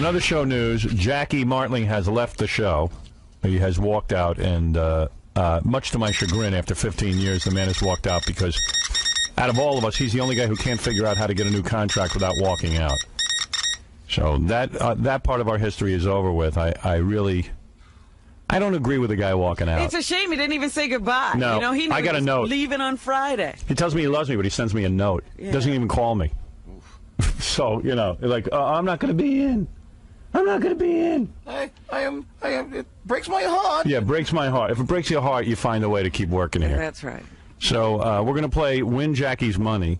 another show news. Jackie Martling has left the show. He has walked out, and much to my chagrin, after 15 years, the man has walked out because out of all of us, he's the only guy who can't figure out how to get a new contract without walking out. So that part of our history is over with. I don't agree with the guy walking out. It's a shame he didn't even say goodbye. No, you know, he I got a note. Leaving on Friday. He tells me he loves me, but he sends me a note. Yeah. Doesn't even call me. So, you know, like, I'm not going to be in. I'm not going to be in. I am. It breaks my heart. Yeah, it breaks my heart. If it breaks your heart, you find a way to keep working here. That's right. So we're going to play Win Jackie's Money.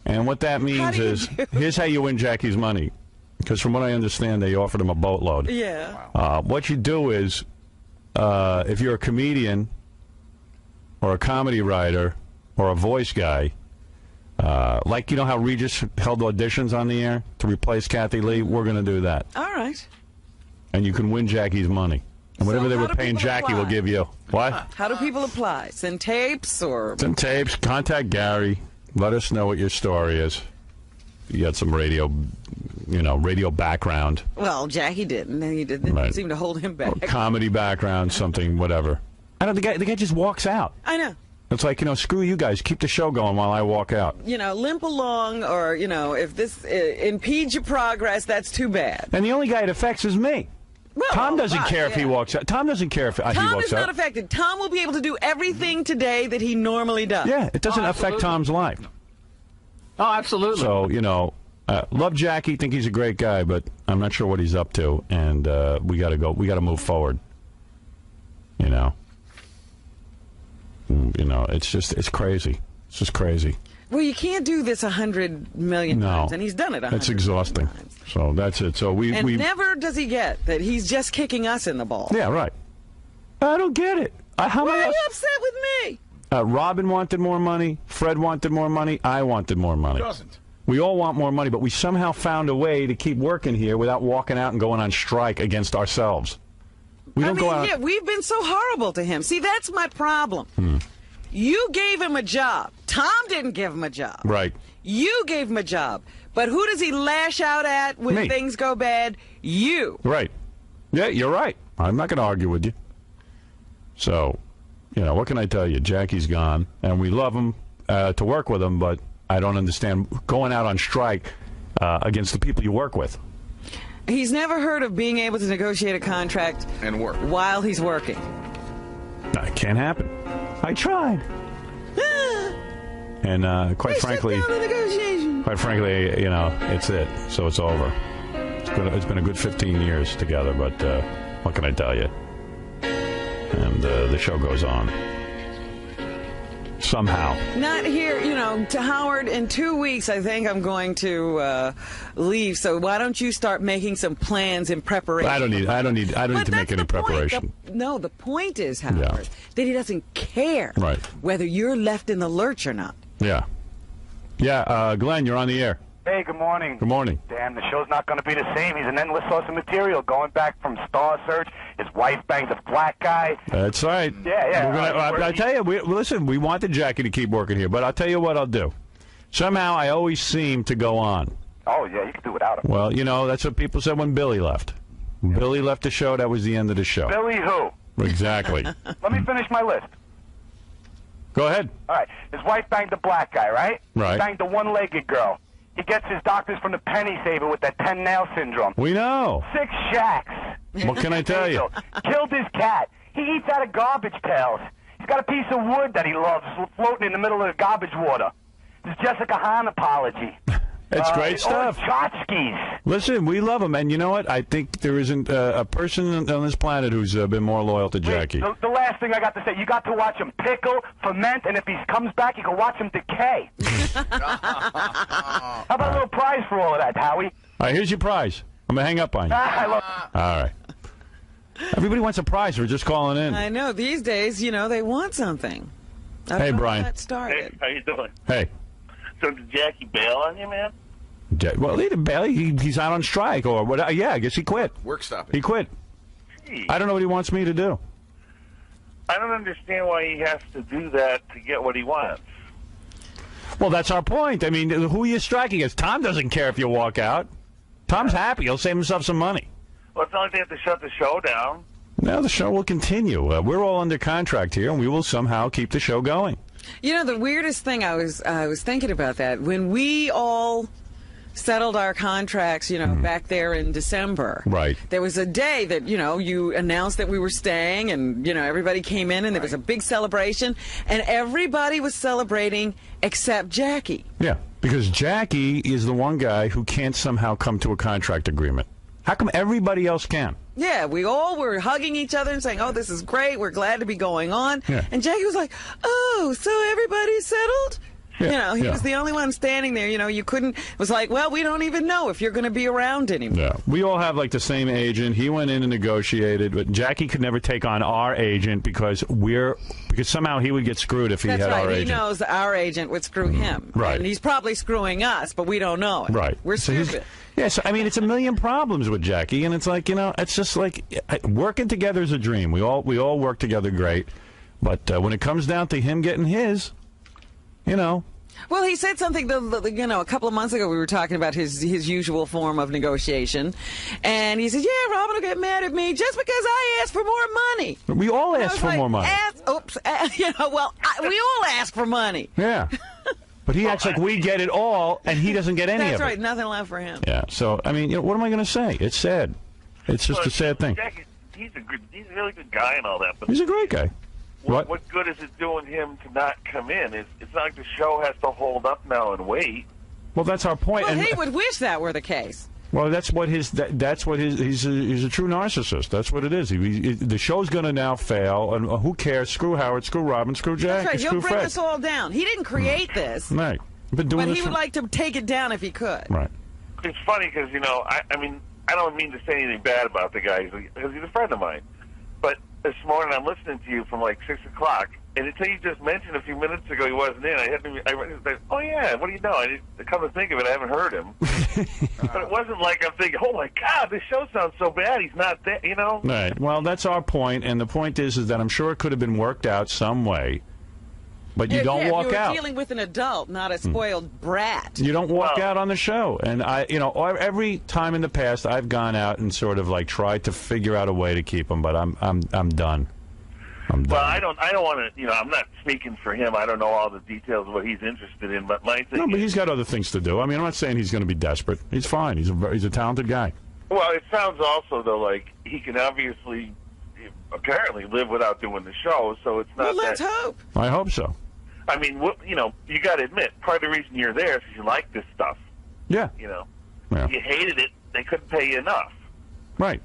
And what that means is, here's how you win Jackie's money. Because from what I understand, they offered him a boatload. Yeah. What you do is, if you're a comedian or a comedy writer or a voice guy, like you know how Regis held auditions on the air to replace Kathy Lee, we're going to do that. All right. And you can win Jackie's money. And whatever they were paying Jackie, we'll give you. What? How do people apply? Send tapes or? Send tapes. Contact Gary. Let us know what your story is. You got some radio background. Well, Jackie didn't. He didn't seem to hold him back. Comedy background, something, whatever. I don't. The guy just walks out. I know. It's like, screw you guys. Keep the show going while I walk out. Limp along, or if this impedes your progress, that's too bad. And the only guy it affects is me. Well, Tom doesn't care if he walks out. Tom doesn't care if he walks out. Tom is not affected. Tom will be able to do everything today that he normally does. Yeah, it doesn't affect Tom's life. Oh, absolutely. So, love Jackie, think he's a great guy, but I'm not sure what he's up to, and we got to go. We got to move forward. It's crazy. It's just crazy. Well, you can't do this 100 million times, and he's done it 100 It's exhausting. times. So that's it. So we never does he get that he's just kicking us in the ball. Yeah, right. I don't get it. Why are you upset with me? Robin wanted more money. Fred wanted more money. I wanted more money. Doesn't. We all want more money, but we somehow found a way to keep working here without walking out and going on strike against ourselves. We don't go out. Yeah, we've been so horrible to him. See, that's my problem. You gave him a job. Tom didn't give him a job. Right. You gave him a job. But who does he lash out at when Me. things go bad? You. Right. Yeah, you're right. I'm not going to argue with you. So, what can I tell you? Jackie's gone, and we love him to work with him, but I don't understand going out on strike against the people you work with. He's never heard of being able to negotiate a contract and work while he's working. It can't happen. I tried. And quite frankly, it's it. So it's over. It's been a good 15 years together, but what can I tell you? And the show goes on. Somehow. Not here, to Howard. In 2 weeks, I think I'm going to leave. So why don't you start making some plans in preparation? I don't need to make any preparation. The point is, Howard, that he doesn't care whether you're left in the lurch or not. Yeah. Yeah, Glenn, you're on the air. Hey, good morning. Good morning. Damn, the show's not going to be the same. He's an endless source of material, going back from Star Search. His wife banged a black guy. That's right. Yeah. I tell you, listen, we wanted Jackie to keep working here, but I'll tell you what I'll do. Somehow I always seem to go on. Oh, yeah, you can do without him. Well, that's what people said when Billy left. When Billy left the show, that was the end of the show. Billy who? Exactly. Let me finish my list. Go ahead. All right. His wife banged a black guy, right? Right. He banged a one-legged girl. He gets his doctors from the penny saver with that 10-nail syndrome. We know. 6 shacks. What can I tell you? Killed his cat. He eats out of garbage pails. He's got a piece of wood that he loves floating in the middle of the garbage water. This is Jessica Hahn apology. It's great stuff. Tchotchkes. Listen, we love him, and you know what? I think there isn't a person on this planet who's been more loyal to Jackie. The last thing I got to say, you got to watch him pickle, ferment, and if he comes back, you can watch him decay. How about a little prize for all of that, Howie? All right, here's your prize. I'm going to hang up on you. All right. Everybody wants a prize. We're just calling in. I know. These days, they want something. Hey, Brian. That started. Hey, how you doing? Hey. So did Jackie bail on you, man? Well, he didn't bail. He's out on strike or what? Yeah, I guess he quit. Work stopping. He quit. Gee. I don't know what he wants me to do. I don't understand why he has to do that to get what he wants. Well, that's our point. I mean, who are you striking against? Tom doesn't care if you walk out. Tom's happy. He'll save himself some money. Well, it's not like they have to shut the show down. No, the show will continue. We're all under contract here, and we will somehow keep the show going. You know, the weirdest thing, I was thinking about that. When we all settled our contracts, back there in December. Right. There was a day that, you announced that we were staying, and, everybody came in, and there was a big celebration, and everybody was celebrating except Jackie. Yeah, because Jackie is the one guy who can't somehow come to a contract agreement. How come everybody else can? Yeah, we all were hugging each other and saying, oh, this is great, we're glad to be going on. Yeah. And Jackie was like, oh, so everybody's settled? Yeah, He was the only one standing there. You couldn't. It was like, well, we don't even know if you're going to be around anymore. Yeah, we all have like the same agent. He went in and negotiated, but Jackie could never take on our agent because somehow he would get screwed if he That's had right. our He agent. knows our agent would screw him. Right. And he's probably screwing us, but we don't know it. Right. We're stupid. So I mean, it's a million problems with Jackie, and it's like, it's just like working together is a dream. We all work together great, but when it comes down to him getting his, Well, he said something, a couple of months ago. We were talking about his usual form of negotiation, and he said, "Yeah, Robin will get mad at me just because I asked for more money." We all ask for more money. We all ask for money. Yeah. But he acts like we get it all, and he doesn't get any of it. That's right. Nothing left for him. Yeah. So, I mean, what am I going to say? It's sad. It's just a sad thing. Jackie, he's a really good guy and all that, but He's a great guy. what good is it doing him to not come in? It's not like the show has to hold up now and wait. Well, that's our point. Well, and, he would wish that were the case. Well, that's what he's a true narcissist. That's what it is. The show's going to now fail, and who cares? Screw Howard, screw Robin, screw Jack, That's right. screw He'll bring Fred. us all down. He didn't create this, Right. Been doing but this he would for- like to take it down if he could. Right. It's funny because, I mean, I don't mean to say anything bad about the guy because he's a friend of mine. But this morning I'm listening to you from like 6 o'clock, and until you just mentioned a few minutes ago he wasn't in, oh yeah, what do you know? Come to think of it, I haven't heard him. But it wasn't like I'm thinking, oh my God, this show sounds so bad, he's not there, Right. Well, that's our point, and the point is that I'm sure it could have been worked out some way, but you don't walk you were out. dealing with an adult, not a spoiled brat. You don't walk out on the show. And every time in the past I've gone out and sort of like tried to figure out a way to keep him, but I'm done. I'm done. Well, I don't want to, I'm not speaking for him. I don't know all the details of what he's interested in, but my thing No, but he's got other things to do. I mean, I'm not saying he's going to be desperate. He's fine. He's a talented guy. Well, it sounds also, though, like he can apparently live without doing the show, so it's not Well, let's hope. I hope so. I mean, you got to admit, part of the reason you're there is because you like this stuff. Yeah. Yeah. Yeah. You hated it, they couldn't pay you enough. Right.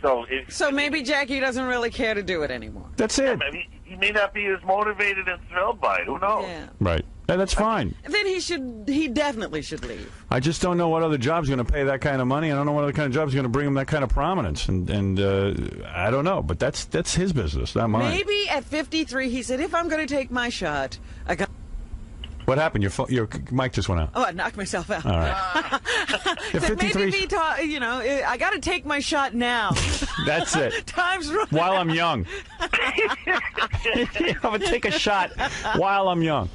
So maybe Jackie doesn't really care to do it anymore. That's it. I mean, he may not be as motivated and thrilled by it. Who knows? Yeah. Right. And that's fine. Then he definitely should leave. I just don't know what other job's going to pay that kind of money. I don't know what other kind of job's going to bring him that kind of prominence. And I don't know. But that's his business, not mine. Maybe at 53, he said, if I'm going to take my shot, I got... What happened? Your mic just went out. Oh, I knocked myself out. All right. Said maybe I got to take my shot now. That's it. Time's running. While I'm young. I'm going to take a shot while I'm young.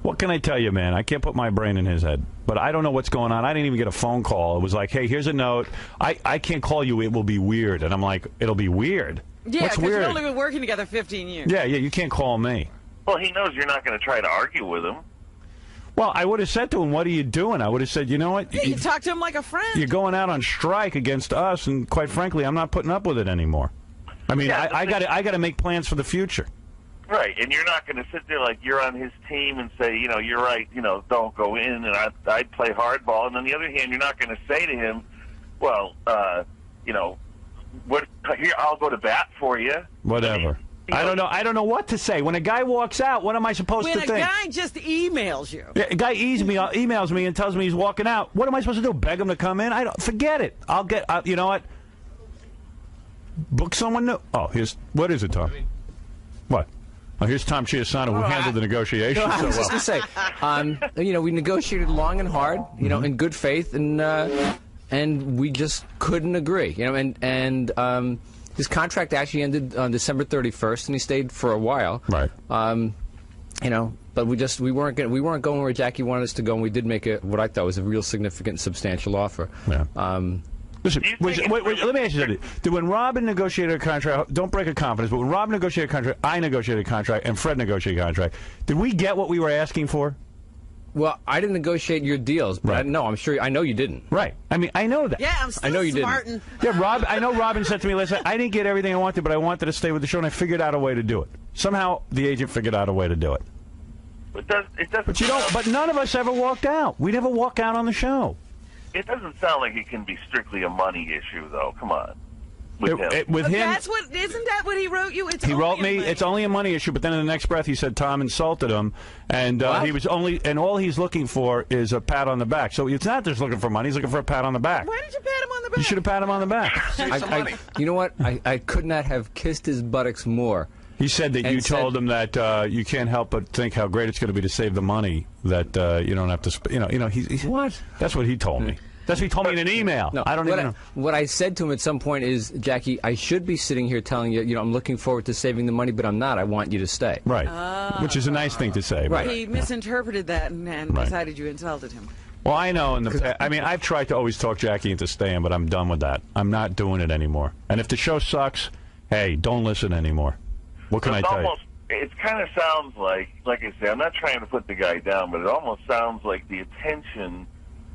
What can I tell you, man? I can't put my brain in his head. But I don't know what's going on. I didn't even get a phone call. It was like, hey, here's a note. I can't call you. It will be weird. And I'm like, it'll be weird? Yeah, What's because weird? we've only been working together 15 years. Yeah, you can't call me. Well, he knows you're not going to try to argue with him. Well, I would have said to him, what are you doing? I would have said, you know what? Yeah, you talk to him like a friend. You're going out on strike against us, and quite frankly, I'm not putting up with it anymore. I mean, Yeah, I got to make plans for the future. Right, and you're not going to sit there like you're on his team and say, you're right, don't go in, and I'd play hardball. And on the other hand, you're not going to say to him, well, here, I'll go to bat for you. Whatever. I don't know. I don't know what to say. When a guy walks out, what am I supposed to When think? a guy just emails you. Yeah, a guy emails me and tells me he's walking out. What am I supposed to do? Beg him to come in? I don't. Forget it. I'll get. You know what? Book someone new. Oh, what is it, Tom? What? Oh, here's Tom Chiasano, who handled the negotiation. I was just going to say, we negotiated long and hard, in good faith, and we just couldn't agree, and his contract actually ended on December 31st, and he stayed for a while. Right. But we weren't going where Jackie wanted us to go, and we did make what I thought was a real significant, substantial offer. Yeah. Listen, wait, let me ask you something. Did when Robin negotiated a contract, don't break a confidence, but when Robin negotiated a contract, I negotiated a contract, and Fred negotiated a contract, did we get what we were asking for? Well, I didn't negotiate your deals, but right. I'm sure I know you didn't. Right. I mean, I know that. Yeah, I'm still I know you smarting. Didn't. Yeah, I know Robin said to me, listen, I didn't get everything I wanted, but I wanted to stay with the show, and I figured out a way to do it. Somehow, the agent figured out a way to do it. It doesn't. But you don't. But none of us ever walked out. We never walk out on the show. It doesn't sound like it can be strictly a money issue, though. Come on. With him. With him, isn't that what he wrote you? He wrote me, it's only a money issue, but then in the next breath he said Tom insulted him, and all he's looking for is a pat on the back. So it's not just looking for money, he's looking for a pat on the back. Why did you pat him on the back? You should have patted him on the back. You know what? I could not have kissed his buttocks more. He said that you told him that you can't help but think how great it's going to be to save the money, that you don't have to What? That's what he told me. That's what he told me in an email. No, I don't even know. What I said to him at some point is, Jackie, I should be sitting here telling you, I'm looking forward to saving the money, but I'm not. I want you to stay. Right. Which is a nice thing to say. Right. He misinterpreted that and decided you insulted him. Well, I know. I mean, I've tried to always talk Jackie into staying, but I'm done with that. I'm not doing it anymore. And if the show sucks, hey, don't listen anymore. What can I tell you? It kind of sounds like I say, I'm not trying to put the guy down, but it almost sounds like the attention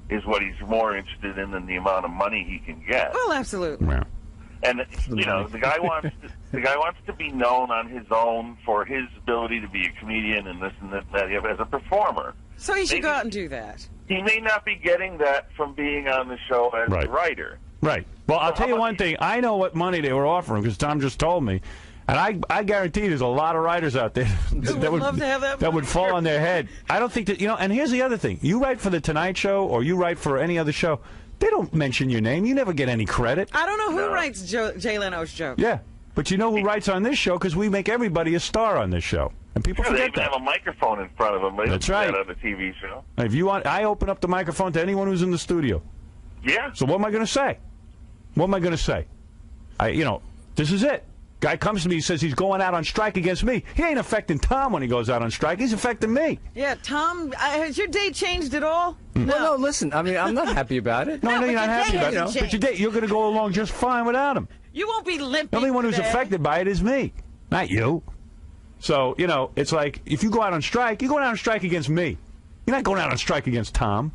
is what he's more interested in than the amount of money he can get. Well, absolutely. Yeah. And the guy wants to be known on his own for his ability to be a comedian and this and that as a performer. So he should go out and do that. He may not be getting that from being on the show as a writer. Right. Well, I'll tell you one thing. I know what money they were offering because Tom just told me. And I guarantee there's a lot of writers out there that would love to have that would money. fall on their head. I don't think that, and here's the other thing. You write for The Tonight Show or you write for any other show, they don't mention your name. You never get any credit. I don't know who writes Jay Leno's jokes. Yeah, but you know who writes on this show because we make everybody a star on this show. And people forget they even have a microphone in front of them. That's right. On the TV show. If you want, I open up the microphone to anyone who's in the studio. Yeah. So what am I going to say? What am I going to say? This is it. Guy comes to me, he says he's going out on strike against me. He ain't affecting Tom when he goes out on strike. He's affecting me. Yeah, Tom, has your date changed at all? No, listen, I mean, I'm not happy about it. No, I know you're not happy about it. But your date, you're going to go along just fine without him. You won't be limping. The only one who's affected by it is me, not you. So, it's like, if you go out on strike, you're going out on strike against me. You're not going out on strike against Tom.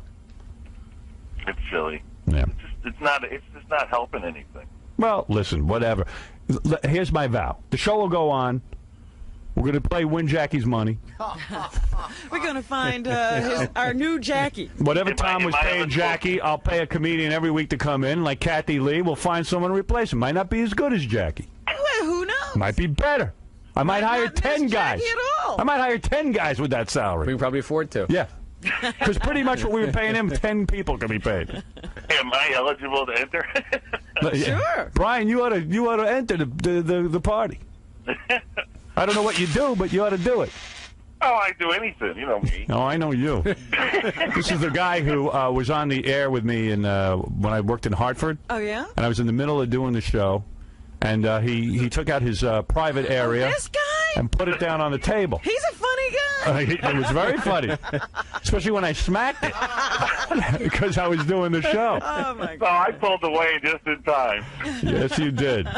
It's silly. Yeah. It's just not helping anything. Well, listen, whatever. Here's my vow. The show will go on. We're going to play Win Jackie's Money. We're going to find our new Jackie. Whatever Tom was paying Jackie, I'll pay a comedian every week to come in, like Kathy Lee. We'll find someone to replace him. Might not be as good as Jackie. Well, who knows? Might be better. I might hire 10 guys. At all. I might hire 10 guys with that salary. We can probably afford to. Yeah. Because pretty much what we were paying him, 10 people can be paid. Am I eligible to enter? Sure. Brian, you ought to enter the party. I don't know what you do, but you ought to do it. Oh, I do anything. You know me. Oh, I know you. This is the guy who was on the air with me when I worked in Hartford. Oh, yeah? And I was in the middle of doing the show, and he took out his private area This guy? and put it down on the table. He's a funny guy. It was very funny, especially when I smacked it because I was doing the show. Oh, my So God. I pulled away just in time. Yes, you did.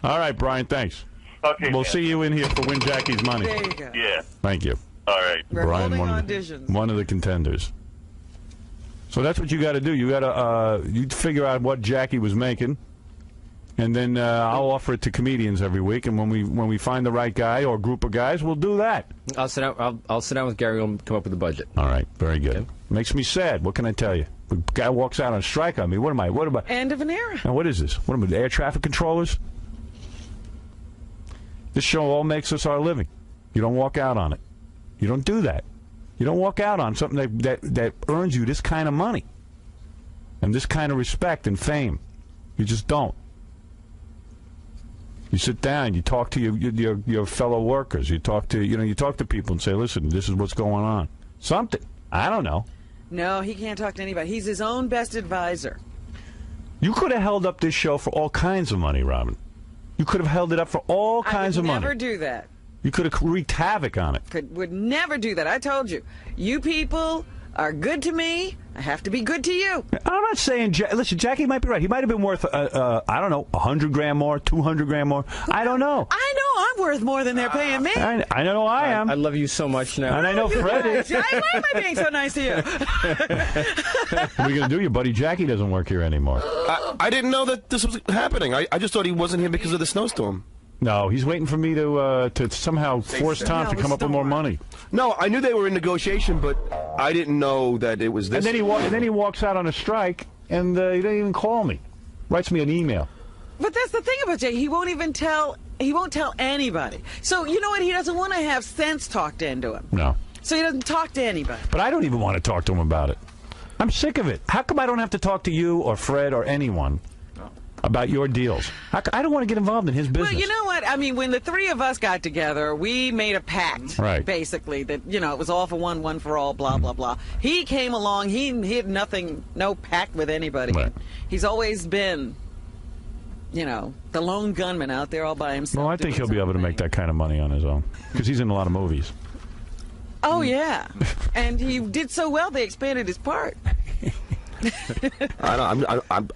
All right, Brian, thanks. Okay. We'll see you in here for Win Jackie's Money. There you go. Yeah. Thank you. All right. We're Brian, holding one auditions. of the contenders. So that's what you got to do. You got to you figure out what Jackie was making, and then I'll offer it to comedians every week. And when we find the right guy or group of guys, we'll do that. I'll sit down with Gary and come up with a budget. All right, very good. Okay. Makes me sad. What can I tell you? The guy walks out on strike on me. What am I? What am I? End of an era. Now, what is this? What am I? Air traffic controllers? This show all makes us our living. You don't walk out on it. You don't do that. You don't walk out on something that earns you this kind of money and this kind of respect and fame. You just don't. You sit down. You talk to your fellow workers. You talk to people and say, "Listen, this is what's going on." Something. I don't know. No, he can't talk to anybody. He's his own best advisor. You could have held up this show for all kinds of money, Robin. You could have held it up for all kinds of money. I would never do that. You could have wreaked havoc on it. Would never do that. I told you. You people are good to me. I have to be good to you. I'm not saying... Listen, Jackie might be right. He might have been worth, I don't know, 100 grand more, 200 grand more. I don't know. I know I'm worth more than they're paying me. I know I am. I love you so much now. And I know Fred is. Why am I being so nice to you? What are you going to do? Your buddy Jackie doesn't work here anymore. I didn't know that this was happening. I just thought he wasn't here because of the snowstorm. No, he's waiting for me to somehow force Tom to come up with more money. No, I knew they were in negotiation, but I didn't know that it was this. And then he walks out on a strike, and he doesn't even call me. Writes me an email. But that's the thing about Jay. He won't tell anybody. So you know what? He doesn't want to have sense talked into him. No. So he doesn't talk to anybody. But I don't even want to talk to him about it. I'm sick of it. How come I don't have to talk to you or Fred or anyone about your deals? I don't want to get involved in his business. Well, you know what? I mean, when the three of us got together, we made a pact, right, basically, that, it was all for one, one for all, blah, blah, blah. He came along. He had no pact with anybody. Right. He's always been, the lone gunman out there all by himself. Well, I think he'll be able to make that kind of money on his own, because he's in a lot of movies. Oh, yeah. And he did so well, they expanded his part. I'm going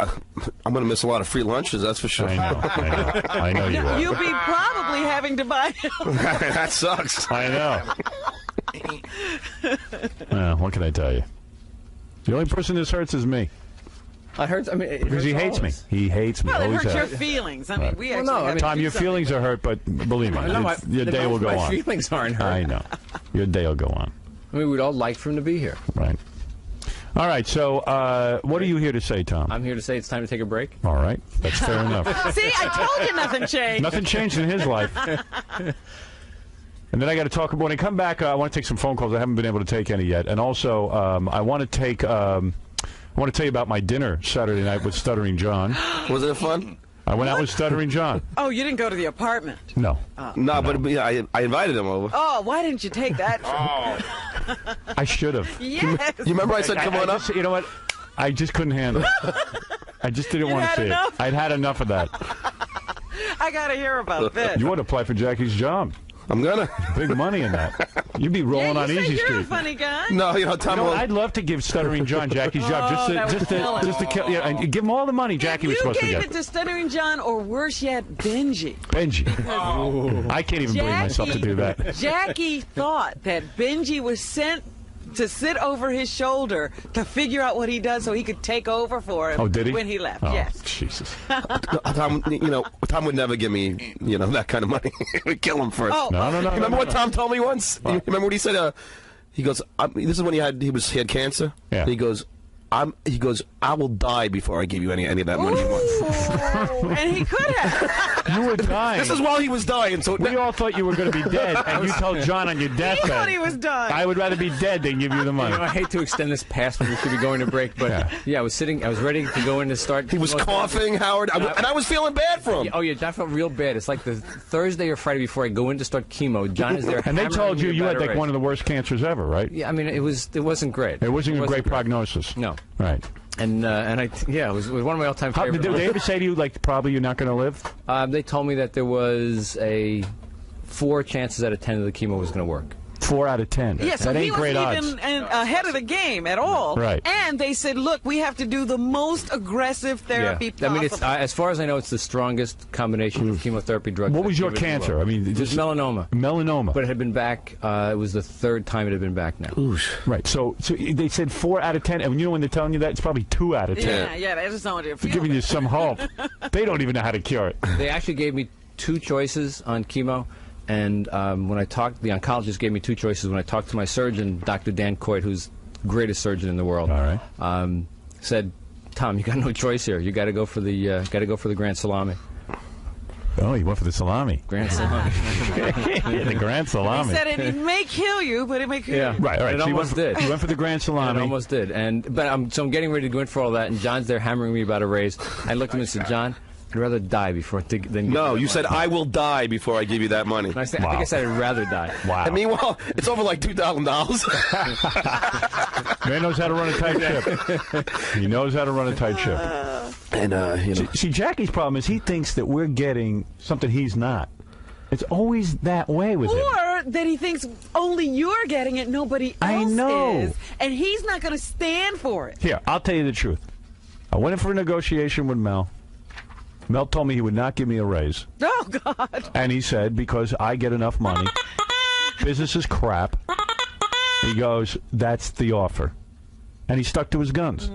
to miss a lot of free lunches, that's for sure. I know you are. You'll be probably having to buy him. That sucks. I know. Well, what can I tell you? The only person this hurts is me. Because he hates me. He hates me. Well, it Always hurts your has. feelings. I mean, we actually no, have Tom, your feelings are hurt, but believe me, your day will go on. My feelings aren't hurt. I know. Your day will go on. I mean, we'd all like for him to be here. Right. All right, so what are you here to say, Tom? I'm here to say it's time to take a break. All right, that's fair enough. See, I told you nothing changed. Nothing changed in his life. And then I got to talk. When I come back, I want to take some phone calls. I haven't been able to take any yet. And also, I want to take. I want to tell you about my dinner Saturday night with Stuttering John. Was it fun? I went out with Stuttering John. Oh, you didn't go to the apartment? No. No, but yeah, I invited him over. Oh, why didn't you take that? I should have. Yes. You remember I said, come on up? You know what? I just couldn't handle it. I just didn't want to see enough? it. I'd had enough of that. I got to hear about this. You ought to apply for Jackie's job. I'm gonna. Big money in that. You'd be rolling on Easy you're Street. You're a funny guy. No, Tom. I'd love to give Stuttering John Jackie's job just to kill. Yeah, and give him all the money Jackie was supposed to get. You gave it to Stuttering John, or worse yet, Benji. I can't even bring myself to do that. Jackie thought that Benji was sent to sit over his shoulder to figure out what he does so he could take over for him. Oh, did he? When he left, oh, yes. Jesus. Tom, Tom would never give me, that kind of money. We'd kill him first. Oh, no. Remember what Tom told me once? You remember what he said? He goes, this is when he had cancer. Yeah. He goes, I will die before I give you any of that money you want. And he could have. You were dying. This is while he was dying. So we all thought you were going to be dead, and you told John on your deathbed. He thought he was done. I would rather be dead than give you the money. I hate to extend this past when we should be going to break, but I was ready to go in to start. He was coughing, Howard, and I was feeling bad for him. Oh, yeah, I felt real bad. It's like the Thursday or Friday before I go in to start chemo. John is there. And they told you had like one of the worst cancers ever, right? Yeah, I mean, it wasn't great. It wasn't a great prognosis. No. Right. And it was one of my all-time favorites. Did they ever say to you, like, probably you're not going to live? They told me that there was 4 chances out of 10 that the chemo was going to work. 4 out of 10. Yeah, so that he ain't great wasn't odds. even ahead of the game at all. Right. And they said, look, we have to do the most aggressive therapy possible. I mean, as far as I know, it's the strongest combination of chemotherapy drugs. What was your cancer? I mean, it was melanoma. Melanoma. But it had been back. It was the 3rd time it had been back now. Oosh. Right. So they said 4 out of 10, and when they're telling you that, it's probably 2 out of 10. Yeah, they just don't want to feel They're giving you some hope. They don't even know how to cure it. They actually gave me 2 choices on chemo. And when I talked, the oncologist gave me 2 choices. When I talked to my surgeon, Dr. Dan Coit, who's the greatest surgeon in the world, all right, said, "Tom, you got no choice here. You got to go for the Grand Salami." Oh, you went for the salami. Grand Salami. The Grand Salami. He said it may kill you, but it may kill you. Right, all right. It So almost did. You went for the Grand Salami. It almost did. But I'm getting ready to go in for all that, and John's there hammering me about a raise. I looked at him and said, "John, I'd rather die before than No, you said I will die before I give you that money. I think I said I'd rather die. Wow. And meanwhile, it's over like $2,000. Man knows how to run a tight ship. He knows how to run a tight ship. And See, Jackie's problem is he thinks that we're getting something he's not. It's always that way with him. Or that he thinks only you're getting it, nobody else is. And he's not going to stand for it. Here, I'll tell you the truth. I went in for a negotiation with Mel. Mel told me he would not give me a raise. Oh, God. And he said, because I get enough money, business is crap. He goes, that's the offer. And he stuck to his guns.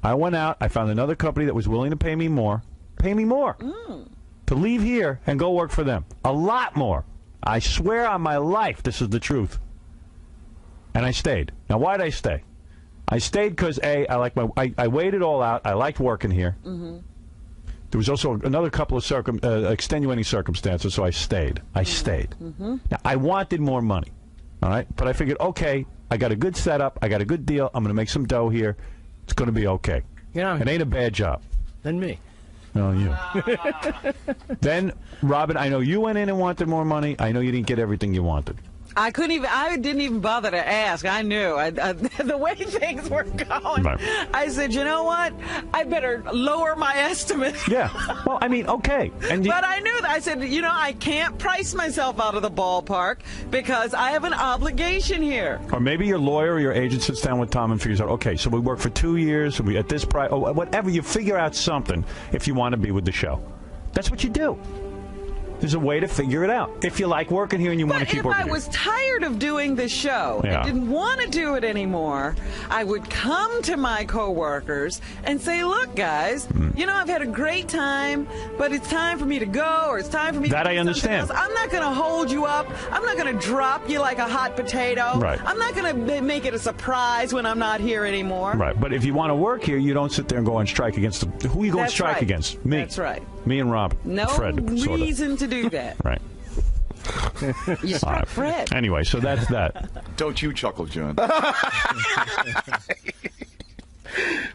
I went out. I found another company that was willing to pay me more. To leave here and go work for them. A lot more. I swear on my life this is the truth. And I stayed. Now, why did I stay? I stayed because, A, I weighed it all out. I liked working here. There was also another couple of extenuating circumstances, so I stayed. Now, I wanted more money. All right? But I figured, okay, I got a good setup. I got a good deal. I'm going to make some dough here. It's going to be okay. It ain't a bad job. Than me. No, you. Then, Robin, I know you went in and wanted more money. I know you didn't get everything you wanted. I didn't even bother to ask. I knew. The way things were going, Right. I said, you know what? I better lower my estimate. Yeah. Well, I mean, okay. But I knew that. I said, I can't price myself out of the ballpark because I have an obligation here. Or maybe your lawyer or your agent sits down with Tom and figures out, okay, so we work for 2 years, we at this price, or whatever. You figure out something if you want to be with the show. That's what you do. There's a way to figure it out. If you like working here and you want to keep working here. But if I was tired of doing this show and didn't want to do it anymore, I would come to my coworkers and say, look, guys, I've had a great time, but it's time for me to go, or it's time for me to do I understand. something else. I'm not going to hold you up. I'm not going to drop you like a hot potato. Right. I'm not going to make it a surprise when I'm not here anymore. Right. But if you want to work here, you don't sit there and go on strike against them. Who are you going to strike against? Me. That's right. Me and Rob. No Fred, reason to do that. Right. You struck Fred. Anyway, so that's that. Don't you chuckle, John.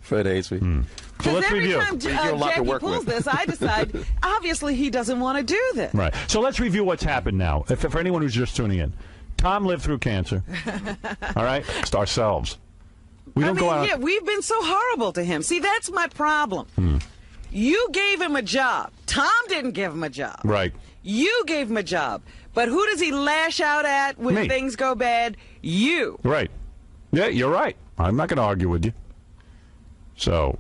Fred hates me. So let's every review. time Jackie pulls this, I decide, obviously, he doesn't want to do this. Right. So let's review what's happened now. For anyone who's just tuning in, Tom lived through cancer. All right? It's ourselves. We don't go out. Yeah, we've been so horrible to him. See, that's my problem. You gave him a job. Tom didn't give him a job. Right. You gave him a job. But who does he lash out at when Me. things go bad? You. Right. Yeah, you're right. I'm not going to argue with you. So,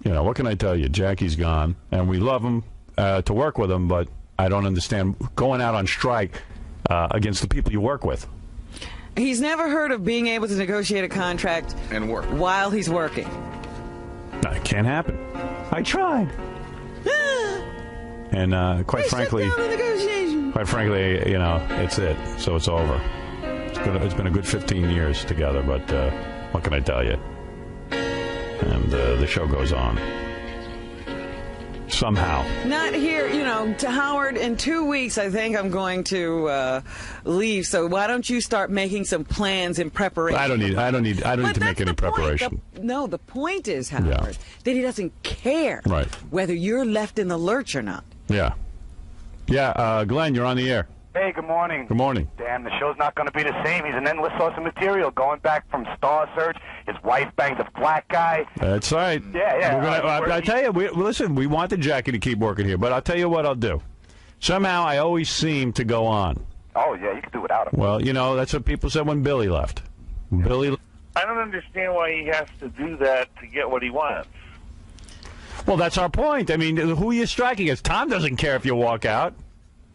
what can I tell you? Jackie's gone, and we love him to work with him, but I don't understand going out on strike against the people you work with. He's never heard of being able to negotiate a contract And work. while he's working. No, it can't happen. I tried. And quite frankly, it's it. So it's over. It's been a good 15 years together, but what can I tell you? And the show goes on. Somehow. Not here, to Howard. In 2 weeks, I think I'm going to leave. So why don't you start making some plans in preparation? I don't need to make any preparation. The point is, Howard, that he doesn't care whether you're left in the lurch or not. Yeah. Yeah, Glenn, you're on the air. Hey, good morning. Good morning. Damn, the show's not going to be the same. He's an endless source of material, going back from Star Search. His wife banged a black guy. That's right. Yeah. I tell you, listen, we wanted Jackie to keep working here, but I'll tell you what I'll do. Somehow I always seem to go on. Oh, yeah, you can do without him. Well, that's what people said when Billy left. I don't understand why he has to do that to get what he wants. Well, that's our point. I mean, who are you striking against? Tom doesn't care if you walk out.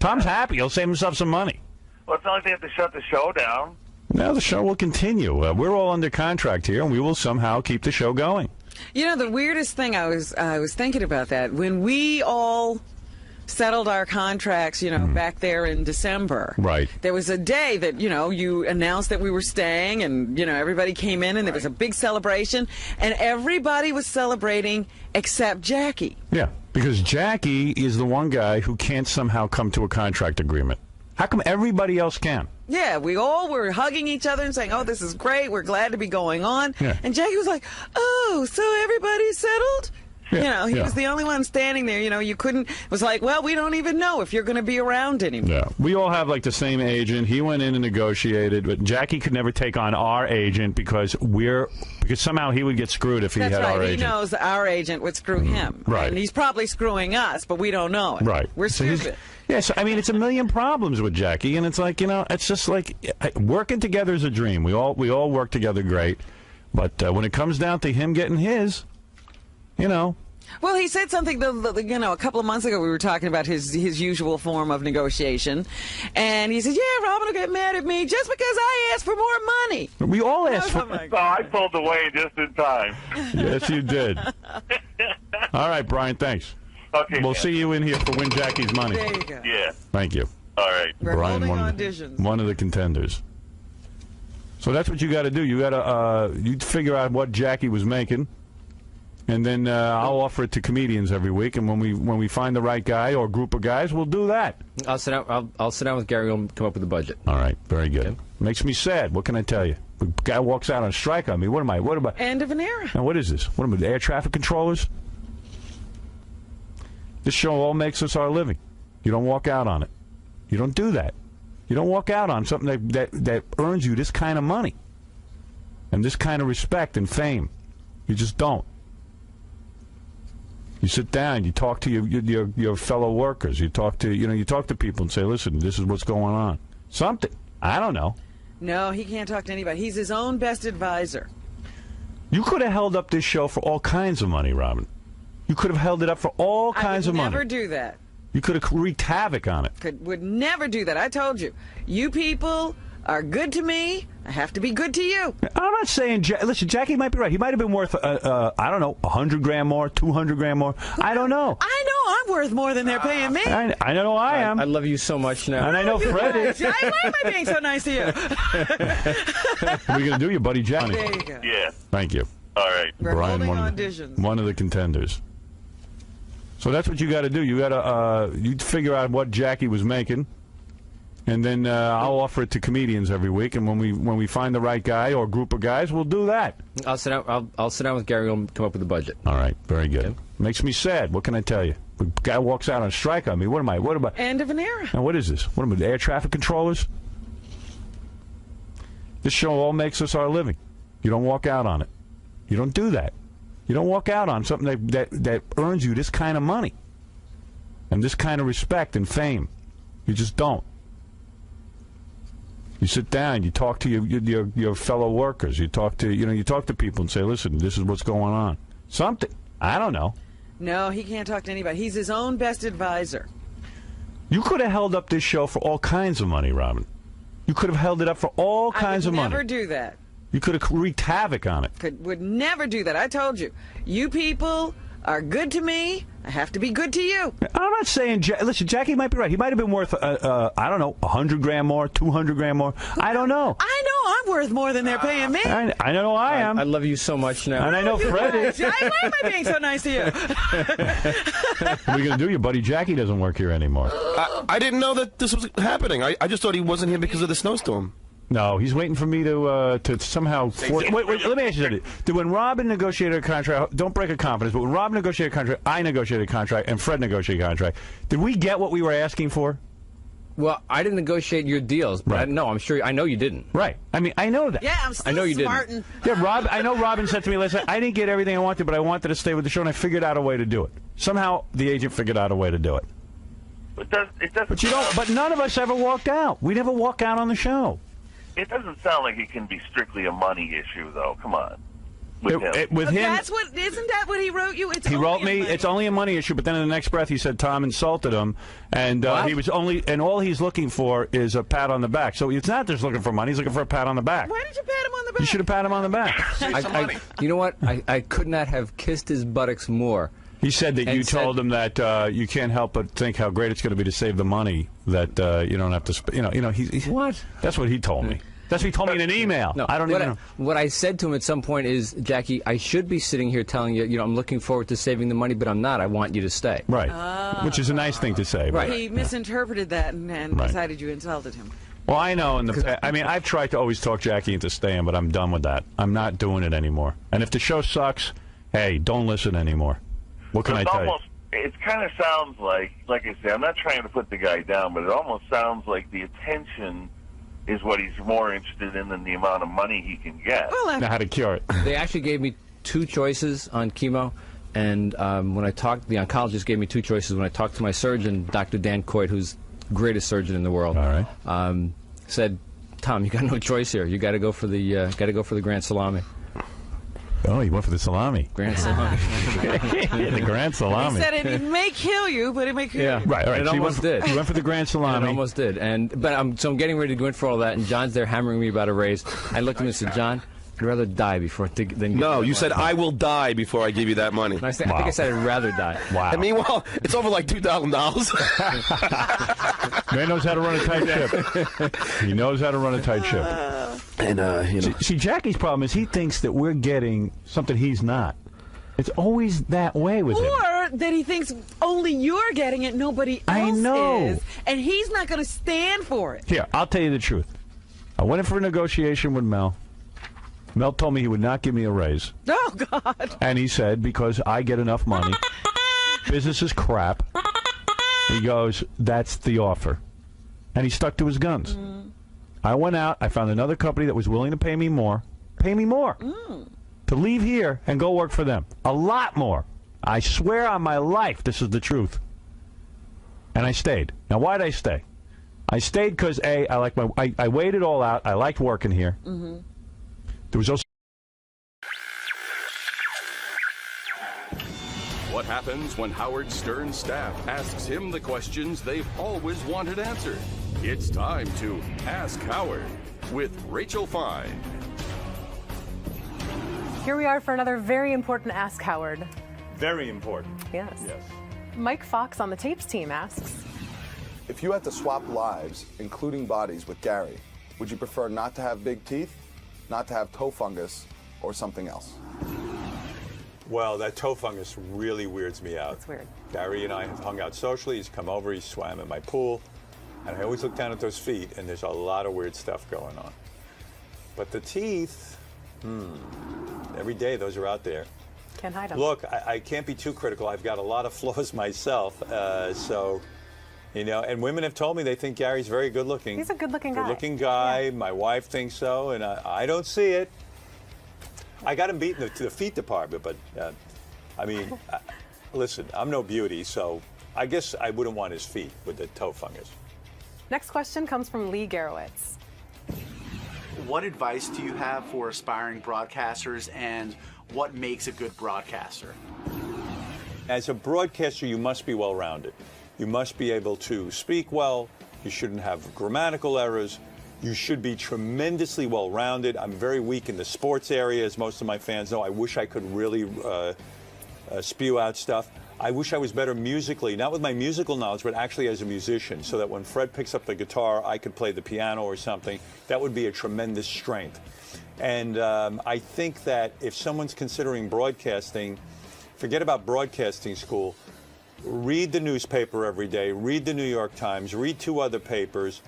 Tom's happy. He'll save himself some money. Well, it's not like they have to shut the show down. No, the show will continue. We're all under contract here, and we will somehow keep the show going. The weirdest thing, I was thinking about that. When we all settled our contracts, back there in December. Right. There was a day that, you announced that we were staying, and, everybody came in, and there was a big celebration, and everybody was celebrating except Jackie. Yeah, because Jackie is the one guy who can't somehow come to a contract agreement. How come everybody else can? Yeah, we all were hugging each other and saying, oh, this is great, we're glad to be going on. Yeah. And Jackie was like, oh, so everybody's settled? Yeah, he yeah. was the only one standing there. You couldn't. It was like, well, we don't even know if you're going to be around anymore. Yeah, we all have like the same agent. He went in and negotiated, but Jackie could never take on our agent because somehow he would get screwed if he That's had right. our He agent. knows our agent would screw him. Right. And he's probably screwing us, but we don't know it. Right. We're So he's- stupid. Yeah, so I mean, it's a million problems with Jackie, and it's like it's just like working together is a dream. We all work together great, but when it comes down to him getting his, Well, he said something, a couple of months ago. We were talking about his usual form of negotiation, and he said, "Yeah, Robin will get mad at me just because I asked for more money." we all ask for. So I pulled away just in time. Yes, you did. All right, Brian. Thanks. Okay. We'll man. see you in here for Win Jackie's money. There you go. Yeah. Thank you. All right. We're Brian, holding one auditions. of the contenders. So that's what you got to do. You got to you figure out what Jackie was making, and then I'll offer it to comedians every week. And when we find the right guy or group of guys, we'll do that. I'll sit down. I'll sit down with Gary and come up with a budget. All right, very good. Okay. Makes me sad. What can I tell you? The guy walks out on strike on me. What am I? What about? End of an era. Now what is this? What am I? The air traffic controllers? This show all makes us our living. You don't walk out on it. You don't do that. You don't walk out on something that earns you this kind of money and this kind of respect and fame. You just don't. You sit down. You talk to your fellow workers. You talk to people and say, "Listen, this is what's going on." Something. I don't know. No, he can't talk to anybody. He's his own best advisor. You could have held up this show for all kinds of money, Robin. You could have held it up for all kinds of I would money. never do that. You could have wreaked havoc on it. Would never do that. I told you. You people are good to me. I have to be good to you. I'm not saying. Listen, Jackie might be right. He might have been worth, I don't know, 100 grand more, 200 grand more. I don't know. I know I'm worth more than they're paying me. I know I am. I love you so much now. And I know Fred is. Why am I being so nice to you? What are you going to do, your buddy Johnny? There you go. Yeah. Thank you. All right. We're Brian, holding one auditions. of the contenders. So that's what you got to do. You got to you figure out what Jackie was making, and then I'll offer it to comedians every week. And when we find the right guy or group of guys, we'll do that. I'll sit down. I'll sit down with Gary and come up with a budget. All right, very good. Okay. Makes me sad. What can I tell you? The guy walks out on strike on me. What am I? What about? End of an era. Now what is this? What am I? The air traffic controllers? This show all makes us our living. You don't walk out on it. You don't do that. You don't walk out on something that earns you this kind of money and this kind of respect and fame. You just don't. You sit down. You talk to your fellow workers. You talk to people and say, "Listen, this is what's going on." Something. I don't know. No, he can't talk to anybody. He's his own best advisor. You could have held up this show for all kinds of money, Robin. You could have held it up for all kinds of I would money. never do that. You could have wreaked havoc on it. Would never do that. I told you. You people are good to me. I have to be good to you. I'm not saying. Listen, Jackie might be right. He might have been worth, I don't know, 100 grand more, 200 grand more. I don't know. I know I'm worth more than they're paying me. I know I am. I love you so much now. And I know Fred is. Why am I being so nice to you? What are you going to do? Your buddy Jackie doesn't work here anymore. I didn't know that this was happening. I just thought he wasn't here because of the snowstorm. No, he's waiting for me to somehow. Wait, let me ask you something. When Robin negotiated a contract, don't break a confidence, but when Robin negotiated a contract, I negotiated a contract, and Fred negotiated a contract. Did we get what we were asking for? Well, I didn't negotiate your deals, but Right. I'm sure. I know you didn't. Right. I mean, I know that. Yeah, I'm still I know you didn't. smarting. Yeah, I know Robin said to me, listen, I didn't get everything I wanted, but I wanted to stay with the show, and I figured out a way to do it. Somehow, the agent figured out a way to do it. It doesn't. But you don't. But none of us ever walked out. We never walk out on the show. It doesn't sound like it can be strictly a money issue, though. Come on. With him. With him, Isn't that what he wrote you? he wrote me. It's only a money issue. But then in the next breath, he said Tom insulted him, and he was only. And all he's looking for is a pat on the back. So it's not just looking for money. He's looking for a pat on the back. Why did you pat him on the back? You should have pat him on the back. You know what? I could not have kissed his buttocks more. He said that And you told him that you can't help but think how great it's going to be to save the money that you don't have to. What? That's what he told me. That's what he told me in an email. No, I don't even know. What I said to him at some point is, Jackie, I should be sitting here telling you, I'm looking forward to saving the money, but I'm not. I want you to stay. Right. Which is a nice thing to say. Right. He misinterpreted that and Right. decided you insulted him. Well, I know. I've tried to always talk Jackie into staying, but I'm done with that. I'm not doing it anymore. And if the show sucks, hey, don't listen anymore. What can I tell you? It kind of sounds like I say, I'm not trying to put the guy down, but it almost sounds like the attention is what he's more interested in than the amount of money he can get. Well, now how to cure it. They actually gave me 2 choices on chemo, and when I talked, the oncologist gave me 2 choices. When I talked to my surgeon, Dr. Dan Coit, who's the greatest surgeon in the world, all right, said, "Tom, you got no choice here. You got to go for the Grand Salami." Oh, he went for the salami. Grand Salami. The Grand Salami. He said it may kill you, but it may cure you. Right, all right. It So almost did. He went for the Grand Salami. It almost did. But I'm getting ready to go in for all that, and John's there hammering me about a raise. I looked at him and said, "John, I'd rather die before than give No, you you that said, money." I will die before I give you that money. And I think I said I'd rather die. Wow. And meanwhile, it's over like $2,000. Man knows how to run a tight ship. He knows how to run a tight ship. And, See, Jackie's problem is he thinks that we're getting something he's not. It's always that way with him. Or that he thinks only you're getting it, nobody else I know. is. And he's not going to stand for it. Here, I'll tell you the truth. I went in for a negotiation with Mel. Mel told me he would not give me a raise. Oh, God. And he said, because I get enough money, business is crap. He goes, that's the offer. And he stuck to his guns. I went out, I found another company that was willing to pay me more. To leave here and go work for them. A lot more. I swear on my life this is the truth. And I stayed. Now, why'd I stay? I stayed because, A, I weighed it all out. I liked working here. There was also... What happens when Howard Stern's staff asks him the questions they've always wanted answered? It's time to Ask Howard with Rachel Fine. Here we are for another very important Ask Howard. Very important. Yes. Yes. Mike Fox on the Tapes team asks, if you had to swap lives, including bodies, with Gary, would you prefer not to have big teeth, not to have toe fungus, or something else? Well, that toe fungus really weirds me out. That's weird. Gary and I have hung out socially. He's come over, he's swam in my pool, and I always look down at those feet, and there's a lot of weird stuff going on. But the teeth, every day those are out there. Can't hide them. Look, I can't be too critical. I've got a lot of flaws myself, so, you know, and women have told me they think Gary's very good looking. He's a good looking guy. Good looking guy. Yeah. My wife thinks so, and I don't see it. I got him beaten to the feet department, but I mean, listen, I'm no beauty, so I guess I wouldn't want his feet with the toe fungus. Next question comes from Lee Garowitz. What advice do you have for aspiring broadcasters, and what makes a good broadcaster? As a broadcaster, you must be well-rounded. You must be able to speak well. You shouldn't have grammatical errors. You should be tremendously well-rounded. I'm very weak in the sports area, as most of my fans know. I wish I could really spew out stuff. I wish I was better musically, not with my musical knowledge, but actually as a musician, so that when Fred picks up the guitar, I could play the piano or something. That would be a tremendous strength. And I think that if someone's considering broadcasting, forget about broadcasting school. Read the newspaper every day. Read the New York Times. Read 2 other papers.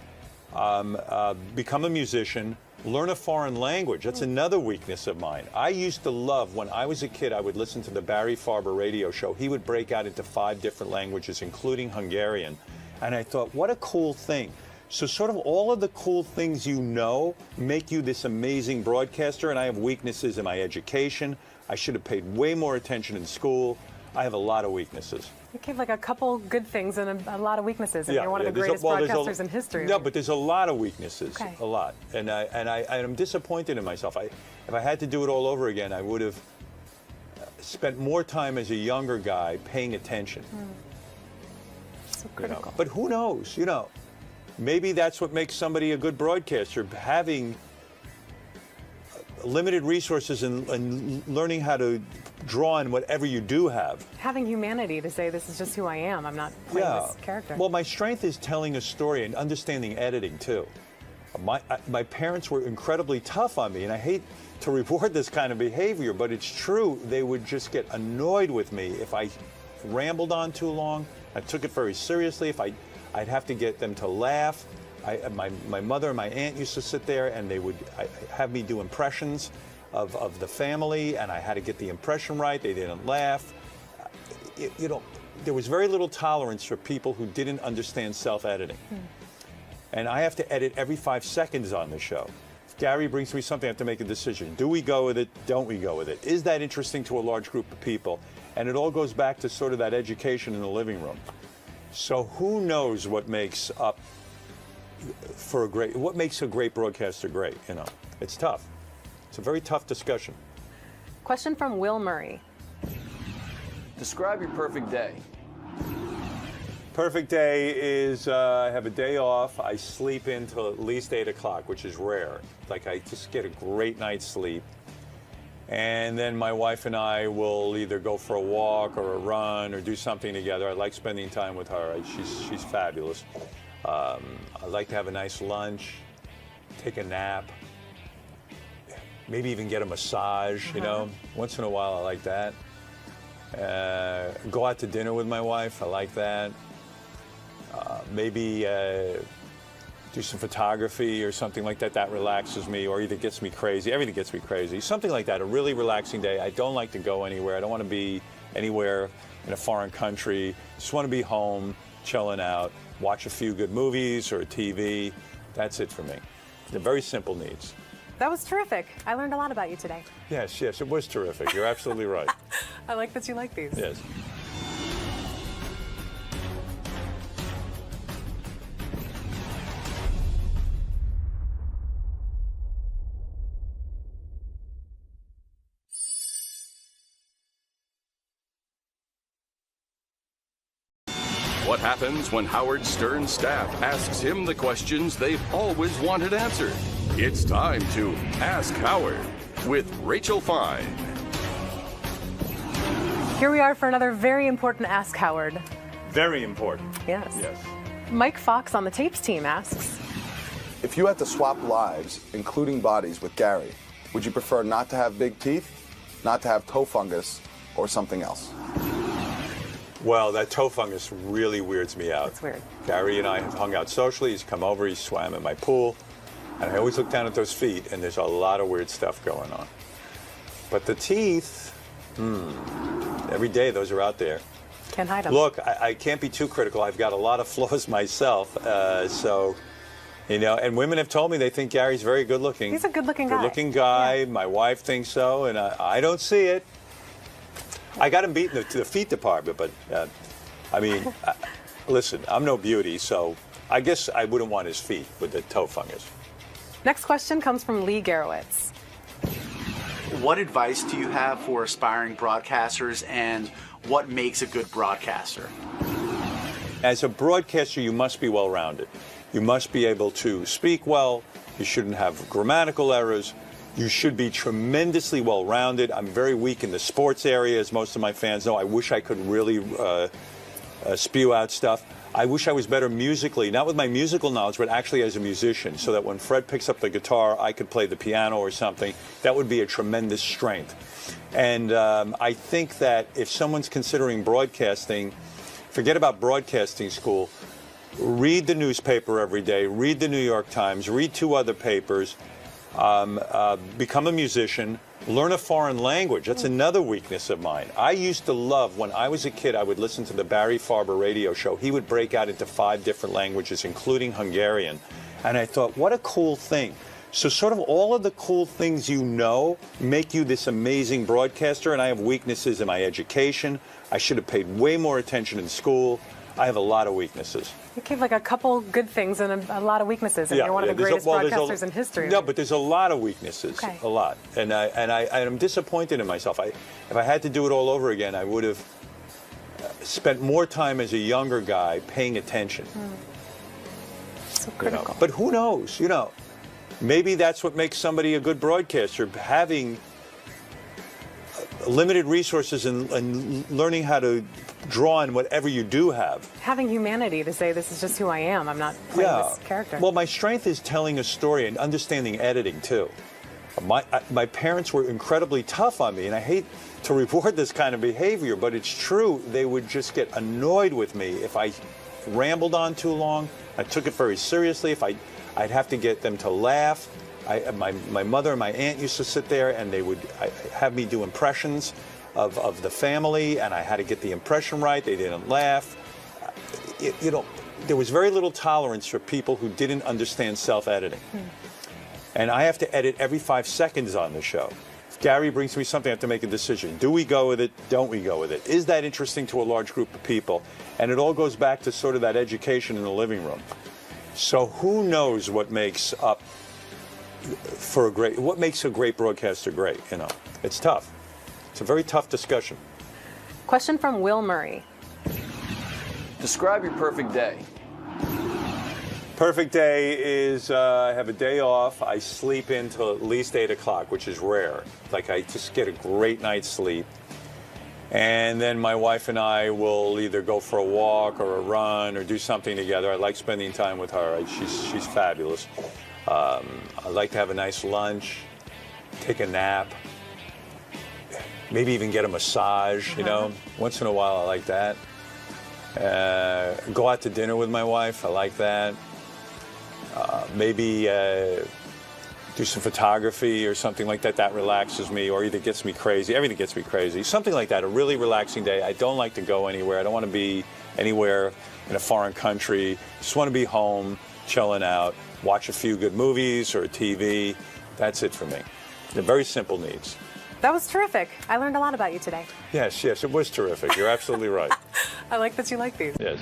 Become a musician. Learn a foreign language. That's another weakness of mine. I used to love, when I was a kid, I would listen to the Barry Farber radio show. He would break out into 5 different languages, including Hungarian. And I thought, what a cool thing. So sort of all of the cool things you know make you this amazing broadcaster, and I have weaknesses in my education. I should have paid way more attention in school. I have a lot of weaknesses. You gave like a couple good things and a lot of weaknesses, and you're one of the greatest broadcasters in history. No, but there's a lot of weaknesses, okay. A lot. And I'm disappointed in myself. If I had to do it all over again, I would have spent more time as a younger guy paying attention. So critical. You know? But who knows, you know. Maybe that's what makes somebody a good broadcaster, having limited resources and learning how to draw on whatever you do have. Having humanity to say, this is just who I am. I'm not playing this character. Well, my strength is telling a story and understanding editing, too. My parents were incredibly tough on me, and I hate to reward this kind of behavior, but it's true. They would just get annoyed with me if I rambled on too long. I took it very seriously. If I'd have to get them to laugh. My mother and my aunt used to sit there, and they would have me do impressions of the family, and I had to get the impression right. They didn't laugh. there was very little tolerance for people who didn't understand self-editing. And I have to edit every 5 seconds on the show. If Gary brings me something, I have to make a decision. Do we go with it? Don't we go with it? Is that interesting to a large group of people? And it all goes back to sort of that education in the living room. So who knows what makes up what makes a great broadcaster great, you know? It's tough. It's a very tough discussion. Question from Will Murray. Describe your perfect day. Perfect day is I have a day off. I sleep until at least 8 o'clock, which is rare. Like I just get a great night's sleep. And then my wife and I will either go for a walk or a run or do something together. I like spending time with her. She's fabulous. I like to have a nice lunch, take a nap, maybe even get a massage, you know. Once in a while I like that. Go out to dinner with my wife, I like that. Maybe do some photography or something like that. That relaxes me, or either gets me crazy. Everything gets me crazy. Something like that, a really relaxing day. I don't like to go anywhere. I don't want to be anywhere in a foreign country. Just want to be home, chilling out, watch a few good movies or TV. That's it for me. They're very simple needs. That was terrific. I learned a lot about you today. Yes, it was terrific. You're absolutely right. I like that you like these. Yes. What happens when Howard Stern's staff asks him the questions they've always wanted answered? It's time to Ask Howard with Rachel Fine. Here we are for another very important Ask Howard. Very important. Yes. Yes. Mike Fox on the Tapes team asks, If you had to swap lives, including bodies, with Gary, would you prefer not to have big teeth, not to have toe fungus, or something else? Well, that toe fungus really weirds me out. It's weird. Gary and I have hung out socially. He's come over, he swam in my pool, and I always look down at those feet, and there's a lot of weird stuff going on. But the teeth, every day those are out there. Can't hide them. Look, I can't be too critical. I've got a lot of flaws myself, so, you know, and women have told me they think Gary's very good-looking. He's a good-looking guy. Good-looking guy. Yeah. My wife thinks so, and I don't see it. I got him beaten to the feet department, but, I mean, listen, I'm no beauty, so I guess I wouldn't want his feet with the toe fungus. Next question comes from Lee Garowitz. What advice do you have for aspiring broadcasters, and what makes a good broadcaster? As a broadcaster, you must be well-rounded. You must be able to speak well. You shouldn't have grammatical errors. You should be tremendously well-rounded. I'm very weak in the sports area, as most of my fans know. I wish I could really spew out stuff. I wish I was better musically, not with my musical knowledge, but actually as a musician, so that when Fred picks up the guitar, I could play the piano or something. That would be a tremendous strength. And I think that if someone's considering broadcasting, forget about broadcasting school. Read the newspaper every day. Read the New York Times. Read 2 other papers. Become a musician, learn a foreign language. That's another weakness of mine. I used to love, when I was a kid, I would listen to the Barry Farber radio show. He would break out into 5 different languages, including Hungarian. And I thought, what a cool thing. So sort of all of the cool things you know make you this amazing broadcaster, and I have weaknesses in my education. I should have paid way more attention in school. I have a lot of weaknesses. You gave like a couple good things and a lot of weaknesses, and you're one of the greatest broadcasters in history. No, but there's a lot of weaknesses, okay. A lot. And I'm disappointed in myself. If I had to do it all over again, I would have spent more time as a younger guy paying attention. So critical. You know? But who knows, you know? Maybe that's what makes somebody a good broadcaster, having limited resources and learning how to draw on whatever you do have. Having humanity to say, this is just who I am. I'm not playing this character. Well, my strength is telling a story and understanding editing, too. My parents were incredibly tough on me, and I hate to reward this kind of behavior, but it's true. They would just get annoyed with me if I rambled on too long. I took it very seriously. If I'd have to get them to laugh. My mother and my aunt used to sit there, and they would have me do impressions. of the family, and I had to get the impression right. They didn't laugh. You know, there was very little tolerance for people who didn't understand self-editing. And I have to edit every 5 seconds on the show. If Gary brings me something, I have to make a decision. Do we go with it? Don't we go with it? Is that interesting to a large group of people? And it all goes back to sort of that education in the living room. So who knows what makes up for what makes a great broadcaster great, you know? It's tough. It's a very tough discussion. Question from Will Murray. Describe your perfect day. Perfect day is I have a day off. I sleep in till at least 8 o'clock, which is rare. Like, I just get a great night's sleep. And then my wife and I will either go for a walk or a run or do something together. I like spending time with her. She's fabulous. I like to have a nice lunch, take a nap, maybe even get a massage, you know. Once in a while, I like that. Go out to dinner with my wife. I like that. Maybe do some photography or something like that. That relaxes me, or either gets me crazy. Everything gets me crazy. Something like that, a really relaxing day. I don't like to go anywhere. I don't want to be anywhere in a foreign country. Just want to be home, chilling out, watch a few good movies or TV. That's it for me. They're very simple needs. That was terrific. I learned a lot about you today. Yes, it was terrific. You're absolutely right. I like that you like these. Yes.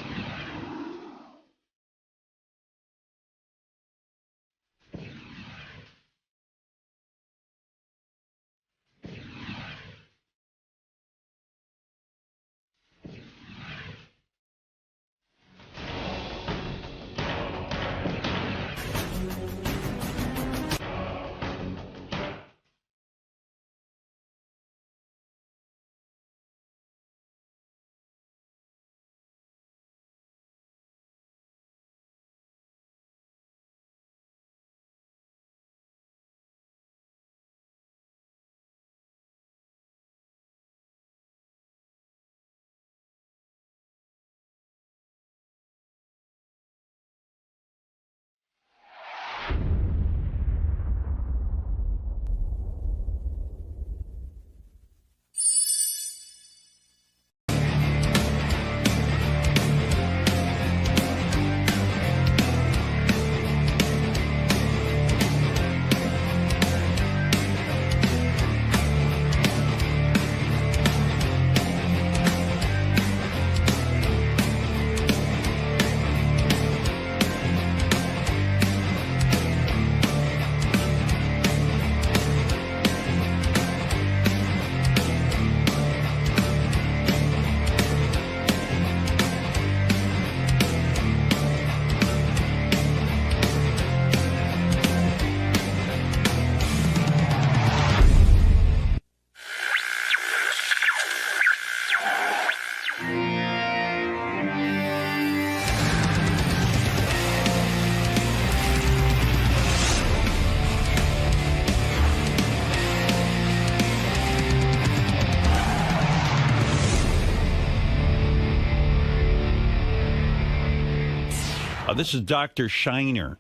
This is Dr. Shiner.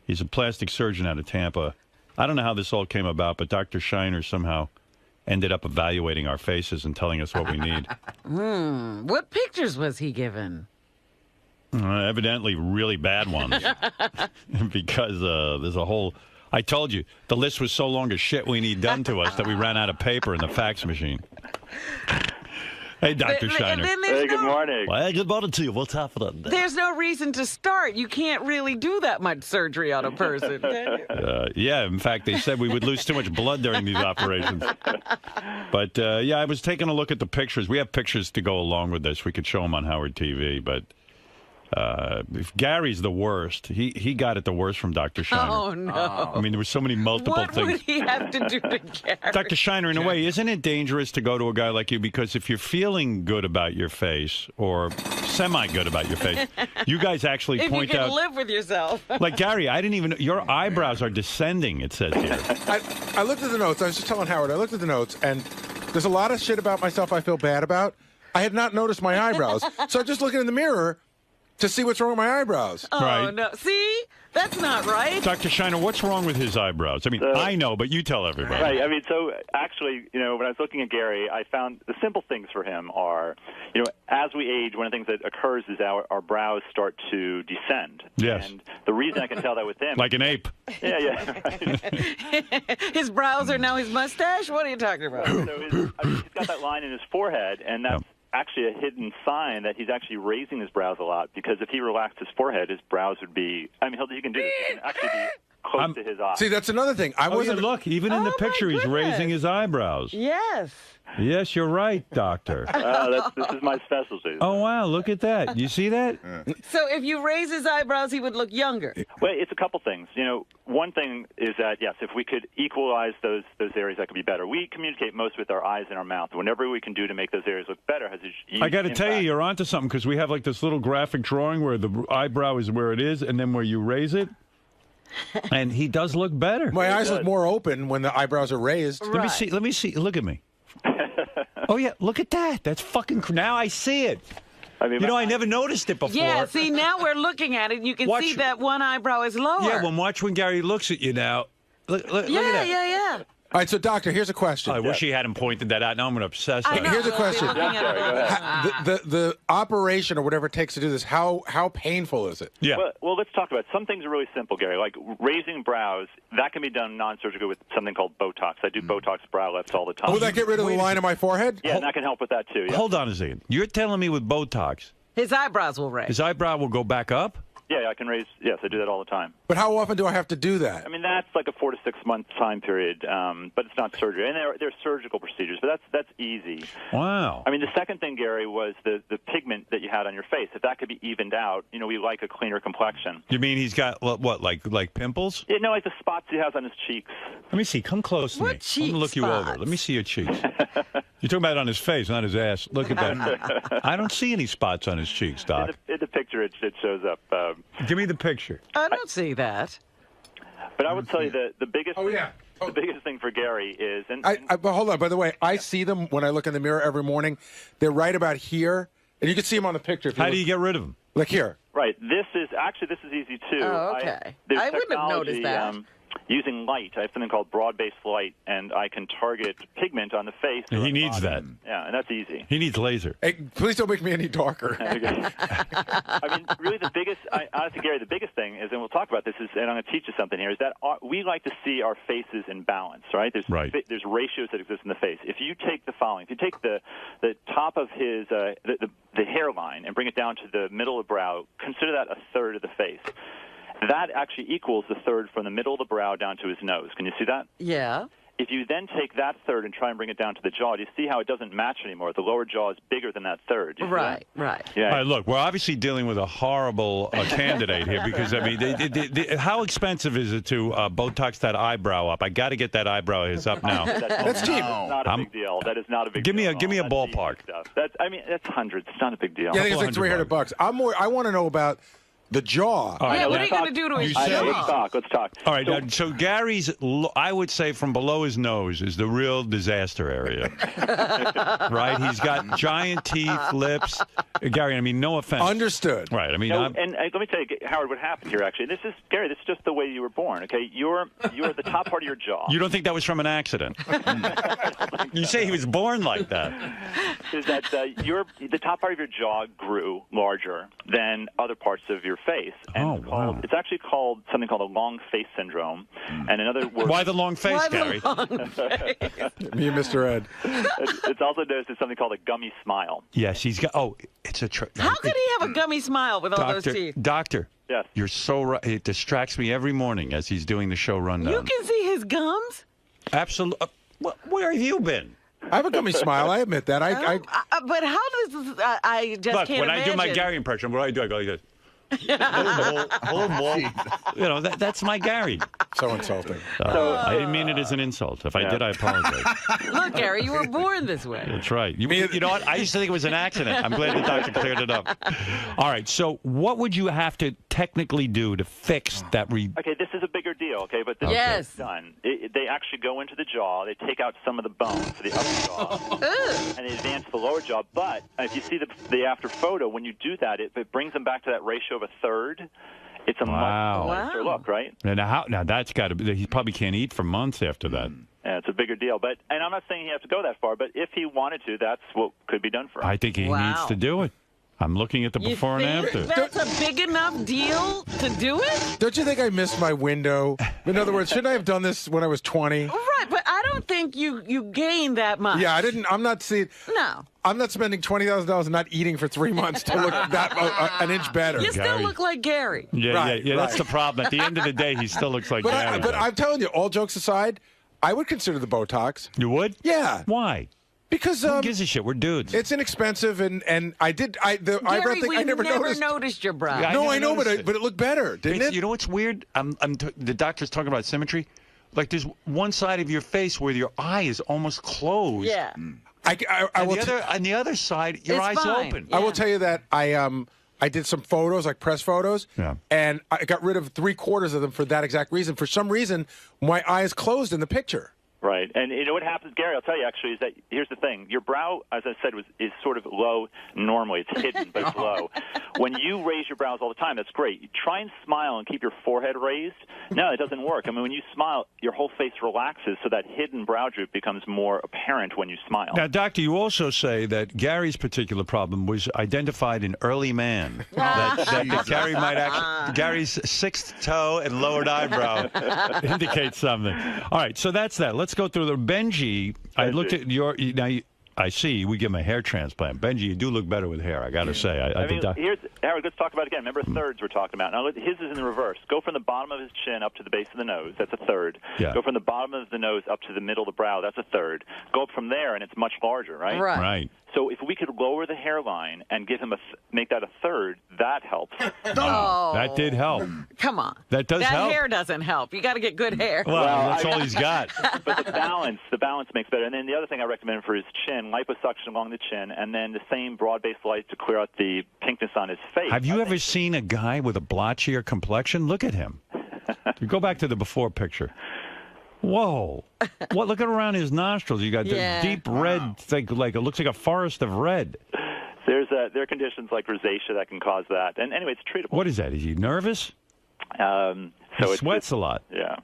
He's a plastic surgeon out of Tampa. I don't know how this all came about, but Dr. Shiner somehow ended up evaluating our faces and telling us what we need. What pictures was he given? Evidently really bad ones. Because there's a whole... I told you, the list was so long of shit we need done to us that we ran out of paper in the fax machine. Hey, Dr. Shiner. Hey, good morning. Well, good morning to you. What's happening? There's no reason to start. You can't really do that much surgery on a person, can you? Yeah, in fact, they said we would lose too much blood during these operations. But, yeah, I was taking a look at the pictures. We have pictures to go along with this. We could show them on Howard TV, but... if Gary's the worst, he got it the worst from Dr. Shiner. Oh, no. I mean, there were so many multiple what things. What would he have to do to Gary? Dr. Shiner, in a way, isn't it dangerous to go to a guy like you? Because if you're feeling good about your face, or semi-good about your face, you guys actually if point you can out... live with yourself. Like, Gary, I didn't even... Your eyebrows are descending, it says here. I looked at the notes. I was just telling Howard, I looked at the notes, and there's a lot of shit about myself I feel bad about. I had not noticed my eyebrows. So I'm just looking in the mirror... to see what's wrong with my eyebrows. Oh, Right. no. See? That's not right. Dr. Shiner, what's wrong with his eyebrows? I mean, I know, but you tell everybody. Right. I mean, so actually, when I was looking at Gary, I found the simple things for him are, as we age, one of the things that occurs is our brows start to descend. Yes. And the reason I can tell that with him, like an ape. Yeah. Right. His brows are now his mustache? What are you talking about? So he's got that line in his forehead, and that's actually a hidden sign that he's actually raising his brows a lot, because if he relaxed his forehead, his brows would be, he can do this. He can actually be close to his eyes. See, that's another thing. Look, even in the picture, he's raising his eyebrows. Yes. Yes, you're right, doctor. This is my specialty. Oh, wow, look at that. You see that? So if you raise his eyebrows, he would look younger. Well, it's a couple things. One thing is that, yes, if we could equalize those areas, that could be better. We communicate most with our eyes and our mouth. Whenever we can do to make those areas look better has a huge I got to tell you, impact. you're onto something, because we have like this little graphic drawing where the eyebrow is where it is, and then where you raise it. And he does look better. My eyes look more open when the eyebrows are raised. Let me see. Look at me. Oh, yeah, look at that. That's fucking... Now I see it. I never noticed it before. Yeah, see, now we're looking at it, and you can see that one eyebrow is lower. Yeah, watch when Gary looks at you now. Look at that. Yeah. All right, so, Doctor, here's a question. I wish he hadn't pointed that out. Now I'm going to obsess on it. Here's a question. Go The operation or whatever it takes to do this, how painful is it? Yeah. Well, let's talk about it. Some things are really simple, Gary. Like raising brows, that can be done non-surgical with something called Botox. I do Botox brow lifts all the time. Oh, will that get rid of the line on my forehead? Yeah, and that can help with that, too. Yeah. Hold on a second. You're telling me with Botox, his eyebrows will raise. His eyebrow will go back up? Yeah, I can raise. Yes, I do that all the time. But how often do I have to do that? I mean, that's like a 4 to 6 month time period, but it's not surgery. And there are surgical procedures, but that's easy. Wow. I mean, the second thing, Gary, was the pigment that you had on your face. If that could be evened out, we like a cleaner complexion. You mean he's got, what, like pimples? Yeah, no, like the spots he has on his cheeks. Let me see. Come close to me. I'm going to look you over. Let me see your cheeks. You're talking about it on his face, not his ass. Look at that. I don't see any spots on his cheeks, Doc. In the picture, it shows up. Give me the picture. I don't see that. But I would tell you the biggest. The biggest thing for Gary is, but hold on. By the way, I see them when I look in the mirror every morning. They're right about here, and you can see them on the picture. How do you get rid of them? Like here. Right. This is easy too. Oh, okay. There's I wouldn't have noticed that. Using light, I have something called broad-based light, and I can target pigment on the face. He needs that. Yeah, and that's easy. He needs laser. Hey, please don't make me any darker. I mean, really, honestly, Gary, the biggest thing is, and we'll talk about this, and I'm going to teach you something here, is that we like to see our faces in balance, right? There's ratios that exist in the face. If you take the following, if you take the top of his the hairline and bring it down to the middle of the brow, consider that a third of the face. That actually equals the third from the middle of the brow down to his nose. Can you see that? Yeah. If you then take that third and try and bring it down to the jaw, do you see how it doesn't match anymore? The lower jaw is bigger than that third. Do you see that? Right. Yeah. All right, look, we're obviously dealing with a horrible candidate here because, I mean, how expensive is it to Botox that eyebrow up? I got to get that eyebrow of his up now. That's cheap. Not a big deal. That is not a big deal. Give me a ballpark. That's hundreds. It's not a big deal. Yeah, I think it's like $300. I want to know about the jaw. All right, what are you going to do to his jaw? Let's talk. All right, so Gary's, I would say from below his nose is the real disaster area. Right? He's got giant teeth, lips. Gary, I mean, no offense. Understood. Right, I mean... and let me tell you, Howard, what happened here, actually. Gary, this is just the way you were born, okay? You're the top part of your jaw. You don't think that was from an accident? You say he was born like that. Is that the top part of your jaw grew larger than other parts of your face. And it's actually called something called a long face syndrome. And in other words... Why the long face, Gary? Me and Mr. Ed. It's also known as something called a gummy smile. Yes, he's got... Oh, it's a... How could he have a gummy smile with all those teeth? Doctor. Yes. You're so right. It distracts me every morning as he's doing the show rundown. You can see his gums? Absolutely. Where have you been? I have a gummy smile. I admit that. But how does I just Look, can't when imagine. I do my Gary impression, what do? I go like this. Hello, Paul. You know, that's my Gary. So insulting. I didn't mean it as an insult. If I did, I apologize. Look, Gary, you were born this way. That's right. You know what? I used to think it was an accident. I'm glad the doctor cleared it up. All right. So what would you have to technically do to fix that? Okay, this is a bigger deal, okay? But this is done. They actually go into the jaw. They take out some of the bone for the upper jaw, and they advance the lower jaw. But if you see the after photo, when you do that, it brings them back to that ratio of a third. It's a much nicer look, right? And now that's got to be. He probably can't eat for months after that. Yeah, it's a bigger deal. And I'm not saying he has to go that far, but if he wanted to, that's what could be done for him. I think he needs to do it. I'm looking at the before and after. That's a big enough deal to do it? Don't you think I missed my window? In other words, shouldn't I have done this when I was 20? Right, but I don't think you gained that much. Yeah, I didn't. I'm not seeing. No. I'm not spending $20,000 and not eating for 3 months to look that an inch better. You still look like Gary. Yeah, that's the problem. At the end of the day, he still looks like Gary. But I'm telling you, all jokes aside, I would consider the Botox. You would? Yeah. Why? Because who gives a shit? We're dudes. It's inexpensive, and the eyebrow thing I never noticed your brow. Yeah, no, I know, but it looked better, didn't it? You know what's weird? The doctor's talking about symmetry. Like there's one side of your face where your eye is almost closed. Yeah. On the other side, your eye's open. I will tell you that I did some photos, like press photos, and I got rid of 3/4 of them for that exact reason. For some reason, my eye is closed in the picture. Right. And you know what happens, Gary, I'll tell you actually, is that here's the thing. Your brow, as I said, is sort of low normally. It's hidden, but it's low. When you raise your brows all the time, that's great. You try and smile and keep your forehead raised. No, it doesn't work. I mean, when you smile, your whole face relaxes, so that hidden brow droop becomes more apparent when you smile. Now, doctor, you also say that Gary's particular problem was identified in early man. that Gary might actually, Gary's sixth toe and lowered eyebrow indicates something. All right, so that's that. Let's go through the Benji. I looked at your now. I see we give him a hair transplant. Benji, you do look better with hair. I got to say. I think Howard, let's talk about it again. Remember thirds we're talking about. Now his is in the reverse. Go from the bottom of his chin up to the base of the nose. That's a third. Yeah. Go from the bottom of the nose up to the middle of the brow. That's a third. Go up from there, and it's much larger, right? Right. So if we could lower the hairline and give him make that a third, that helps. Oh. That did help. Come on. That does help. That hair doesn't help. You got to get good hair. Well, that's all he's got. But the balance makes better. And then the other thing I recommend for his chin, liposuction along the chin, and then the same broad-based light to clear out the pinkness on his face. Have you ever seen a guy with a blotchier complexion? Look at him. You go back to the before picture. Whoa! What? Look at around his nostrils. You got the deep red thing, like it looks like a forest of red. There are conditions like rosacea that can cause that, and anyway, it's treatable. What is that? Is he nervous? He sweats a lot. Yeah.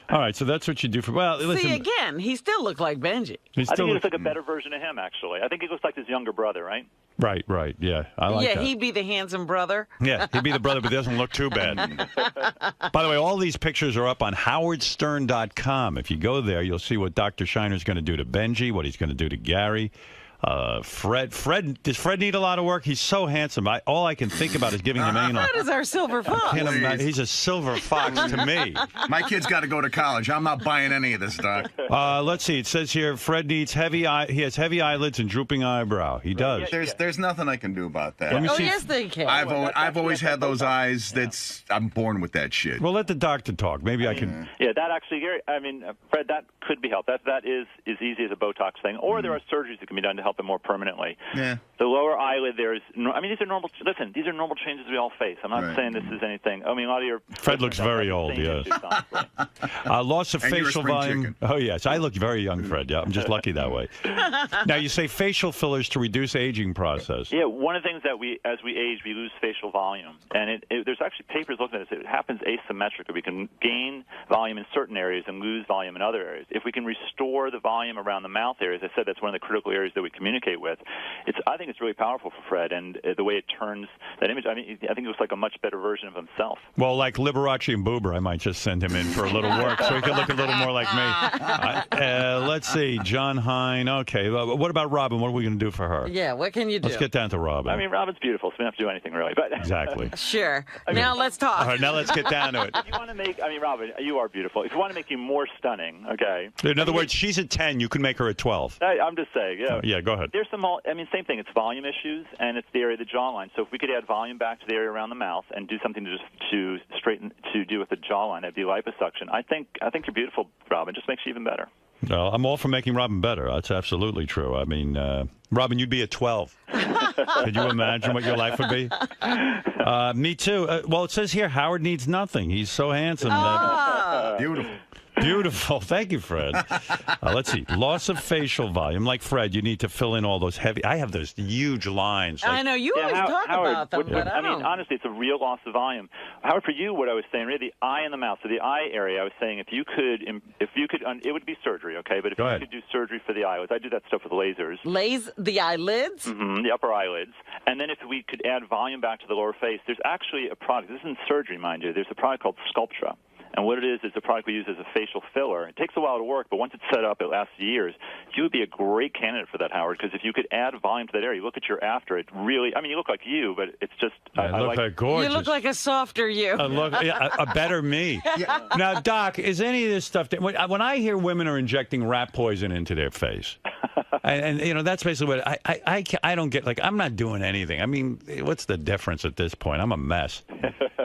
All right, so that's what you do for. Well, listen. See, again, he still looked like Benji. I think he looks like a better version of him, actually. I think he looks like his younger brother, right? Right. Yeah, I like that. Yeah, he'd be the handsome brother. Yeah, he'd be the brother, but he doesn't look too bad. By the way, all these pictures are up on howardstern.com. If you go there, you'll see what Dr. Shiner's going to do to Benji, what he's going to do to Gary. Fred, does Fred need a lot of work? He's so handsome. All I can think about is giving him anal. Fred is our silver fox. He's a silver fox to me. My kid's got to go to college. I'm not buying any of this, Doc. Let's see. It says here Fred needs he has heavy eyelids and drooping eyebrow. He does. There's nothing I can do about that. Let me see. Yes, they can. I've always had those eyes. I'm born with that shit. Well, let the doctor talk. Maybe I can. Yeah, that actually, Gary. I mean, Fred, that could be helped. That is as easy as a Botox thing, or there are surgeries that can be done to help it more permanently. Yeah. The lower eyelid, these are normal. Listen, these are normal changes we all face. I'm not saying this is anything. I mean, a lot of your Fred looks very old. Yes. Loss of facial volume. Chicken. Oh yes, I look very young, Fred. Yeah, I'm just lucky that way. Now you say facial fillers to reduce aging process. Yeah, one of the things that as we age, we lose facial volume, and there's actually papers looking at this. It happens asymmetrically. We can gain volume in certain areas and lose volume in other areas. If we can restore the volume around the mouth area, as I said, that's one of the critical areas that we communicate with. I think it's really powerful for Fred, and the way it turns that image. I mean, I think it looks like a much better version of himself. Well, like Liberace and Boober, I might just send him in for a little work so he can look a little more like me. Let's see, John Hine. Okay, what about Robin? What are we going to do for her? Yeah, what can you do? Let's get down to Robin. I mean, Robin's beautiful, so we don't have to do anything really. But exactly. Sure. Now let's talk. All right, now let's get down to it. If you want to make, Robin, you are beautiful. If you want to make you more stunning, okay. In other words, she's at 10. You can make her at 12. I'm just saying. Yeah. Yeah. Go ahead. There's some. Same thing. It's volume issues, and it's the area of the jawline. So if we could add volume back to the area around the mouth and do something to straighten to do with the jawline, that'd be liposuction. I think you're beautiful, Robin. Just makes you even better. Well, I'm all for making Robin better. That's absolutely true. I mean, Robin, you'd be at 12. Could you imagine what your life would be? Me too. Well, it says here Howard needs nothing. He's so handsome. Beautiful. Beautiful. Thank you, Fred. Let's see. Loss of facial volume. Like Fred, you need to fill in all those heavy. I have those huge lines. I know. You always talk about them, but I mean, honestly, it's a real loss of volume. Howard, for you, what I was saying, really, the eye and the mouth. So the eye area, I was saying, if you could, it would be surgery, okay? But if you could do surgery for the eyelids, I do that stuff with lasers. The eyelids? Mm-hmm, the upper eyelids. And then if we could add volume back to the lower face, there's actually a product. This isn't surgery, mind you. There's a product called Sculptra. And what it is a product we use as a facial filler. It takes a while to work, but once it's set up, it lasts years. You would be a great candidate for that, Howard, because if you could add volume to that area, you look at your after, it really, I mean, you look like you, but it's just... I look like gorgeous. You look like a softer you. A better me. Now, Doc, is any of this stuff... When I hear women are injecting rat poison into their face, and you know, that's basically what I don't get. Like, I'm not doing anything. I mean, what's the difference at this point? I'm a mess.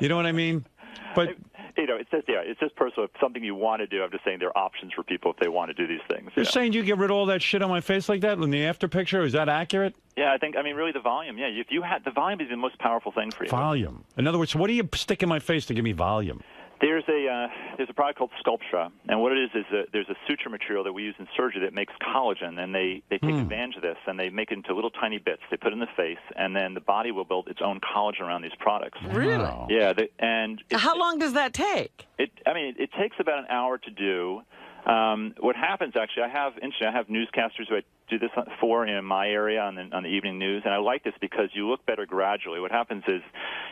You know what I mean? But... You know, it's just personal. If something you want to do, I'm just saying there are options for people if they want to do these things. You're saying you get rid of all that shit on my face like that in the after picture? Is that accurate? Yeah, I mean, really the volume. Yeah, if you had the volume is the most powerful thing for you. Volume. In other words, what do you stick in my face to give me volume? There's a product called Sculptra, and what it is there's a suture material that we use in surgery that makes collagen, and they take advantage of this, and they make it into little tiny bits. They put it in the face, and then the body will build its own collagen around these products. Really? Yeah. How long does that take? It takes about an hour to do. What happens, actually, I have newscasters who I do this for in my area on the evening news, and I like this because you look better gradually. What happens is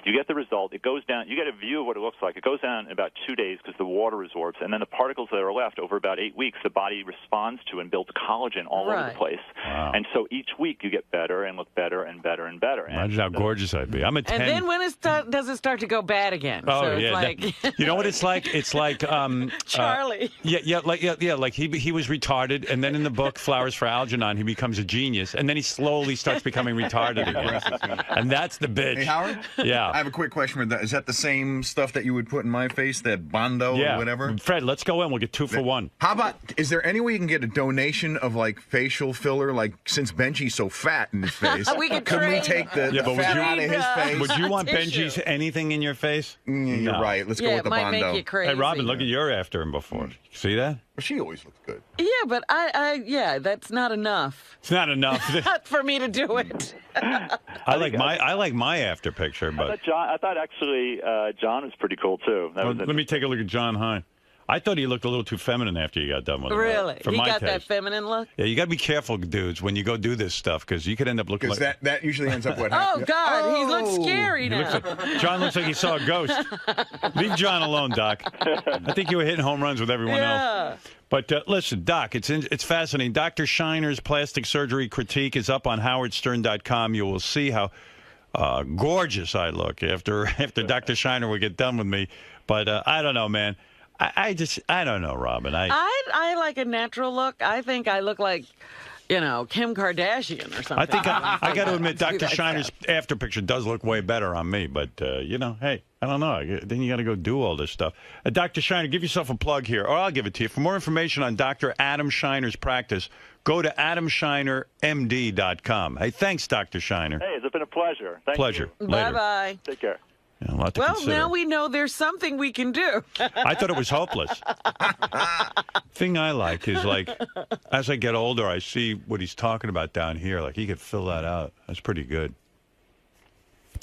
you get the result. It goes down. You get a view of what it looks like. It goes down in about 2 days because the water resorbs, and then the particles that are left over about 8 weeks, the body responds to and builds collagen all over the place. Wow. And so each week you get better and look better and better and better. Imagine how gorgeous I'd be. I'm a 10. And then when does it start to go bad again? Oh, so yeah. it's like... You know what it's like? It's like... Charlie. Like he was retarded, and then in the book, Flowers for Algernon, he becomes a genius, and then he slowly starts becoming retarded again. And that's the bitch. Hey, Howard? Yeah. I have a quick question with that. Is that the same stuff that you would put in my face, that Bondo or whatever? Fred, let's go in. We'll get 2 for 1. How about, is there any way you can get a donation of, like, facial filler, like, since Benji's so fat in his face? We could take the fat out of his face? Would you want Benji's anything in your face? You're right. Let's go with the Bondo. Make you crazy. Hey, Robin, look at your after and before. See that? Well, she always looks good. Yeah, but that's not enough. It's not enough. Not for me to do it. I like my after picture, but I thought actually John was pretty cool too. Let me take a look at John Hine. I thought he looked a little too feminine after you got done with him. Really? For he my got taste. that feminine look? Yeah, you got to be careful, dudes, when you go do this stuff, because you could end up looking like... Because that usually ends up what happens. Oh, God, he looks scary now. John looks like he saw a ghost. Leave John alone, Doc. I think you were hitting home runs with everyone else. But listen, Doc, it's fascinating. Dr. Shiner's plastic surgery critique is up on howardstern.com. You will see how gorgeous I look after Dr. Shiner will get done with me. But I don't know, man. I don't know, Robin. I like a natural look. I think I look like, Kim Kardashian or something. I think I got to admit, Dr. Shiner's after picture does look way better on me. But, hey, I don't know. Then you got to go do all this stuff. Dr. Shiner, give yourself a plug here, or I'll give it to you. For more information on Dr. Adam Shiner's practice, go to adamshinermd.com. Hey, thanks, Dr. Shiner. Hey, it's been a pleasure. Thank you. Bye-bye. Take care. Yeah, a lot to well, consider. now we know there's something we can do. I thought it was hopeless. Thing I like is, like, as I get older, I see what he's talking about down here. Like, he could fill that out. That's pretty good.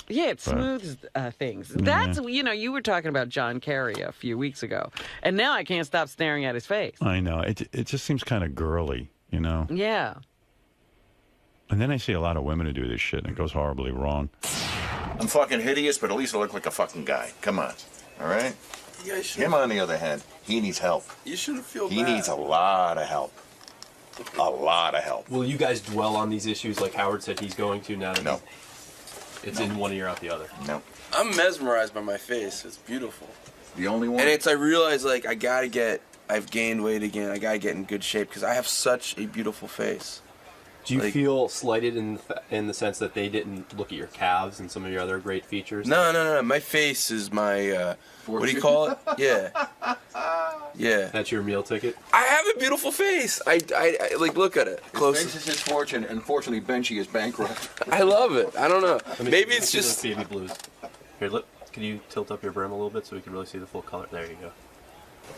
Yeah, it smooths things. That's, you were talking about John Kerry a few weeks ago, and now I can't stop staring at his face. I know. It just seems kind of girly, Yeah. And then I see a lot of women who do this shit, and it goes horribly wrong. I'm fucking hideous, but at least I look like a fucking guy. Come on. All right? Him, on the other hand, he needs help. You shouldn't feel He needs a lot of help. A lot of help. Will you guys dwell on these issues like Howard said he's going to now? No. It's in one ear out the other. No. I'm mesmerized by my face. It's beautiful. The only one? And I realize, I've gained weight again. I gotta get in good shape because I have such a beautiful face. Do you feel slighted in the sense that they didn't look at your calves and some of your other great features? No. My face is my, what do you call it? Yeah. Yeah. That's your meal ticket? I haven't a beautiful face. I like, look at it. Close. This is his fortune. Unfortunately, Benji is bankrupt. I love it. I don't know. Maybe Let it's me see just those baby blues. Here, look. Can you tilt up your brim a little bit so we can really see the full color? There you go.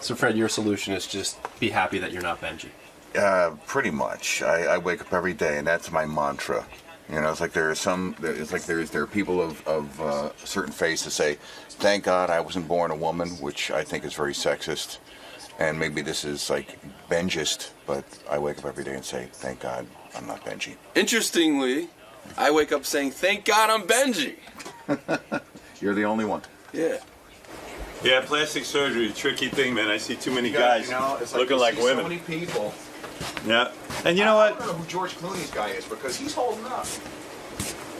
So, Fred, your solution is just be happy that you're not Benji. Pretty much. I wake up every day, and that's my mantra. You know, it's like there are people of certain faiths that say, "Thank God I wasn't born a woman," which I think is very sexist, and maybe this is like Benjist, but I wake up every day and say, "Thank God I'm not Benji." Interestingly, I wake up saying, "Thank God I'm Benji." You're the only one. Yeah. Yeah, plastic surgery is a tricky thing, man. I see too many guys You know, it's like looking you like see women. So many people. Yeah, and you know what? I don't know who George Clooney's guy is because he's holding up.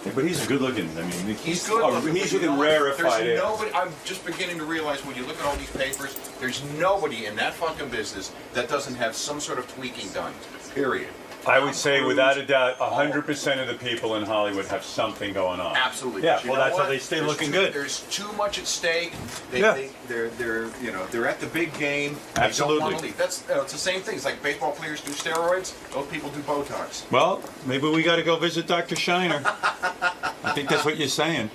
Yeah, but he's good looking. I mean, He's good. He's You know looking what? rarefied. There's nobody. I'm just beginning to realize when you look at all these papers, there's nobody in that fucking business that doesn't have some sort of tweaking done. Period. I would say, without a doubt, 100% of the people in Hollywood have something going on. Absolutely. Yeah, But you well, know that's what? how they stay There's looking too- good. There's too much at stake. Yeah. They're at the big game. They Absolutely. don't want to leave. That's it's the same thing. It's like baseball players do steroids. Those people do Botox. Well, maybe we got to go visit Dr. Shiner. I think that's what you're saying.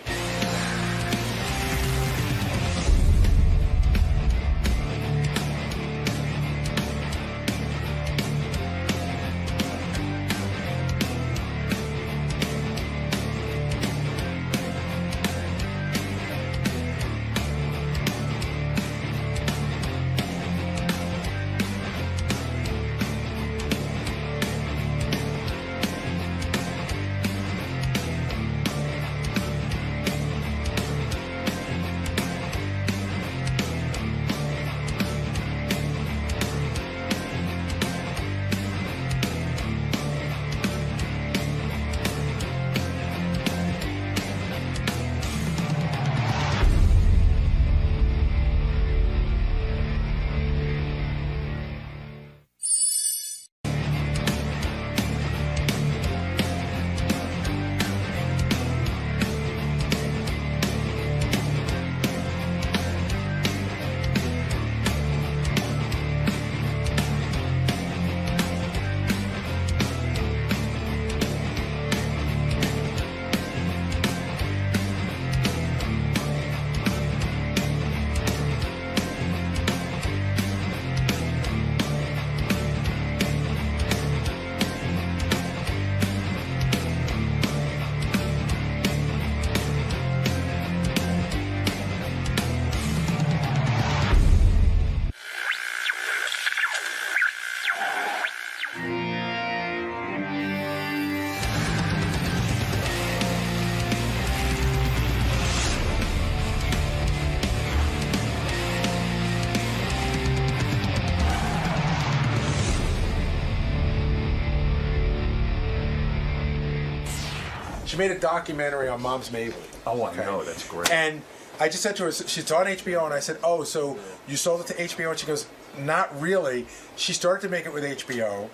She made a documentary on Mom's Mabley. Oh, I know. That's great. And I just said to her, she's on HBO, and I said, "Oh, so you sold it to HBO?" And she goes, "Not really. She started to make it with HBO.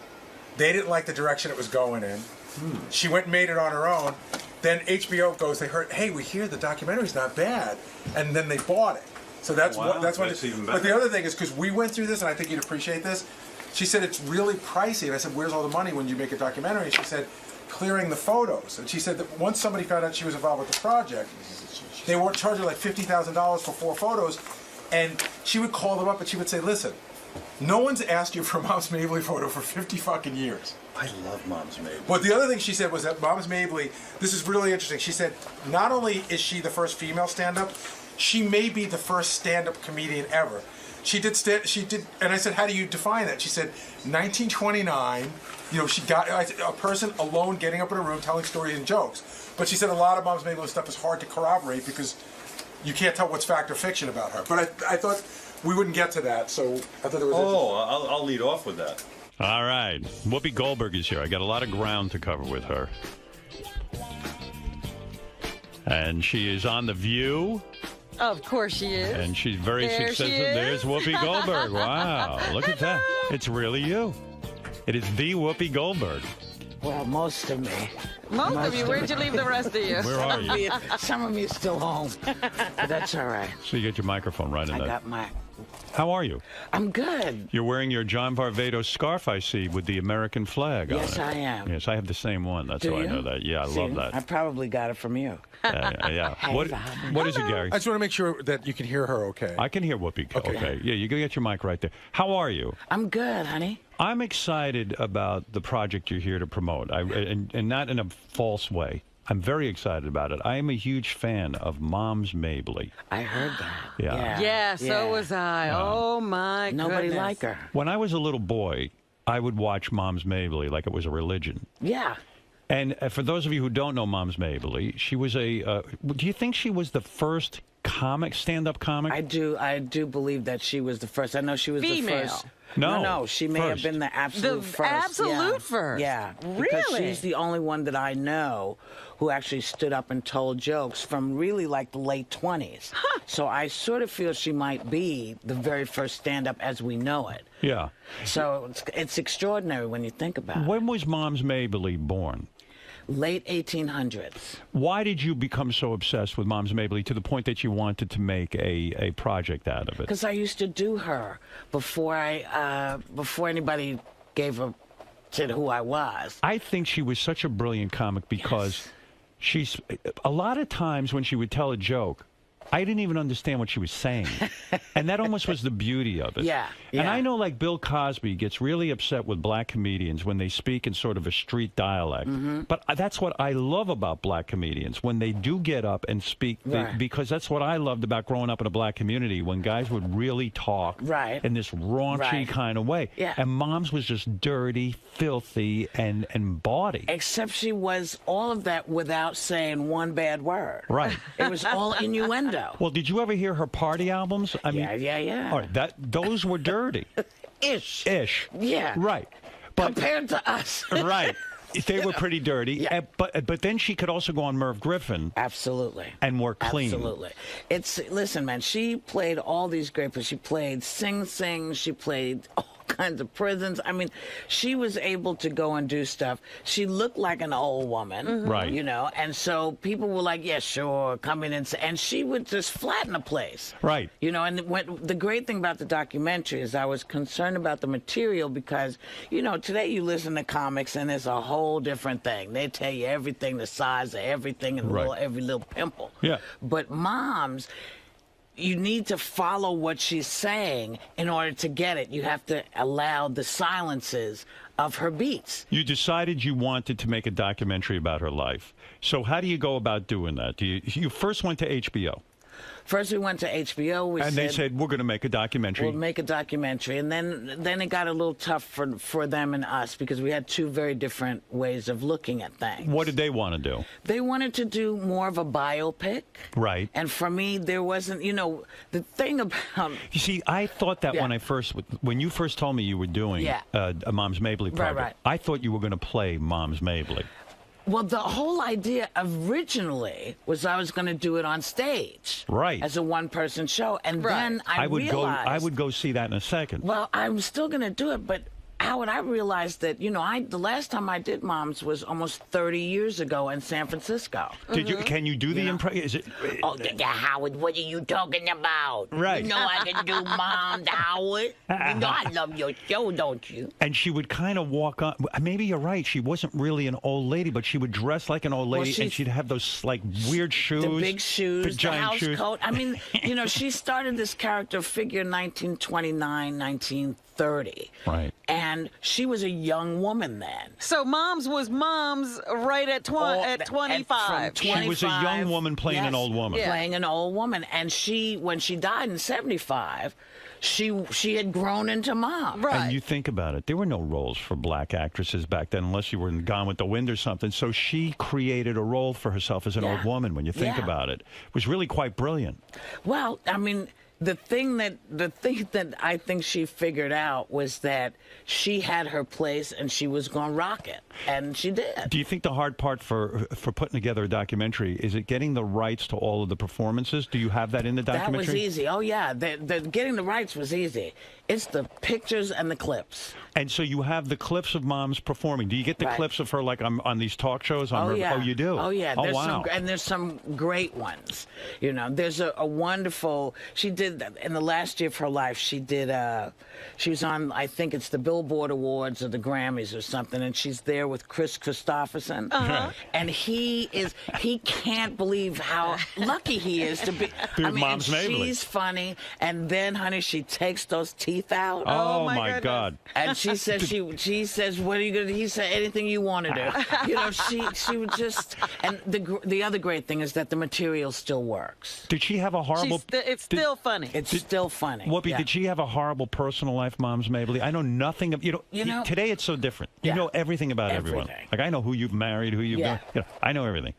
They didn't like the direction it was going in. She went and made it on her own. Then HBO goes, they heard, hey, we hear the documentary's not bad, and then they bought it. So that's Wow, that's that's even better. But the other thing is, because we went through this, and I think you'd appreciate this. She said it's really pricey, and I said, "Where's all the money when you make a documentary?" And she said, "Clearing the photos." And she said that once somebody found out she was involved with the project, they were charging like $50,000 for 4 photos, and she would call them up and she would say, "Listen, no one's asked you for a Mom's Mabley photo for 50 fucking years." I love Mom's Mabley. But the other thing she said was that Mom's Mabley, this is really interesting. She said not only is she the first female stand-up, she may be the first stand-up comedian ever. She did, and I said, "How do you define that?" She said, 1929, you know, she got a person alone getting up in a room telling stories and jokes. But she said a lot of Mom's Mabley stuff is hard to corroborate because you can't tell what's fact or fiction about her. But I thought we wouldn't get to that, so I thought it was interesting. I'll lead off with that. All right. Whoopi Goldberg is here. I got a lot of ground to cover with her. And she is on The View. Of course she is. And she's very There successful. she is. There's Whoopi Goldberg. Wow. Look at that. It's really you. It is the Whoopi Goldberg. Well, most of me. Most of you. Where'd you leave the rest of you? Where are you? Some of me are still home, but that's all right. So you get your microphone right in I there. got my How are you? I'm good. You're wearing your John Varvatos scarf, I see, with the American flag on it. Yes, I am. Yes, I have the same one. That's Do how I you? know that. Yeah, I See, love that. I probably got it from you. Yeah. Hey, What is it, Gary? I just want to make sure that you can hear her okay. I can hear Whoopi. Okay. Yeah, you go get your mic right there. How are you? I'm good, honey. I'm excited about the project you're here to promote, and not in a false way. I'm very excited about it. I am a huge fan of Moms Mabley. I heard that. Yeah. Yeah, so was I. Oh, my Nobody goodness. like her. When I was a little boy, I would watch Moms Mabley like it was a religion. Yeah. And for those of you who don't know Moms Mabley, she was a. Do you think she was the first stand-up comic? I do believe that she was the first. I know she was Female. the first. No, she may have been the absolute first. absolute first. Yeah. Really? Because she's the only one that I know who actually stood up and told jokes from really like the late 20s. So I sort of feel she might be the very first stand-up as we know it. Yeah. So it's extraordinary when you think about it. When was Moms Mabley born? Late 1800s. Why did you become so obsessed with Moms Mabley to the point that you wanted to make a project out of it? Because I used to do her before anybody gave a shit who I was. I think she was such a brilliant comic because she's a lot of times when she would tell a joke, I didn't even understand what she was saying. And that almost was the beauty of it. Yeah. And I know, like, Bill Cosby gets really upset with black comedians when they speak in sort of a street dialect. But that's what I love about black comedians, when they do get up and speak, because that's what I loved about growing up in a black community, when guys would really talk in this raunchy kind of way. Yeah. And Moms was just dirty, filthy, and bawdy. Except she was all of that without saying one bad word. Right. It was all innuendo. Well, did you ever hear her party albums? I mean, yeah. All right, those were dirty. Ish. Yeah. Right. But, compared to us. Right. They were pretty dirty. Yeah. But then she could also go on Merv Griffin. Absolutely. And work clean. Absolutely. Listen, man, she played all these great parts. She played Sing Sing. She played all kinds of prisons. I mean, she was able to go and do stuff. She looked like an old woman. Right. You know, and so people were like, yeah, sure, come in and she would just flatten a place. Right. You know, and the great thing about the documentary is I was concerned about the material because, you know, today you listen to comics and it's a whole different thing. They tell you everything, the size of everything and every little pimple. Yeah. But Moms, you need to follow what she's saying in order to get it. You have to allow the silences of her beats. You decided you wanted to make a documentary about her life. So how do you go about doing that? You first went to HBO. First, we went to HBO. They said, we're going to make a documentary. We'll make a documentary. And then it got a little tough for them and us because we had two very different ways of looking at things. What did they want to do? They wanted to do more of a biopic. Right. And for me, there wasn't, you know, the thing about... You see, I thought that when you first told me you were doing a Moms Mabley project, I thought you were going to play Moms Mabley. Well, the whole idea originally was I was going to do it on stage, as a one-person show, and then I realized I would go see that in a second. Well, I'm still going to do it, but Howard, I realized that the last time I did Moms was almost 30 years ago in San Francisco. Did you? Can you do the impression? Is it? Oh, Howard, what are you talking about? Right. You know I can do Moms, Howard. You know I love your show, don't you? And she would kind of walk on. Maybe you're right. She wasn't really an old lady, but she would dress like an old lady, and she'd have those like weird shoes, the big shoes, the giant house shoes. coat. I mean, she started this character figure 1929, 1930. Right. And she was a young woman then. So Moms was Moms right at 25. She was a young woman playing an old woman. Playing an old woman. And when she died in 75, she had grown into Mom. Right. And you think about it, there were no roles for black actresses back then unless you were in Gone with the Wind or something. So she created a role for herself as an old woman when you think about it. It was really quite brilliant. Well, I mean... The thing that I think she figured out was that she had her place and she was going to rock it, and she did. Do you think the hard part for putting together a documentary is it getting the rights to all of the performances? Do you have that in the documentary? That was easy. Oh yeah, getting the rights was easy. It's the pictures and the clips. And so you have the clips of Moms performing. Do you get the clips of her like on these talk shows? Oh yeah. Oh, you do. Oh yeah. Oh wow. There's some great ones. There's a wonderful. She did did in the last year of her life. She did. She was on, I think it's the Billboard Awards or the Grammys or something, and she's there with Chris Christopherson. And he can't believe how lucky he is to be. I mean, Mom's Mabley. she's funny, and then, honey, she takes those teeth out. Oh my God! And she says she says, "What are you gonna?" He said, "Anything you want to do." You know, she would just. And the other great thing is that the material still works. Did she have a horrible? It's still funny. It's still funny. Whoopi, did she have a horrible personal life, Mom's Mabley? I know nothing of you know. Today it's so different. You know everything about everyone. Like I know who you've married, who you've done. You know, I know everything.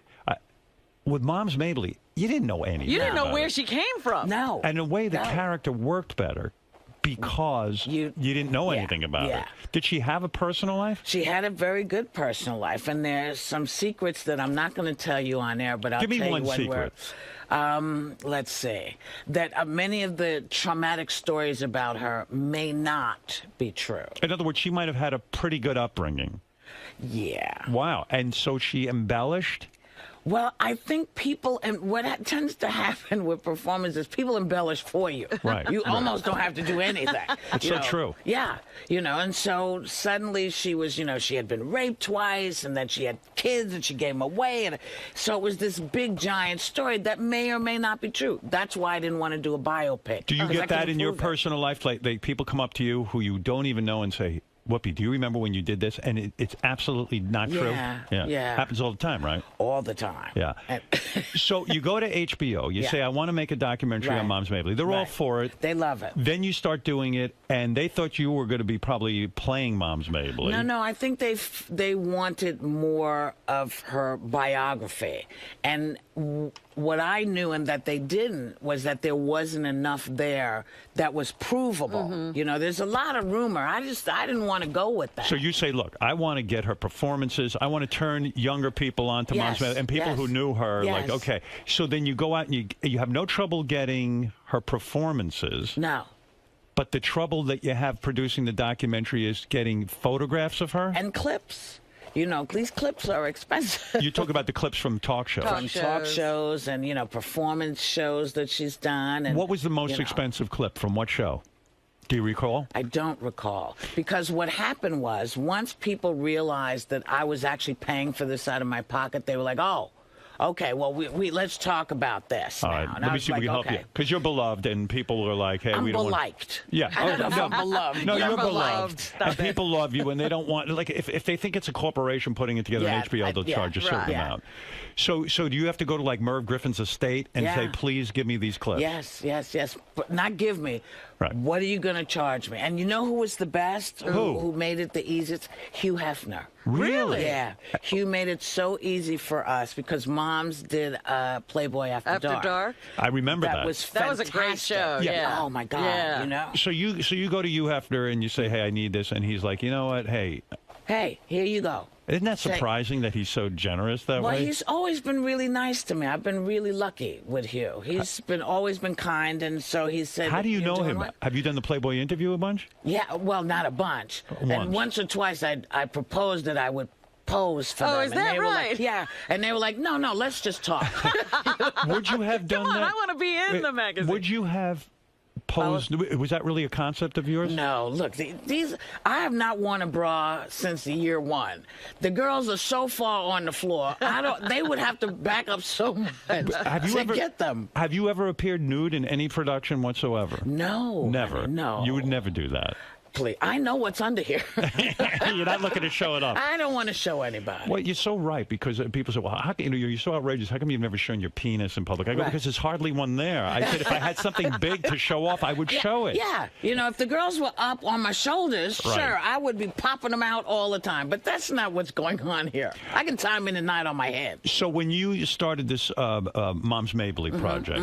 With Mom's Mabley, you didn't know anything. You didn't know where it. she came from. No. And in a way, the character worked better because you didn't know anything about her. Did she have a personal life? She had a very good personal life, and there's some secrets that I'm not going to tell you on air, but I'll tell you Give me one what secret. Let's see. That many of the traumatic stories about her may not be true. In other words, she might have had a pretty good upbringing. Yeah. Wow. And so she embellished? Well, I think people, and what tends to happen with performances, people embellish for you. Right. You almost don't have to do anything. It's so true. Yeah. You know, and so suddenly she was, she had been raped twice, and then she had kids, and she gave them away. And so it was this big, giant story that may or may not be true. That's why I didn't want to do a biopic. Do you get that in your personal life? Like people come up to you who you don't even know and say, Whoopi, do you remember when you did this? And it's absolutely not true. Yeah. Happens all the time, right? All the time. Yeah. So you go to HBO. You say, I want to make a documentary on Mom's Mabley. They're all for it. They love it. Then you start doing it, and they thought you were going to be probably playing Mom's Mabley. No. I think they wanted more of her biography. And what I knew and that they didn't was that there wasn't enough there that was provable. You know, there's a lot of rumor. I didn't want to go with that. So you say, look, I want to get her performances. I want to turn younger people onto Mom's Mabley and people who knew her. Like, okay. So then you go out and you have no trouble getting her performances. No. But the trouble that you have producing the documentary is getting photographs of her? And clips. You know, these clips are expensive. You talk about the clips from talk shows. Talk shows and, performance shows that she's done. And, what was the most expensive clip from what show? Do you recall? I don't recall. Because what happened was, once people realized that I was actually paying for this out of my pocket, they were like, oh, okay, well, we let's talk about this All now. right, And let I me was see if we can help you. Because you're beloved, and people are like, hey, we don't want... liked. Yeah. I don't know if I'm beloved. No, you're beloved. And people love you, and they don't want... Like, if they think it's a corporation putting it together on HBO, they'll charge a certain amount. So do you have to go to, like, Merv Griffin's estate and say, please give me these clips? Yes. But not give me. Right. What are you going to charge me? And you know who was the best? Who made it the easiest? Hugh Hefner. Really? Yeah. Hugh made it so easy for us because Moms did Playboy After Dark. I remember that. That was fantastic. That was a great show. Yeah. Oh, my God. You know? So you go to Hugh Hefner and you say, hey, I need this, and he's like, you know what? Hey, here you go. Isn't that surprising that he's so generous that way? Well, he's always been really nice to me. I've been really lucky with Hugh. He's always been kind, and so he said... How do you know him? What? Have you done the Playboy interview a bunch? Yeah, well, not a bunch. Once. And once or twice I proposed that I would pose for them. Oh, is that and they right? Were like, yeah. And they were like, no, let's just talk. Would you have done Come on, that? I want to be in the magazine. Would you have posed? Was that really a concept of yours? No, look, I have not worn a bra since year one. The girls are so far on the floor. They would have to back up so much to get them. Have you ever appeared nude in any production whatsoever? No. Never? No. You would never do that? Please. I know what's under here. You're not looking to show it off. I don't want to show anybody. Well, you're so right, because people say, well, how can, you're so outrageous. How come you've never shown your penis in public? I go, because there's hardly one there. I said, if I had something big to show off, I would show it. Yeah. If the girls were up on my shoulders, sure, I would be popping them out all the time. But that's not what's going on here. I can tie them in a knot on my head. So when you started this Mom's Mabley project,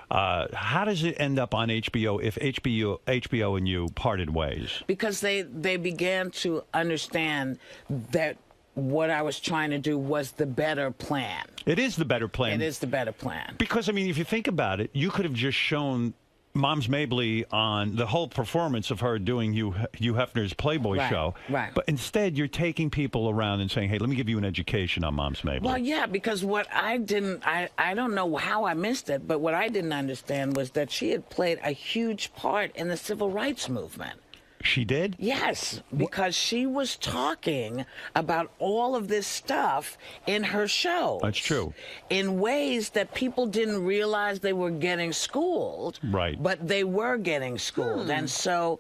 how does it end up on HBO if HBO and you parted ways? Because they began to understand that what I was trying to do was the better plan. It is the better plan. It is the better plan. Because, I mean, if you think about it, you could have just shown Moms Mabley on the whole performance of her doing Hugh Hefner's Playboy show. Right. But instead, you're taking people around and saying, hey, let me give you an education on Moms Mabley. Well, yeah, because what I didn't, I don't know how I missed it, but what I didn't understand was that she had played a huge part in the civil rights movement. She did? Yes, because she was talking about all of this stuff in her show. That's true. In ways that people didn't realize they were getting schooled. Right. But they were getting schooled. And so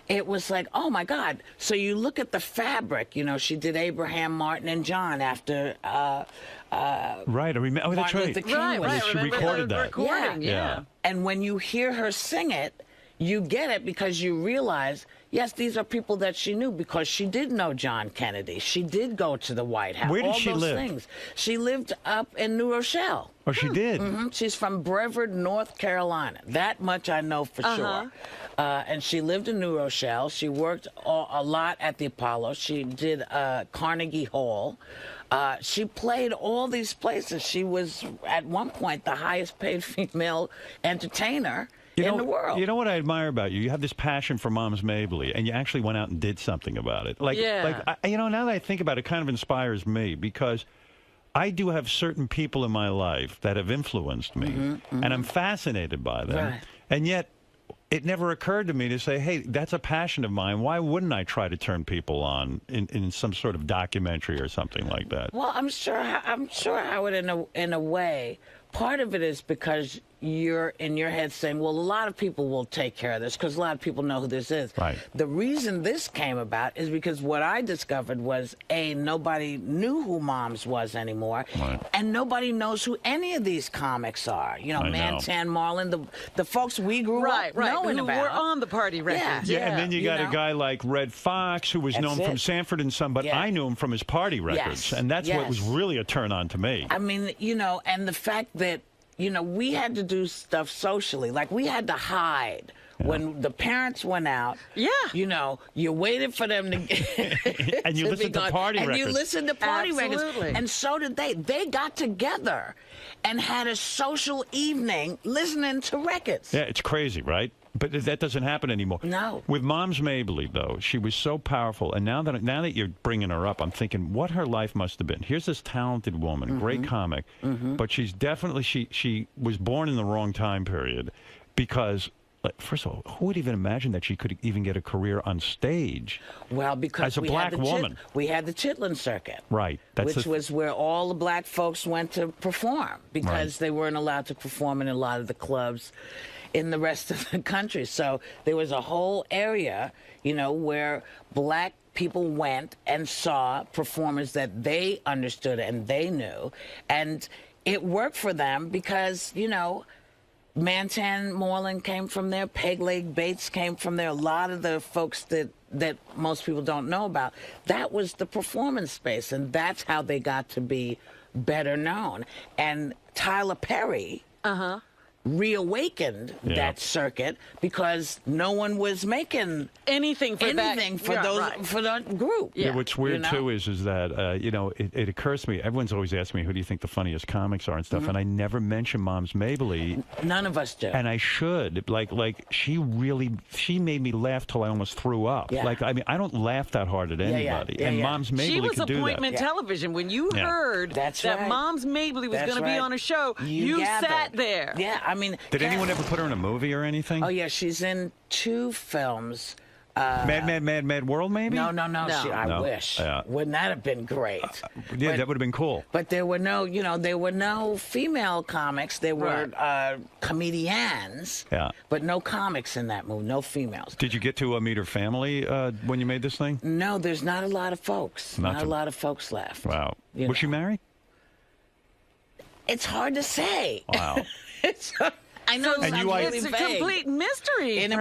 it was like, oh, my God. So you look at the fabric. You know, she did Abraham, Martin, and John after... right, I remember. Oh, that's Martin right. Luther King was She recorded that. Yeah. And when you hear her sing it, you get it because you realize, yes, these are people that she knew because she did know John Kennedy. She did go to the White House. Where did all she those live? Things. She lived up in New Rochelle. Oh, she did? She's from Brevard, North Carolina. That much I know for sure. And she lived in New Rochelle. She worked a lot at the Apollo. She did Carnegie Hall. She played all these places. She was, at one point, the highest paid female entertainer in the world. You know what I admire about you? You have this passion for Moms Mabley, and you actually went out and did something about it. Now that I think about it, it kind of inspires me because I do have certain people in my life that have influenced me, and I'm fascinated by them. Right. And yet, it never occurred to me to say, hey, that's a passion of mine. Why wouldn't I try to turn people on in some sort of documentary or something like that? Well, I'm sure, Howard, in a way, part of it is because you're in your head saying, well, a lot of people will take care of this because a lot of people know who this is. Right. The reason this came about is because what I discovered was, A, nobody knew who Moms was anymore, and nobody knows who any of these comics are. You know, Mantan, Marlin, the folks we grew up knowing who about. were on the party records. Yeah, and then you got a guy like Red Fox, who was known from Sanford and Son, but I knew him from his party records, and that's what was really a turn on to me. I mean, you know, and the fact that, you know, we had to do stuff socially. Like, we had to hide. When the parents went out, you know, you waited for them to and you listened to party records. And you listened to party records. And so did they. They got together and had a social evening listening to records. Yeah, it's crazy, right? But that doesn't happen anymore. No. With Moms Mabley, though, she was so powerful. And now that you're bringing her up, I'm thinking what her life must have been. Here's this talented woman, great comic, but she's definitely, she was born in the wrong time period because, first of all, who would even imagine that she could even get a career on stage? Well, because as a black woman. We had the Chitlin circuit. Right. Which was where all the black folks went to perform because they weren't allowed to perform in a lot of the clubs in the rest of the country. So there was a whole area, you know, where black people went and saw performers that they understood and they knew. And it worked for them because, you know, Mantan Moreland came from there, Peg Leg Bates came from there, a lot of the folks that most people don't know about. That was the performance space, and that's how they got to be better known. And Tyler Perry reawakened that circuit because no one was making anything for that group. Yeah, what's weird too is that you know, it occurs to me, everyone's always asked me who do you think the funniest comics are and stuff, and I never mention Moms Mabley. None of us do. And I should. Like she made me laugh till I almost threw up. Like, I mean, I don't laugh that hard at anybody. And Moms Mabley could do that. She was appointment Yeah. television. When you heard that Moms Mabley was going to be on a show, you sat there. Yeah, I mean, did anyone ever put her in a movie or anything? Oh yeah, she's in 2 films. Mad World, maybe? No. I wish. Wouldn't that have been great? Yeah, that would have been cool. But there were no, you know, there were no female comics. There were comedians. Yeah. But no comics in that movie. No females. Did you get to meet her family when you made this thing? No, there's not a lot of folks. Not a lot of folks left. Wow. Was she married? It's hard to say. Wow. I know it's a complete mystery. In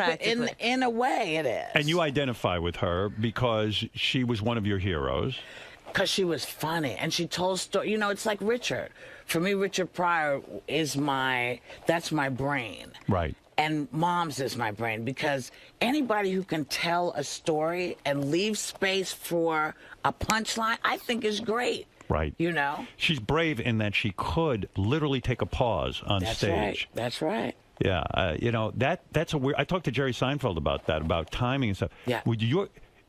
a way, it is. And you identify with her because she was one of your heroes. Because she was funny, and she told stories. You know, it's like Richard. For me, Richard Pryor is that's my brain. Right. And Moms is my brain, because anybody who can tell a story and leave space for a punchline, I think is great. Right. You know? She's brave in that she could literally take a pause on stage. That's right. Yeah, you know, that's a weird. I talked to Jerry Seinfeld about that, about timing and stuff. Yeah.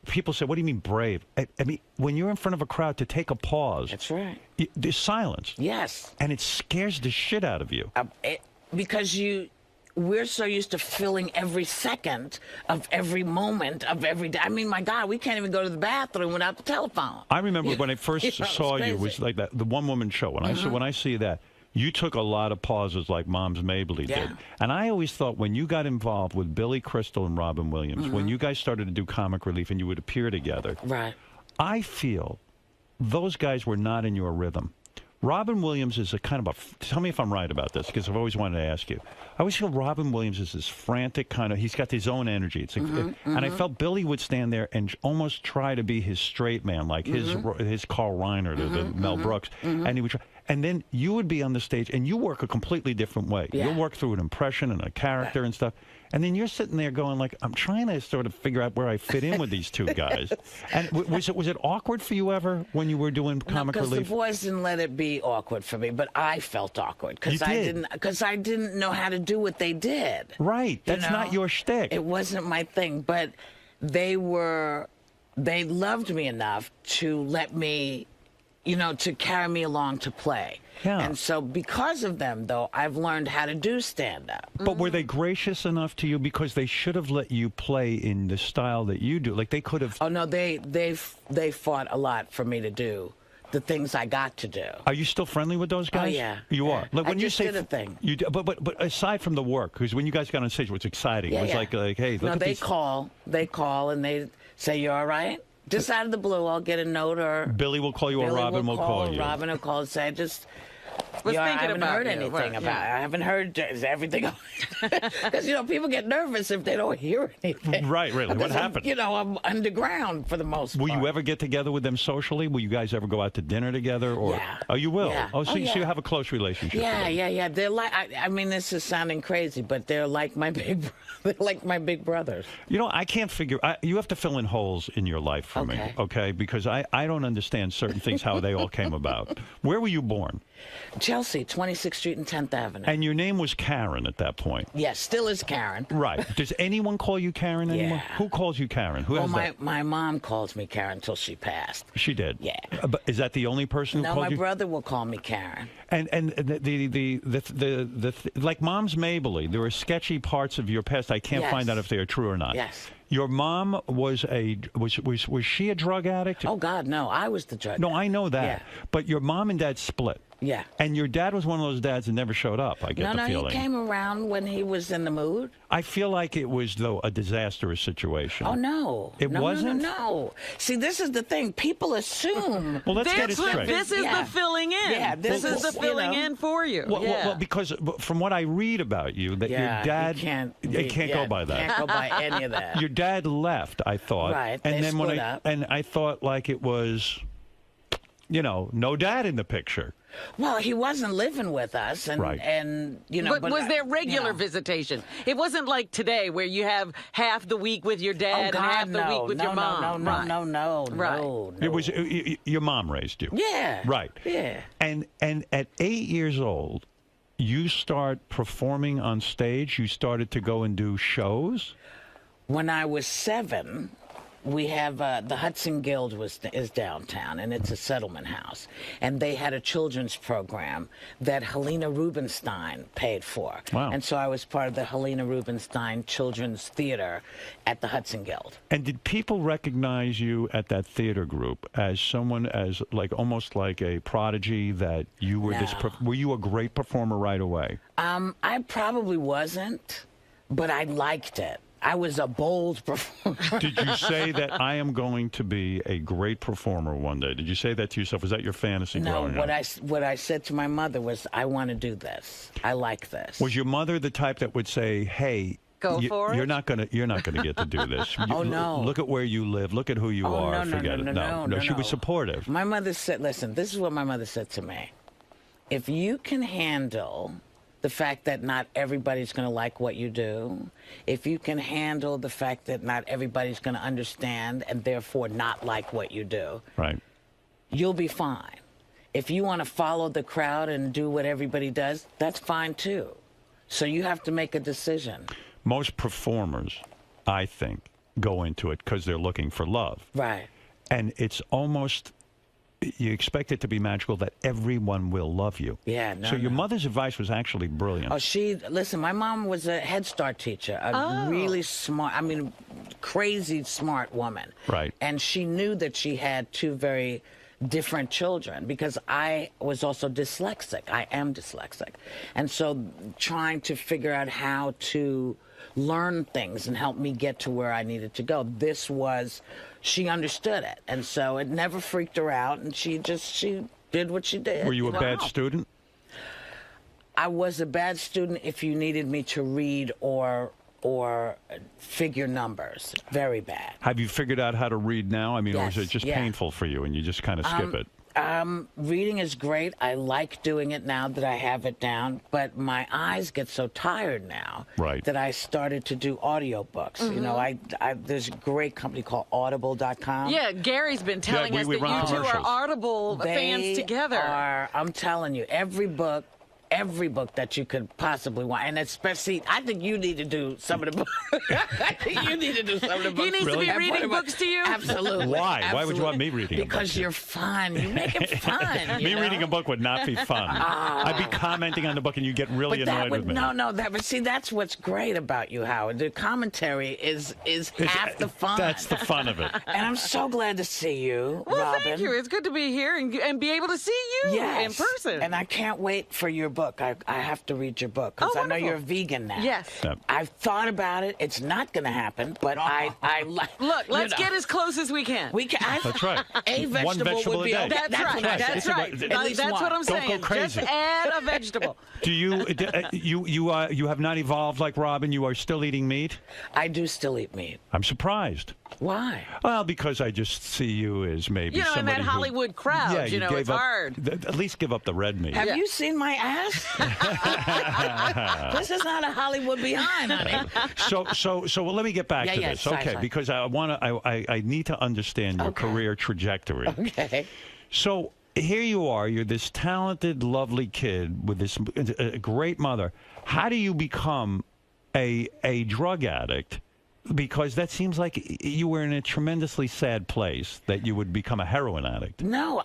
People say, "What do you mean brave?" I mean, when you're in front of a crowd, to take a pause. That's right. There's silence. Yes. And it scares the shit out of you. Because we're so used to filling every second of every moment of every day. I mean, my God, we can't even go to the bathroom without the telephone. I remember when I first saw you, crazy. it was like that, the one-woman show. When I see that, you took a lot of pauses like Moms Mabley did. And I always thought when you got involved with Billy Crystal and Robin Williams, when you guys started to do comic relief and you would appear together, I feel those guys were not in your rhythm. Robin Williams is a kind of a, tell me if I'm right about this, because I've always wanted to ask you. I always feel Robin Williams is this frantic kind of, he's got his own energy. It's and I felt Billy would stand there and almost try to be his straight man, like his Carl Reiner, the Mel Brooks. And he would try, and then you would be on the stage and you work a completely different way. You'll work through an impression and a character and stuff. And then you're sitting there going like, I'm trying to sort of figure out where I fit in with these two guys. And was it awkward for you ever when you were doing comic relief? Because the boys didn't let it be awkward for me, but I felt awkward because I didn't know how to do what they did. Right, that's not your shtick. It wasn't my thing, but they loved me enough to let me, to carry me along to play. Yeah. And so because of them, though, I've learned how to do stand-up. But were they gracious enough to you? Because they should have let you play in the style that you do. Like they could have... Oh, no, they fought a lot for me to do the things I got to do. Are you still friendly with those guys? Oh, yeah. You are? Like when I you just say did a thing. You do, but aside from the work, because when you guys got on stage, it was exciting. It was like, hey, look at these... They call and they say, you all right? Just out of the blue, I'll get a note or... Billy will call you or Robin will call you. Robin will call and say, I haven't heard anything about it. I haven't heard, is everything... Because, people get nervous if they don't hear anything. Right, really. What happened? I'm underground for the most part. Will you ever get together with them socially? Will you guys ever go out to dinner together? Or... Yeah. Oh, you will? Yeah. Oh, so you have a close relationship with them. Yeah. They're like, I mean, this is sounding crazy, but they're like my big brothers. I can't figure... you have to fill in holes in your life for me, okay? Because I don't understand certain things, how they all came about. Where were you born? Chelsea, 26th Street and 10th Avenue. And your name was Karen at that point? Yes, still is Karen. Right. Does anyone call you Karen anymore? Yeah. Who calls you Karen? Who has that? My mom calls me Karen until she passed. She did? Yeah. But is that the only person who called you? No, my brother will call me Karen. And like Mom's Mabley, there are sketchy parts of your past. I can't find out if they are true or not. Yes. Your mom was she a drug addict? Oh God, no. I was the drug addict. No, I know that. Yeah. But your mom and dad split. Yeah. And your dad was one of those dads that never showed up, I get the feeling. No, he came around when he was in the mood. I feel like it was, though, a disastrous situation. Oh, no. It wasn't? No. See, this is the thing. People assume... Well, let's get it straight. This is the filling in. Yeah, this is the filling in for you. Well, because from what I read about you, that your dad... can't go by that. Can't go by any of that. Your dad left, I thought. Right, and they then split up. And I thought like it was, no dad in the picture. Well, he wasn't living with us, and But was there regular visitation? It wasn't like today where you have half the week with your dad and half the week with your mom. No. It was your mom raised you. Yeah. Right. Yeah. And at 8 years old, you start performing on stage. You started to go and do shows. When I was 7. We have the Hudson Guild is downtown, and it's a settlement house. And they had a children's program that Helena Rubinstein paid for. Wow. And so I was part of the Helena Rubinstein Children's Theater at the Hudson Guild. And did people recognize you at that theater group as someone as almost like a prodigy, that you were were you a great performer right away? I probably wasn't, but I liked it. I was a bold performer. Did you say that I am going to be a great performer one day? Did you say that to yourself? Was that your fantasy growing up? What I said to my mother was, I want to do this. I like this. Was your mother the type that would say, "Hey, go for it"? You're not gonna get to do this. Oh no! Look at where you live. Look at who you are. Forget it. No. She was supportive. My mother said, "Listen, this is what my mother said to me. If you can handle the fact that not everybody's going to like what you do, if you can handle the fact that not everybody's going to understand and therefore not like what you do, right, you'll be fine. If you want to follow the crowd and do what everybody does, that's fine too. So you have to make a decision. Most performers, I think, go into it because they're looking for love. Right. And it's almost, you expect it to be magical that everyone will love you. Yeah, no, So your mother's advice was actually brilliant. Oh, listen, my mom was a Head Start teacher, a really smart, crazy smart woman. Right. And she knew that she had two very different children because I was also dyslexic. I am dyslexic. And so trying to figure out how to learn things and help me get to where I needed to go. She understood it. And so it never freaked her out, and she did what she did. Were you a bad student? I was a bad student if you needed me to read or figure numbers. Very bad. Have you figured out how to read now? I mean, Yes, or is it just painful for you and you just kind of skip it? Reading is great. I like doing it now that I have it down, but my eyes get so tired now that I started to do audiobooks. You know, there's a great company called Audible.com. Yeah, Gary's been telling us that you two are Audible fans together. I'm telling you, every book that you could possibly want, and especially, I think you need to do some of the books. I think you need to do some of the books. He needs to be reading books to you? Absolutely. Why? Absolutely. Why would you want me reading a book? Because you're fun. You make it fun. Me reading a book would not be fun. I'd be commenting on the book and you get really annoyed with me. But see, that's what's great about you, Howard. The commentary is half the fun. That's the fun of it. And I'm so glad to see you, Well, Robin. thank you. It's good to be here and be able to see you in person. And I can't wait for your book. I have to read your book because I know you're a vegan now. Yes. I've thought about it. It's not going to happen, but I like. Look, let's get as close as we can. We can. That's right. A vegetable, One vegetable would be a day. okay. That's right. That's right. At least That's one. what I'm Don't saying. go crazy. Just add a vegetable. Do you have not evolved like Robin? You are still eating meat? I do still eat meat. I'm surprised. Why? Well, because I just see you as maybe in somebody that Hollywood crowd, yeah, you know, gave it's up, hard. At least give up the red meat. Have you seen my ass? This is not a Hollywood behind, honey. So well, let me get back to this, okay? Because I need to understand your career trajectory. Okay. So here you are. You're this talented, lovely kid with this great mother. How do you become a drug addict? Because that seems like you were in a tremendously sad place that you would become a heroin addict. No,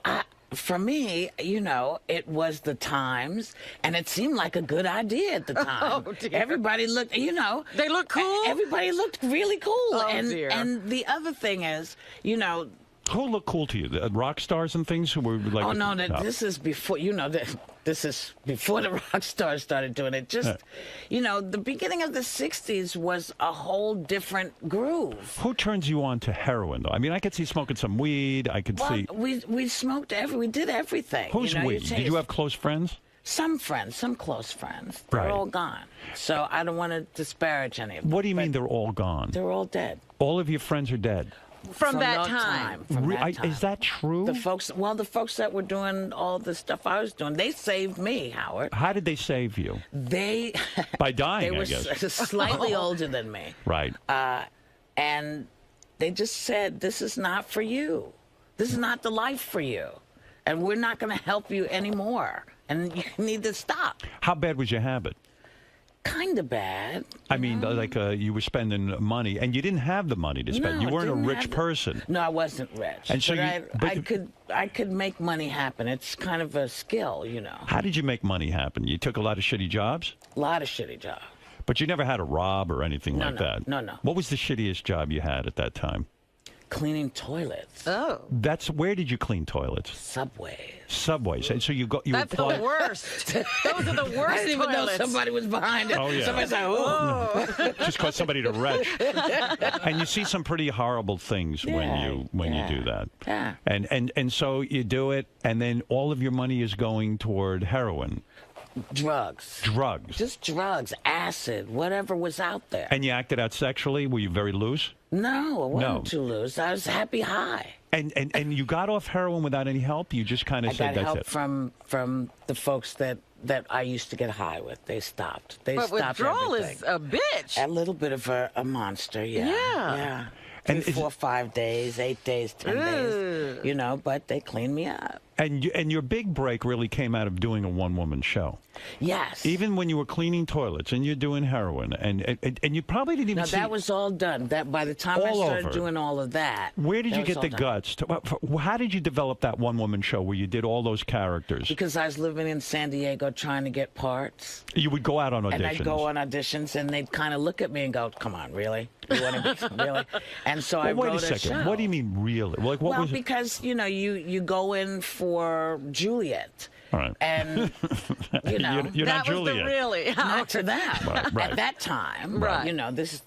for me, you know, it was the times, and it seemed like a good idea at the time. Oh, dear. Everybody looked, you know. They look cool? Everybody looked really cool. Oh, and, dear. And the other thing is, you know. Who looked cool to you? The rock stars and things who were like. Oh, no, this is before, you know, this is before the rock stars started doing it. Just, you know, the beginning of the 60s was a whole different groove. Who turns you on to heroin, though? I mean, I could see smoking some weed. I could see. We smoked we did everything. Who's we? Did you have close friends? Some friends, some close friends. They're all gone. So I don't want to disparage any of them. What do you mean they're all gone? They're all dead. All of your friends are dead? From that time. Is that true? The folks that were doing all the stuff I was doing, they saved me, Howard. How did they save you? By dying, they were I guess. Slightly older than me. Right. And they just said, this is not for you. This is not the life for you. And we're not going to help you anymore. And you need to stop. How bad was your habit? Kind of bad. I mean, like you were spending money, and you didn't have the money to spend. No, You weren't a didn't rich have person. No, I wasn't rich. And so I could make money happen. It's kind of a skill, you know. How did you make money happen? You took a lot of shitty jobs? A lot of shitty jobs. But you never had to rob or anything like that? No. What was the shittiest job you had at that time? Cleaning toilets. Oh. Where did you clean toilets? Subways. And so That's the worst. Those are the worst. I didn't even know somebody was behind it. Oh, yeah. Somebody's like, oh. Just cause somebody to retch. And you see some pretty horrible things when you do that. Yeah. And so you do it, and then all of your money is going toward heroin. Drugs. Just drugs, acid, whatever was out there. And you acted out sexually? Were you very loose? No, I wasn't too loose. I was happy high. And you got off heroin without any help? You just kind of said I got that's help it? from the folks that I used to get high with. They stopped. But stopped withdrawal everything. is a bitch. A little bit of a monster, yeah. Yeah. And 3, 4, 5 days, 8 days, 10 days, you know, but they cleaned me up. And your big break really came out of doing a one-woman show. Yes. Even when you were cleaning toilets and you're doing heroin, and you probably didn't even No, see... that was all done. That by the time I started doing all of that... Where did you get the done. guts? How did you develop that one-woman show where you did all those characters? Because I was living in San Diego trying to get parts. You would go out on auditions. And I'd go on auditions, and they'd kind of look at me and go, come on, really? You want to be... really? And so I wrote wait a second. show. What do you mean, really? Like, what was because, you go in for Juliet. All right. And, you're not that Juliet. was the really... Not to them. Right. At that time. Right. This is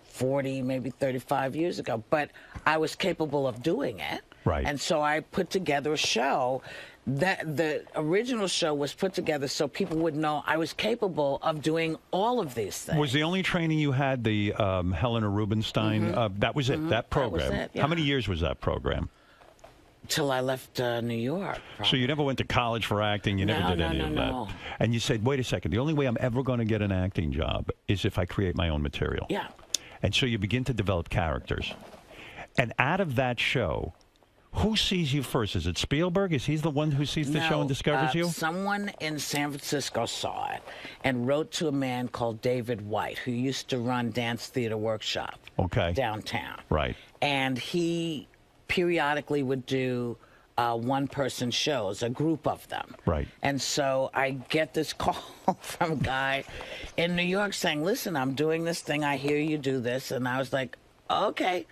40, maybe 35 years ago. But I was capable of doing it. Right. And so I put together a show. That the original show was put together so people would know I was capable of doing all of these things. Was the only training you had the Helena Rubinstein? That was it, that program. That was it, yeah. How many years was that program? Till I left New York. So you never went to college for acting? You never did any of that? No. And you said, wait a second, the only way I'm ever going to get an acting job is if I create my own material. Yeah. And so you begin to develop characters. And out of that show... Who sees you first? Is it Spielberg? Is he the one who sees the show and discovers you? Someone in San Francisco saw it and wrote to a man called David White, who used to run Dance Theater Workshop downtown. Right. And he periodically would do one-person shows, a group of them. Right. And so I get this call from a guy in New York saying, listen, I'm doing this thing. I hear you do this. And I was like, okay.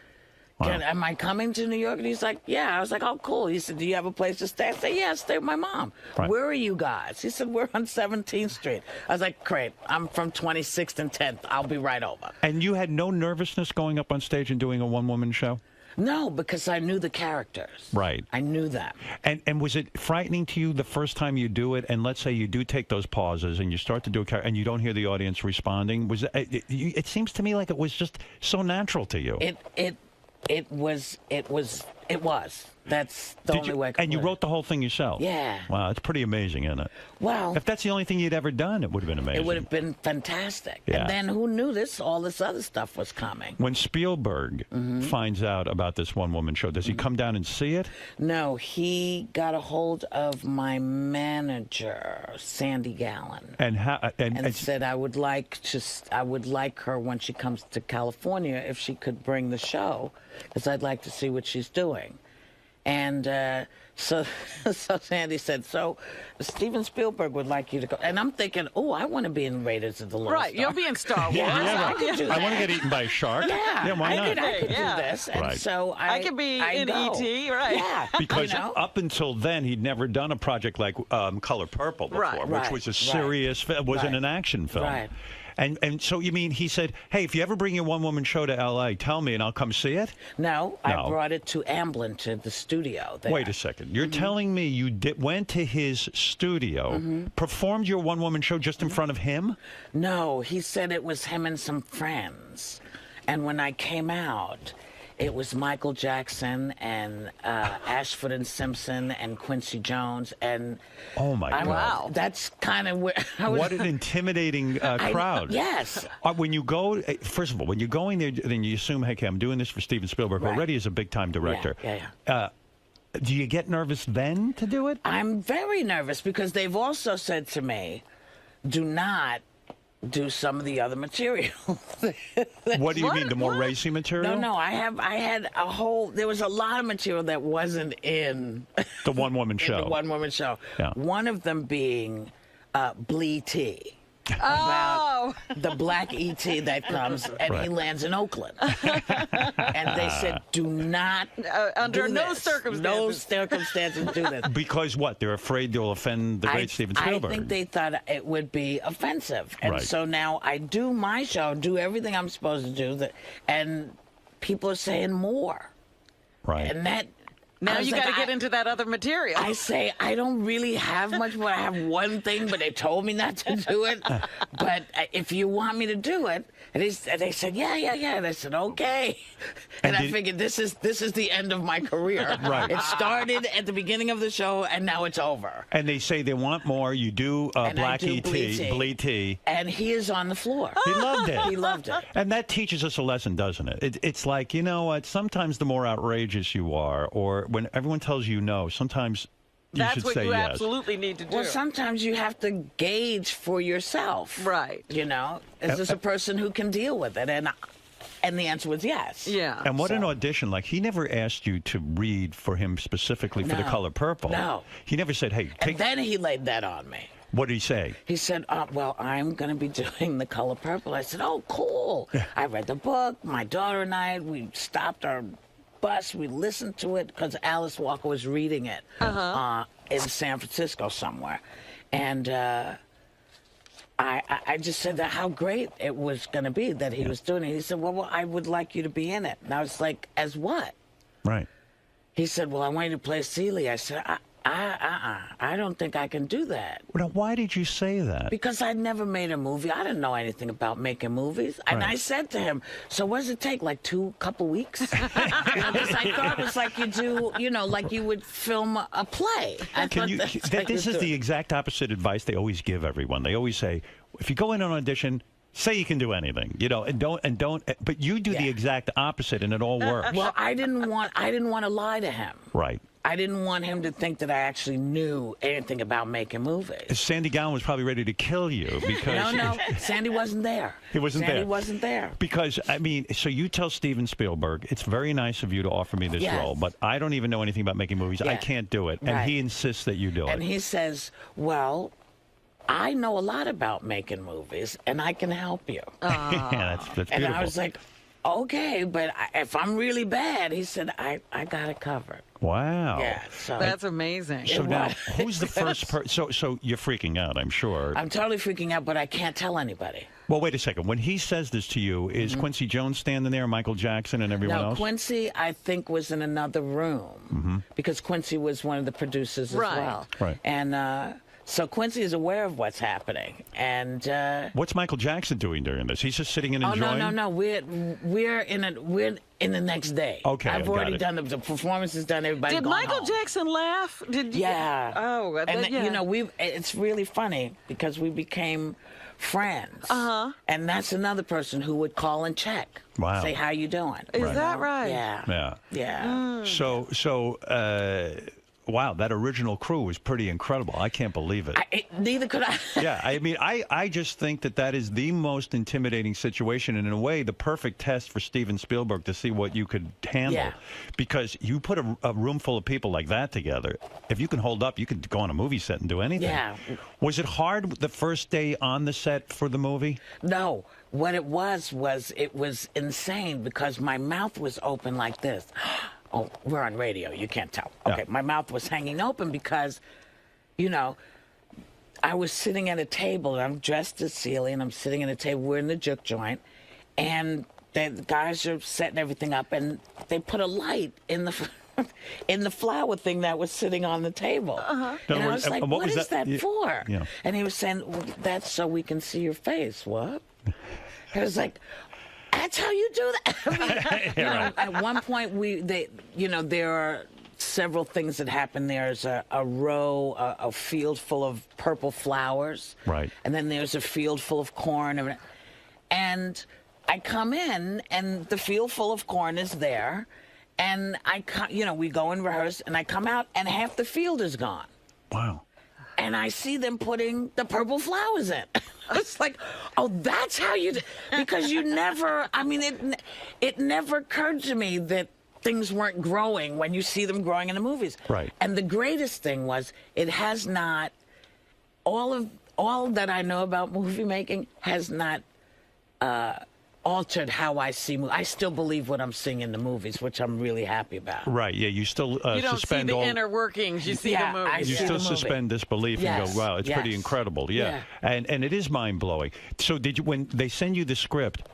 Wow. Am I coming to New York? And he's like, yeah. I was like, oh, cool. He said, do you have a place to stay? I said, yeah, I stay with my mom. Right. Where are you guys? He said, we're on 17th Street. I was like, great. I'm from 26th and 10th. I'll be right over. And you had no nervousness going up on stage and doing a one-woman show? No, because I knew the characters. Right. I knew them. And was it frightening to you the first time you do it? And let's say you do take those pauses and you start to do a character and you don't hear the audience responding. It seems to me like it was just so natural to you. It was. That's the only way I could And you wrote the whole thing yourself? Yeah. Wow, it's pretty amazing, isn't it? Well, if that's the only thing you'd ever done, it would have been amazing. It would have been fantastic. Yeah. And then who knew all this other stuff was coming? When Spielberg finds out about this one-woman show, does he come down and see it? No, he got a hold of my manager, Sandy Gallen, and said I would like her when she comes to California if she could bring the show, because I'd like to see what she's doing. And so Sandy said, so Steven Spielberg would like you to go. And I'm thinking, oh, I want to be in Raiders of the Lost Ark. Right, you'll be in Star Wars. I could do that. I want to get eaten by a shark. Yeah, why not? I could do this. And so I could be in E.T., right? Yeah. Because up until then, he'd never done a project like Color Purple before, which was a serious film. It wasn't an action film. Right. And so you mean he said, hey, if you ever bring your one-woman show to L.A., tell me and I'll come see it? No, I brought it to Amblin, to the studio there. Wait a second. You're telling me you went to his studio, performed your one-woman show just in front of him? No, he said it was him and some friends. And when I came out, it was Michael Jackson and Ashford and Simpson and Quincy Jones and oh my God! Wow, that's kind of where I was. What an intimidating crowd! Yes. When you go, first of all, when you're going there, then you assume, hey, okay, I'm doing this for Steven Spielberg. Already as a big-time director. Yeah. Do you get nervous then to do it? I'm very nervous because they've also said to me, "Do not do some of the other material." What do you mean, the more racy material? No, I had a whole, there was a lot of material that wasn't in the one-woman show. The one-woman show. Yeah. One of them being Blee T. About the black E.T. that comes and he lands in Oakland. And they said, do not under do no this. circumstances. No circumstances do this. Because what? They're afraid they'll offend the great Steven Spielberg. I think they thought it would be offensive. And so now I do my show, do everything I'm supposed to do, and people are saying more. Right. And that... Now you got to get into that other material. I say, I don't really have much more. I have one thing, but they told me not to do it. But if you want me to do it, and they said, yeah. And I said, okay. And I figured this is the end of my career. Right. It started at the beginning of the show, and now it's over. And they say they want more. You do Black E.T., Blee T. And he is on the floor. He loved it. He loved it. And that teaches us a lesson, doesn't it? It's like, you know what, sometimes the more outrageous you are, or when everyone tells you no, sometimes That's what you yes. absolutely need to do. Well, sometimes you have to gauge for yourself. Right. You know, is this a person who can deal with it? And the answer was yes. Yeah. And what an audition. Like, he never asked you to read for him specifically for The Color Purple. No. He never said, hey, take... And then he laid that on me. What did he say? He said, well, I'm going to be doing The Color Purple. I said, oh, cool. I read the book. My daughter and I, we stopped our bus. We listened to it because Alice Walker was reading it in San Francisco somewhere. And I just said that how great it was going to be that he was doing it. He said, well, I would like you to be in it. And I was like, as what? Right. He said, well, I want you to play Celie. I said, I don't think I can do that. Now, why did you say that? Because I'd never made a movie. I didn't know anything about making movies. And I said to him, so what does it take, like couple weeks? Because I thought it was like you do, like you would film a play. This is the exact opposite advice they always give everyone. They always say, if you go in an audition, say you can do anything, and don't. But you do the exact opposite, and it all works. Well, I didn't want to lie to him. Right. I didn't want him to think that I actually knew anything about making movies. Sandy Gowan was probably ready to kill you because... No, Sandy wasn't there. He wasn't there. Sandy wasn't there. Because, so you tell Steven Spielberg, it's very nice of you to offer me this role, but I don't even know anything about making movies. I can't do it. And he insists that you do it. And he says, well, I know a lot about making movies, and I can help you. Yeah, that's beautiful. And I was like, okay, but if I'm really bad, he said, I got it covered. Wow. Yeah, so that's amazing. So now, who's the first person? So you're freaking out, I'm sure. I'm totally freaking out, but I can't tell anybody. Well, wait a second. When he says this to you, is Quincy Jones standing there, Michael Jackson, and everyone else? No, Quincy, I think, was in another room because Quincy was one of the producers as well. Right. And so Quincy is aware of what's happening. And what's Michael Jackson doing during this? He's just sitting and enjoying? Oh, no. We're in the next day. Okay, I've already done the performance is done. Everybody. Did Michael Jackson laugh? Yeah. Oh, and it's really funny because we became friends. And that's another person who would call and check. Wow. Say how you doing. Is that right? Yeah. Yeah. So. Wow, that original crew was pretty incredible. I can't believe it. Neither could I. Yeah, I mean, I just think that is the most intimidating situation, and in a way, the perfect test for Steven Spielberg to see what you could handle. Yeah. Because you put a room full of people like that together, if you can hold up, you could go on a movie set and do anything. Yeah. Was it hard the first day on the set for the movie? No. What it was it was insane because my mouth was open like this. Oh, we're on radio. You can't tell. Okay, my mouth was hanging open because, I was sitting at a table. And I'm dressed as Celie, and I'm sitting at a table. We're in the juke joint, and the guys are setting everything up, and they put a light in the flower thing that was sitting on the table. And I was like, what is that for? Yeah. And he was saying, well, that's so we can see your face. What? I was like, that's how you do that. I mean, at one point, there are several things that happen. There's a field full of purple flowers. Right. And then there's a field full of corn. And I come in, and the field full of corn is there. And we go and rehearse, and I come out, and half the field is gone. Wow. And I see them putting the purple flowers in. It's like, oh, that's how you do. Because you never, it never occurred to me that things weren't growing when you see them growing in the movies. Right. And the greatest thing was, it has not, all that I know about movie making has not altered how I see movies. I still believe what I'm seeing in the movies, which I'm really happy about. Right, yeah, you still you don't suspend see the all... inner workings, you see the movies. You still suspend disbelief and go, wow, it's pretty incredible. Yeah. And it is mind-blowing. So when they send you the script,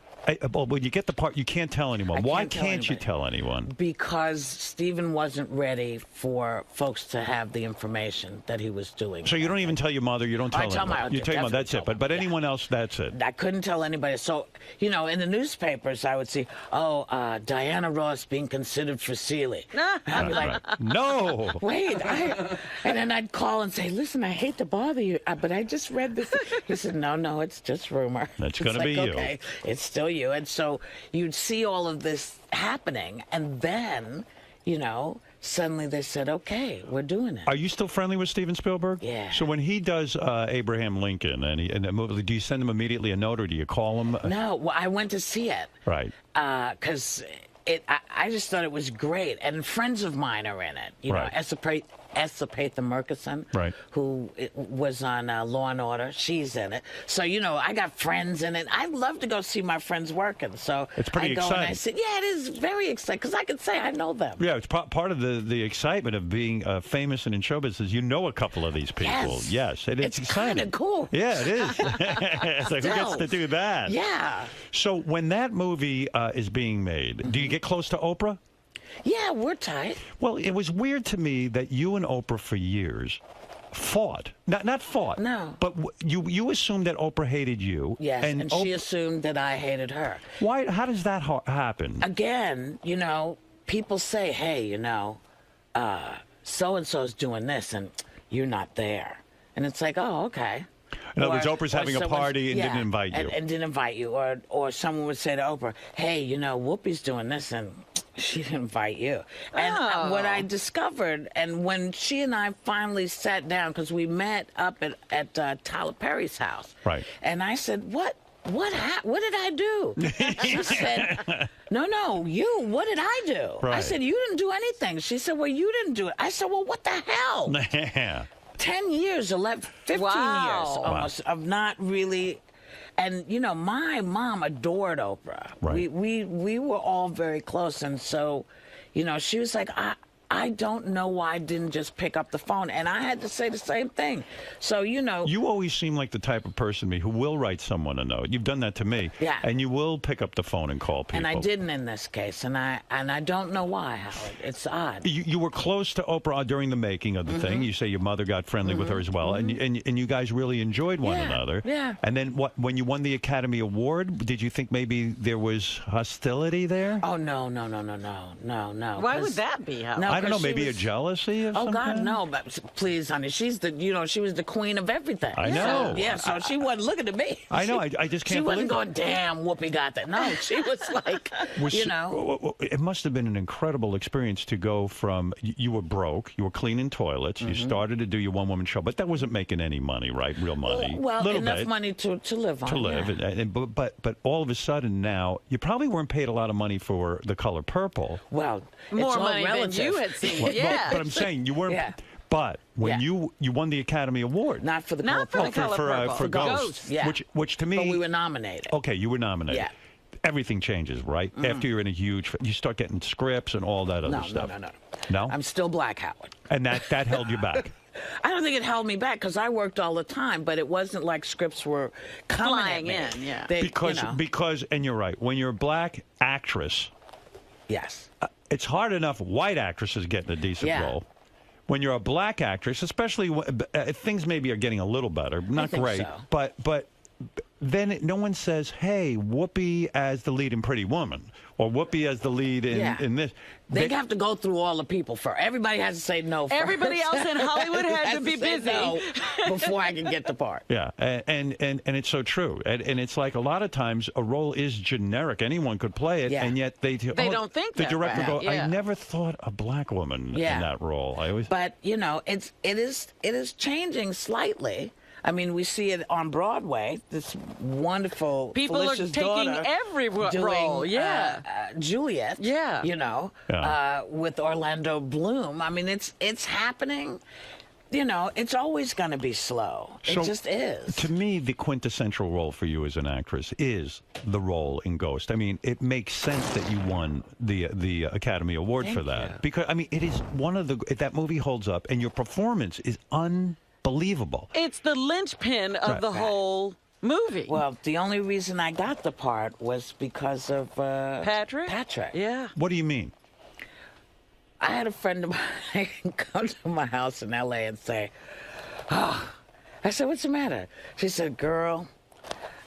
when you get the part, you can't tell anyone. Why can't you tell anyone? Because Steven wasn't ready for folks to have the information that he was doing. So you don't even tell your mother, you don't tell anyone. You tell your mother, that's it. But anyone else, that's it. I couldn't tell anybody. So, in the newspapers, I would see, Diana Ross being considered for Celie. I'd be like, no. Wait. And then I'd call and say, listen, I hate to bother you, but I just read this. He said, no, it's just rumor. That's going to be you. Okay, it's still you. And so you'd see all of this happening, and then you know, suddenly they said, okay, we're doing it. Are you still friendly with Steven Spielberg? Yeah. So when he does Abraham Lincoln and the movie, do you send him immediately a note or do you call him? No, well, I went to see it. Right. Because I just thought it was great. And friends of mine are in it. You know, Esapatha Murkison, who was on Law and Order. She's in it. So, you know, I got friends in it. I love to go see my friends working. So it's pretty I go exciting. and I said, yeah, it is very exciting because I can say I know them. Yeah, it's part of the excitement of being famous and in show business. You know a couple of these people. Yes, it's exciting. Kind of cool. Yeah, it is. It's like, who gets to do that? Yeah. So when that movie is being made, do you get close to Oprah? Yeah, we're tight. Well, it was weird to me that you and Oprah for years fought. Not fought. No. But you assumed that Oprah hated you. Yes, and she assumed that I hated her. Why? How does that happen? Again, you know, people say, hey, you know, so-and-so's doing this, and you're not there. And it's like, oh, okay. In other words, Oprah's having a party and didn't invite you. And didn't invite you. Or someone would say to Oprah, hey, you know, Whoopi's doing this, and she didn't invite you. And what I discovered, and when she and I finally sat down, because we met up at Tyler Perry's house. Right. And I said, what did I do? She said, no, you. What did I do? Right. I said, you didn't do anything. She said, well, you didn't do it. I said, well, what the hell? Yeah. 10 years, 11, 15 years almost of not really. And, you know, my mom adored Oprah. Right. We were all very close. And so, you know, she was like, I don't know why I didn't just pick up the phone. And I had to say the same thing. So, you know. You always seem like the type of person to me who will write someone a note. You've done that to me. Yeah. And you will pick up the phone and call people. And I didn't in this case. And I don't know why, Howard. It's odd. You were close to Oprah during the making of the thing. You say your mother got friendly with her as well. And you guys really enjoyed one another. Yeah. And then when you won the Academy Award, did you think maybe there was hostility there? Oh, no. Why would that be, Howard? No, I don't know, maybe a jealousy of some God, kind? no, but please, honey, she was the queen of everything. I know. So she wasn't looking at me. I know, I just can't She wasn't believe going, damn, Whoopi got that. No, she was like, you know. It must have been an incredible experience to go from, you were broke, you were cleaning toilets, you started to do your one-woman show, but that wasn't making any money, right? Real money. Well, enough money to live on. To live. Yeah. But all of a sudden now, you probably weren't paid a lot of money for The Color Purple. Well, more money than you had seen. But I'm saying you weren't. Yeah. But when you won the Academy Award, not for the Color Purple, for Ghost, yeah. which to me, but we were nominated. Okay, you were nominated. Yeah. Everything changes, right? After you're in a huge, you start getting scripts and all that other stuff. No. I'm still Black, Howard. And that held you back. I don't think it held me back because I worked all the time, but it wasn't like scripts were coming flying at me. in. Yeah. Because, and you're right. When you're a black actress, yes, it's hard enough white actresses getting a decent role. When you're a black actress, especially things maybe are getting a little better, not great, so. but then no one says, "Hey, Whoopi as the lead in Pretty Woman," or "Whoopi as the lead in this." They have to go through all the people first. Everybody has to say no first. Everybody else in Hollywood had to be busy no before I can get the part. Yeah, and it's so true. And it's like a lot of times a role is generic. Anyone could play it, and yet they don't think the that director way. go, Yeah. I never thought a black woman in that role. But you know, it is changing slightly. I mean, we see it on Broadway. This wonderful people Felicia's are taking daughter every doing, role. Juliet. Yeah, you know, with Orlando Bloom. I mean, it's happening. You know, it's always going to be slow. It just is. To me, the quintessential role for you as an actress is the role in Ghost. I mean, it makes sense that you won the Academy Award for that. Because, I mean, it is one of that movie holds up, and your performance is unbelievable. It's the linchpin of the whole movie. Well, the only reason I got the part was because of Patrick. Yeah. What do you mean? I had a friend of mine come to my house in L.A. and say, "Oh," I said, "What's the matter?" She said, "Girl,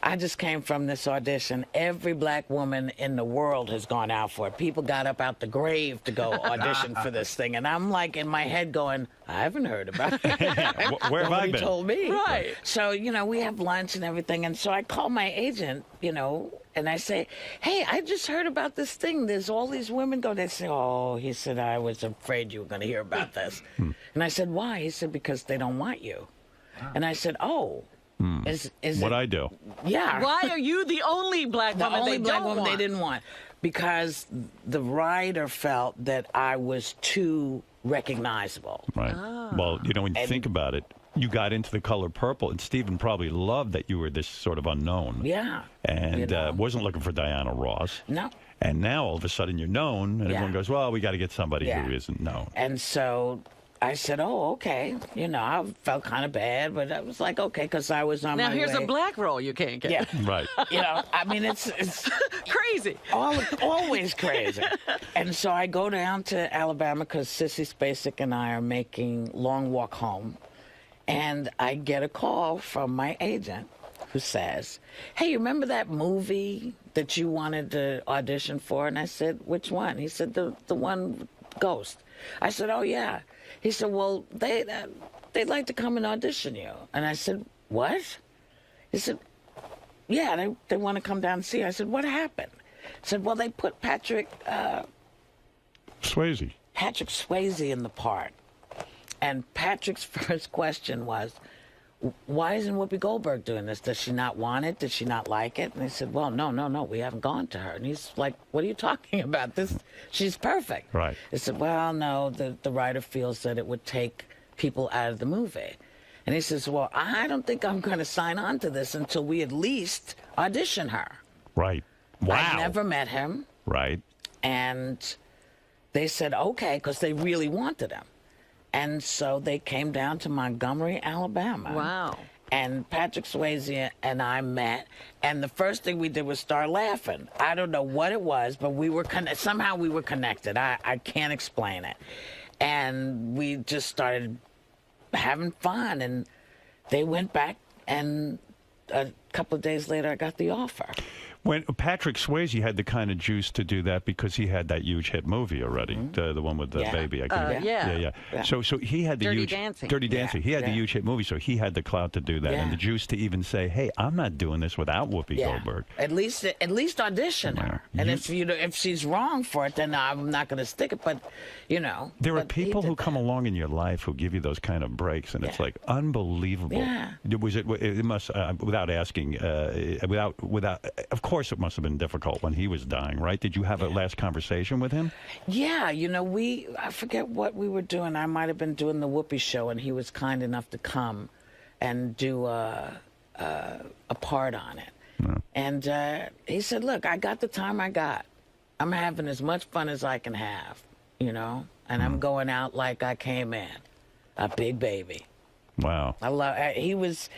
I just came from this audition. Every black woman in the world has gone out for it. People got up out the grave to go audition for this thing. And I'm like in my head going, I haven't heard about it. Where have I been? Told me. Right. So, we have lunch and everything. And so I call my agent, and I say, hey, I just heard about this thing. There's all these women go. They say, oh, he said, I was afraid you were going to hear about this. And I said, why? He said, because they don't want you. And I said, oh. Is what it, I do? Yeah. Why are you the only black woman only they black don't woman want? they didn't want? Because the writer felt that I was too recognizable. Right. Well, when you think about it, you got into The Color Purple, and Stephen probably loved that you were this sort of unknown. Yeah. And wasn't looking for Diana Ross. No. And now all of a sudden you're known, and everyone goes, well, we got to get somebody who isn't known. And so I said, oh, okay. I felt kind of bad, but I was like, okay, because I was on my way. Now here's a black role you can't get. Yeah. Right. I mean, it's crazy. Always crazy. And so I go down to Alabama because Sissy Spacek and I are making Long Walk Home. And I get a call from my agent who says, hey, you remember that movie that you wanted to audition for? And I said, which one? He said, the one Ghost. I said, oh, yeah. He said, well, they'd like to come and audition you. And I said, what? He said, yeah, they want to come down and see you. I said, what happened? He said, well, they put Patrick Swayze in the part. And Patrick's first question was, why isn't Whoopi Goldberg doing this? Does she not want it? Did she not like it? And they said, well, no, we haven't gone to her. And he's like, what are you talking about? She's perfect. Right. They said, well, no, the writer feels that it would take people out of the movie. And he says, well, I don't think I'm going to sign on to this until we at least audition her. Right. Wow. I've never met him. Right. And they said, okay, because they really wanted him. And so they came down to Montgomery, Alabama. Wow. And Patrick Swayze and I met, and the first thing we did was start laughing. I don't know what it was, but somehow we were connected. I can't explain it. And we just started having fun, and they went back, and a couple of days later I got the offer. When Patrick Swayze had the kind of juice to do that because he had that huge hit movie already, the one with the baby. Yeah. So he had the Dirty Dancing. Dirty Dancing. He had the huge hit movie, so he had the clout to do that and the juice to even say, "Hey, I'm not doing this without Whoopi Goldberg." At least audition her. And if she's wrong for it, then I'm not going to stick it. But there are people who come along in your life who give you those kind of breaks, and it's like unbelievable. Yeah. Was it? It must without asking, without. Of course, it must have been difficult when he was dying, right? Did you have a last conversation with him? Yeah, I forget what we were doing. I might have been doing the Whoopi show, and he was kind enough to come and do a part on it. Yeah. And he said, look, I got the time I got. I'm having as much fun as I can have, and I'm going out like I came in, a big baby. Wow. I love. He was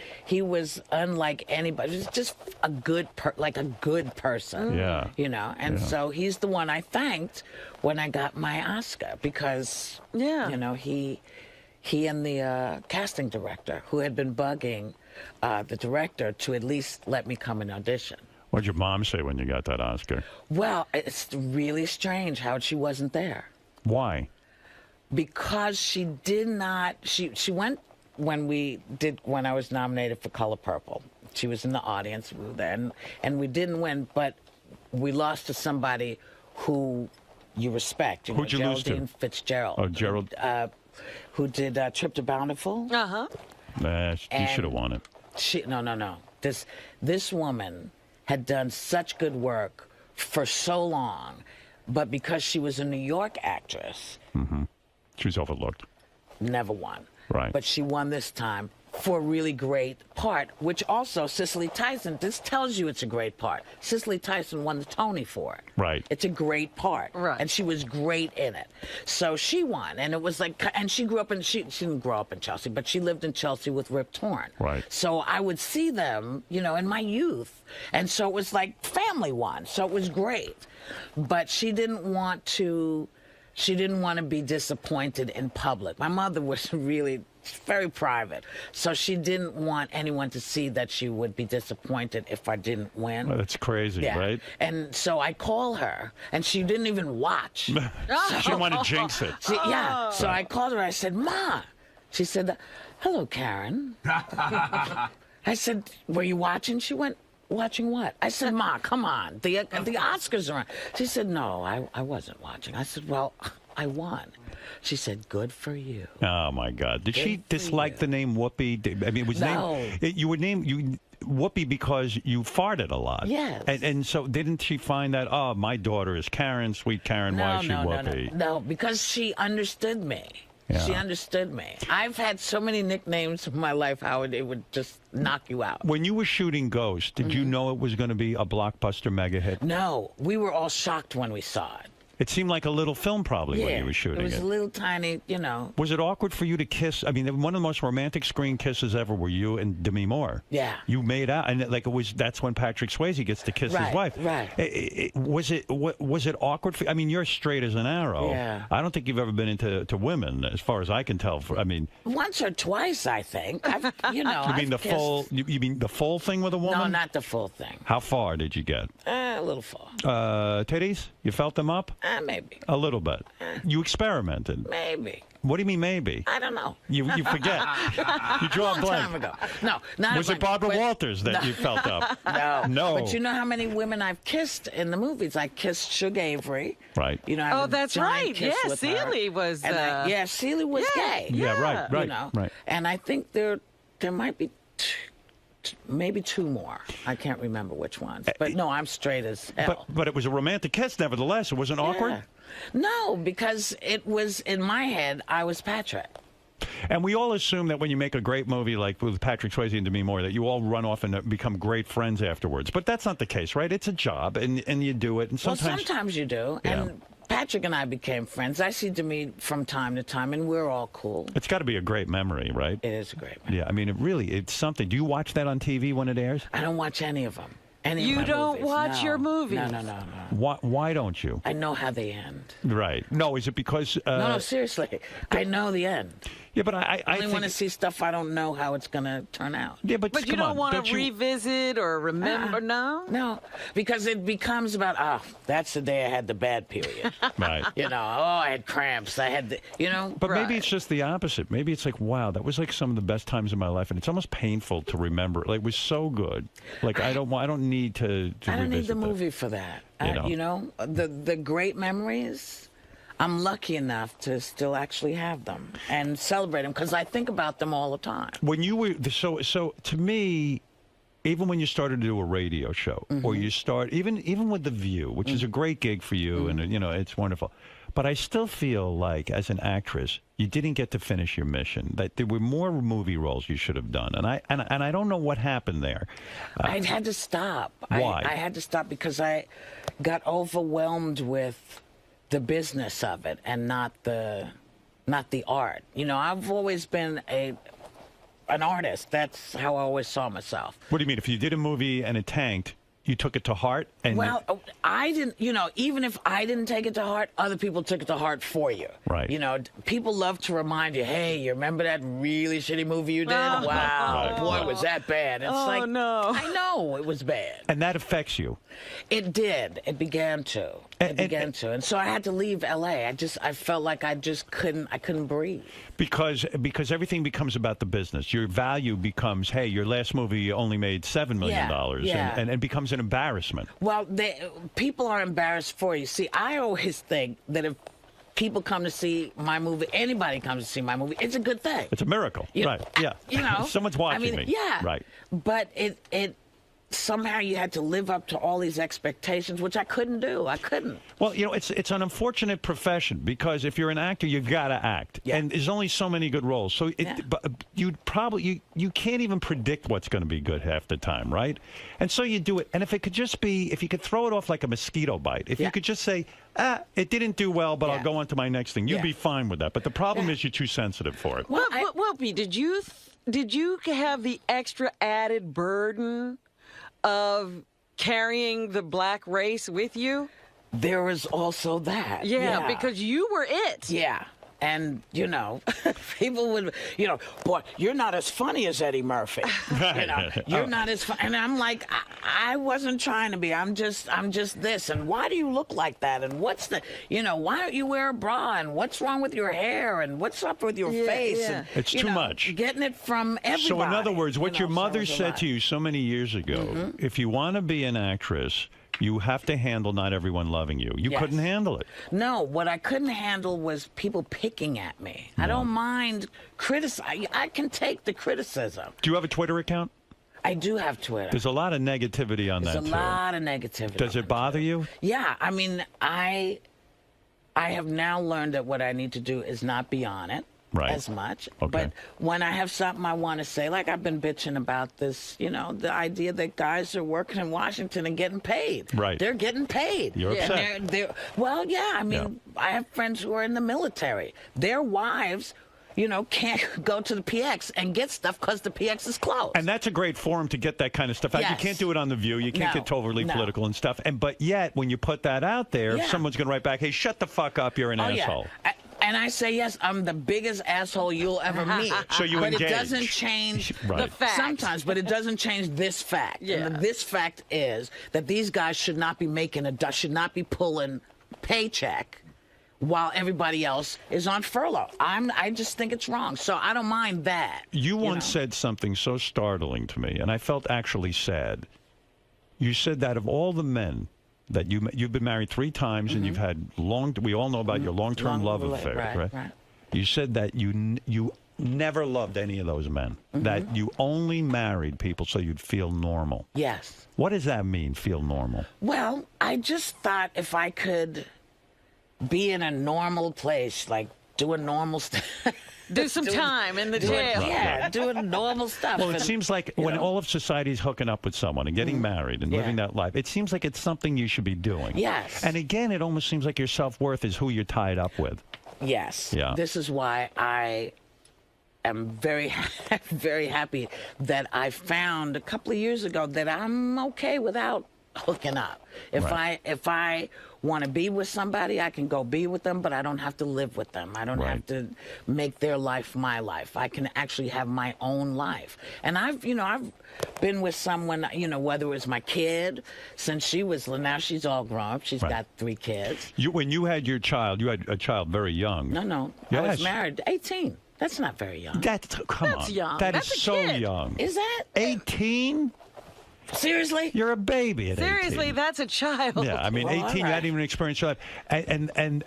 unlike anybody. He was just a good person. Yeah. And so he's the one I thanked when I got my Oscar because he and the casting director who had been bugging the director to at least let me come and audition. What did your mom say when you got that Oscar? Well, it's really strange how she wasn't there. Why? Because she did not. She went. When I was nominated for Color Purple, she was in the audience. We were there, and we didn't win, but we lost to somebody who you respect. Who'd you lose to? Geraldine Fitzgerald. Oh, Gerald. Who did Trip to Bountiful? Uh-huh. You should have won it. No. This woman had done such good work for so long, but because she was a New York actress, she was overlooked. Never won. Right. But she won this time for a really great part, which also Cicely Tyson, this tells you it's a great part. Cicely Tyson won the Tony for it. Right. It's a great part. Right. And she was great in it. So she won. And it was like, and she grew up in, she didn't grow up in Chelsea, but she lived in Chelsea with Rip Torn. Right. So I would see them, in my youth. And so it was like family won. So it was great. But she didn't want to She didn't want to be disappointed in public. My mother was really very private, so she didn't want anyone to see that she would be disappointed if I didn't win. Well, that's crazy, right? And so I call her, and she didn't even watch. She didn't want to jinx it. So I called her. I said, "Ma." She said, "Hello, Karen." I said, "Were you watching?" She went, "Watching what?" I said, "Ma, come on. The Oscars are on." She said, "No, I wasn't watching." I said, "Well, I won." She said, "Good for you." Oh, my God. Did she dislike the name Whoopi? I mean, it was you were named Whoopi because you farted a lot. Yes. And so didn't she find that, oh, my daughter is Karen, sweet Karen, why is she Whoopi? No, because she understood me. Yeah. She understood me. I've had so many nicknames in my life, Howard, it would just knock you out. When you were shooting Ghost, did you know it was going to be a blockbuster mega hit? No. We were all shocked when we saw it. It seemed like a little film probably when you were shooting it. It was a little tiny, Was it awkward for you to kiss? I mean, one of the most romantic screen kisses ever were you and Demi Moore. Yeah. You made out, and that's when Patrick Swayze gets to kiss his wife. Right. Was it awkward for you? I mean, you're straight as an arrow. Yeah. I don't think you've ever been into women, as far as I can tell. Once or twice, I think. You mean the full? You mean the full thing with a woman? No, not the full thing. How far did you get? A little far. Titties? You felt them up? Maybe. A little bit. You experimented. Maybe. What do you mean maybe? I don't know. You forget. You draw a blank. Time ago. No, not Was it Barbara Walters that you felt up? No. But you know how many women I've kissed in the movies? I kissed Suge Avery. Right. That's right. Yeah, Celie was. Celie was gay. Yeah, right. Right. And I think there might be maybe two more. I can't remember which ones. But no, I'm straight as hell. But it was a romantic kiss, nevertheless. It wasn't awkward? No, because it was, in my head, I was Patrick. And we all assume that when you make a great movie like with Patrick Swayze and Demi Moore, that you all run off and become great friends afterwards. But that's not the case, right? It's a job, and you do it. And sometimes you do. Yeah. And Patrick and I became friends. I see Demi from time to time, and we're all cool. It's got to be a great memory, right? It is a great memory. Yeah, I mean, it's something. Do you watch that on TV when it airs? I don't watch any of them. You don't watch your movies? No. Why don't you? I know how they end. Right. No, is it because... No, seriously. I know the end. Yeah, but I only want to see stuff I don't know how it's going to turn out. Yeah, but you don't want to revisit or remember, no? No, because it becomes about, that's the day I had the bad period. Right. I had cramps. I had But maybe it's just the opposite. Maybe it's like, wow, that was like some of the best times in my life, and it's almost painful to remember. Like, it was so good. Like, I don't need to I don't need the that. movie for that. The great memories... I'm lucky enough to still actually have them and celebrate them because I think about them all the time. When you were so to me, even when you started to do a radio show, or you start even with The View, which is a great gig for you, and it's wonderful. But I still feel like, as an actress, you didn't get to finish your mission. That there were more movie roles you should have done, and I don't know what happened there. I had to stop. Why? I had to stop because I got overwhelmed with the business of it and not the art. I've always been an artist. That's how I always saw myself. What do you mean? If you did a movie and it tanked, you took it to heart? I didn't, even if I didn't take it to heart, other people took it to heart for you. Right. People love to remind you, hey, you remember that really shitty movie you did? Wow, boy, was that bad. It's no. I know it was bad. And that affects you. It did. It began to. And so I had to leave L.A. I felt like I couldn't breathe. Because everything becomes about the business. Your value becomes, hey, your last movie only made $7 million, and it becomes an embarrassment. Well, people are embarrassed for you. See, I always think that if people come to see my movie, anybody comes to see my movie, it's a good thing. It's a miracle, right? Yeah. Someone's watching me. Yeah. Right. But it somehow you had to live up to all these expectations, which I couldn't do. I couldn't. Well, it's an unfortunate profession because if you're an actor, you've got to act, and there's only so many good roles. So but you can't even predict what's going to be good half the time, right? And so you do it. And if it could just be, if you could throw it off like a mosquito bite, if you could just say, it didn't do well, but I'll go on to my next thing, you'd be fine with that. But the problem is you're too sensitive for it. Well, Whoopi, did you have the extra added burden of carrying the black race with you? there was also that. Yeah, because you were it. Yeah. And, people would, boy, you're not as funny as Eddie Murphy. You're not as funny. And I'm like, I wasn't trying to be. I'm just this. And why do you look like that? And what's the, why don't you wear a bra? And what's wrong with your hair? And what's up with your face? Yeah. And, it's too much. Getting it from everybody. So, in other words, what your mother said to you so many years ago, if you want to be an actress, you have to handle not everyone loving you. You couldn't handle it. No, what I couldn't handle was people picking at me. I don't mind criticizing. I can take the criticism. Do you have a Twitter account? I do have Twitter. There's a lot of negativity on that, too. There's a lot of negativity. Does it bother you? Yeah. I mean, I have now learned that what I need to do is not be on it. As much. Okay. But when I have something I want to say, like I've been bitching about this, the idea that guys are working in Washington and getting paid. Right. They're getting paid. You're upset. I mean, I have friends who are in the military. Their wives, can't go to the PX and get stuff because the PX is closed. And that's a great forum to get that kind of stuff out. Yes. You can't do it on The View. You can't get overly political and stuff. But yet, when you put that out there, someone's going to write back, hey, shut the fuck up, you're an asshole. Yeah. And I say, yes, I'm the biggest asshole you'll ever meet. So you but engage. It doesn't change the fact. Sometimes, but it doesn't change this fact. Yeah. And this fact is that these guys should not be should not be pulling paycheck while everybody else is on furlough. I just think it's wrong. So I don't mind that. You once said something so startling to me, and I felt actually sad. You said that of all the men that you've been married 3 times and you've had we all know about your long-term love affairs, right? You said that you never loved any of those men, that you only married people so you'd feel normal. Yes. What does that mean, feel normal? Well, I just thought if I could be in a normal place, like do a normal do some time in the jail. Yeah, doing normal stuff. Well, it seems like when all of society's hooking up with someone and getting married and living that life, it seems like it's something you should be doing. Yes. And again, it almost seems like your self-worth is who you're tied up with. Yes. Yeah. This is why I am very, very happy that I found a couple of years ago that I'm okay without hooking up. If I want to be with somebody, I can go be with them, but I don't have to live with them. I don't have to make their life my life. I can actually have my own life. And I've been with someone, whether it was my kid, since she was, now she's all grown up. She's got 3 kids. When you had your child, you had a child very young. No. Yes. I was married 18. That's not very young. That's young. That's a so kid. young. Is that 18? Seriously? You're a baby at 18. Seriously, that's a child. Yeah, I mean, 18, you hadn't even experienced your life. And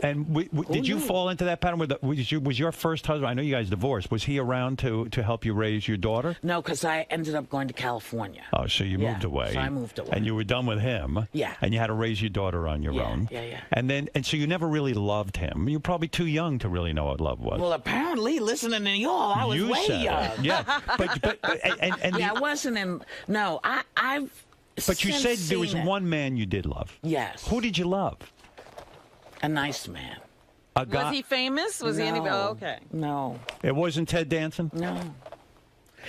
did you fall into that pattern? Was your first husband, I know you guys divorced, was he around to help you raise your daughter? No, because I ended up going to California. Oh, so you moved away. So I moved away. And you were done with him. Yeah. And you had to raise your daughter on your own. Yeah. And so you never really loved him. You were probably too young to really know what love was. Well, apparently, listening to y'all, I was way young. Yeah. I wasn't in, no, I've But you said there was one man you did love. Yes. Who did you love? A nice man. A guy? Was he famous? Was he anybody? Oh, okay. No. It wasn't Ted Danson? No.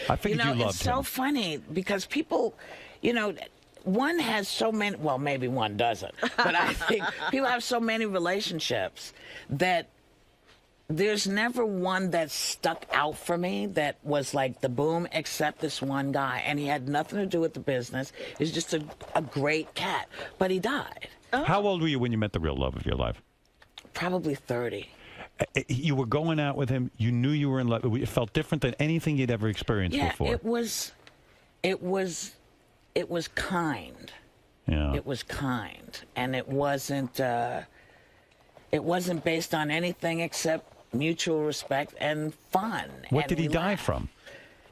I figured you loved him. It's so funny because people, one has so many, well, maybe one doesn't, but I think people have so many relationships that there's never one that stuck out for me that was like the boom, except this one guy. And he had nothing to do with the business. He's just a great cat. But he died. Oh. How old were you when you met the real love of your life? Probably 30. You were going out with him. You knew you were in love. It felt different than anything you'd ever experienced before. It was kind. Yeah. It was kind. And it wasn't based on anything except mutual respect and fun. What did he die from?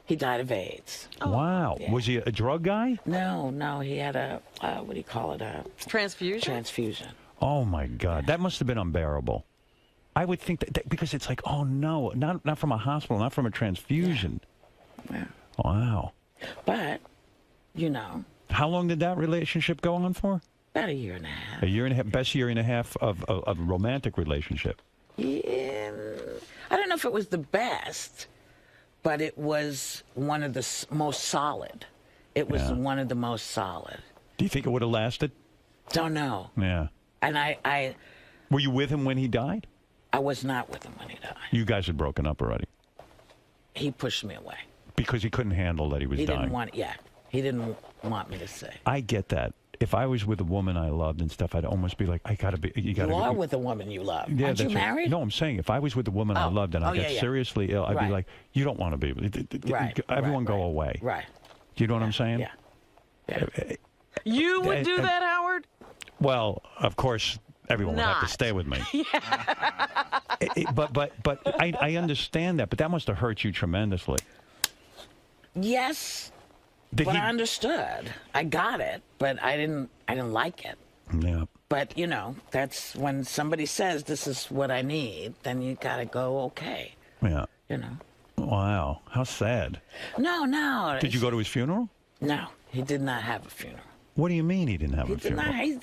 He died of AIDS. Oh. Wow. Yeah. Was he a drug guy? No. He had a, what do you call it? A transfusion? Transfusion. Oh, my God. That must have been unbearable. I would think that because it's like, oh, no, not from a hospital, not from a transfusion. Yeah. Wow. But, How long did that relationship go on for? About a year and a half. A year and a half, best year and a half of a romantic relationship. Yeah, I don't know if it was the best, but it was one of the most solid. It was one of the most solid. Do you think it would have lasted? Don't know. Yeah. And I Were you with him when he died? I was not with him when he died. You guys had broken up already. He pushed me away. Because he couldn't handle that he was He dying. didn't want. Yeah, he didn't want me to say. I get that. If I was with a woman I loved and stuff, I'd almost be like, I gotta be. You gotta. You are be, with a woman you love. Yeah, Aren't you that's right. married? No, I'm saying if I was with a woman I loved and I got seriously ill, I'd be like, you don't want to be. Everyone go away. Right. Do you know what I'm saying? Yeah. You would do that, Howard? Well, of course, everyone would have to stay with me. But I understand that. But that must have hurt you tremendously. Yes. But I understood. I got it, but I didn't like it. Yeah. But, you know, that's when somebody says this is what I need, then you got to go, okay. Yeah. You know. Wow. How sad. No. Did you go to his funeral? No. He did not have a funeral. What do you mean he didn't have a funeral? He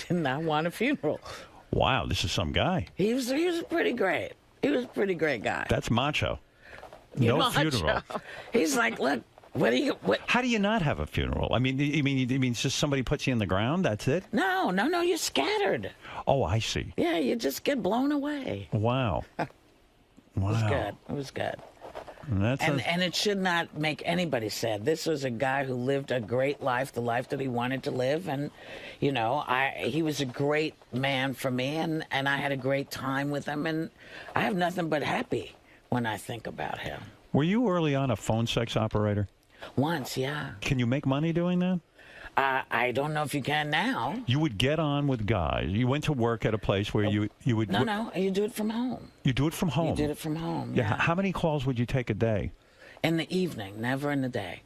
did not want a funeral. Wow. This is some guy. He was pretty great. He was a pretty great guy. That's macho. No funeral. He's like, look. How do you not have a funeral? I mean, you mean just somebody puts you in the ground? That's it? No, you're scattered. Oh, I see. Yeah, you just get blown away. Wow. It was good. And it should not make anybody sad. This was a guy who lived a great life, the life that he wanted to live, and you know, he was a great man for me, and I had a great time with him, and I have nothing but happy when I think about him. Were you early on a phone sex operator? Once, yeah. Can you make money doing that? I don't know if you can now. You would get on with guys. You went to work at a place where you would... No, you do it from home. You do it from home? You did it from home, yeah. How many calls would you take a day? In the evening, never in the day.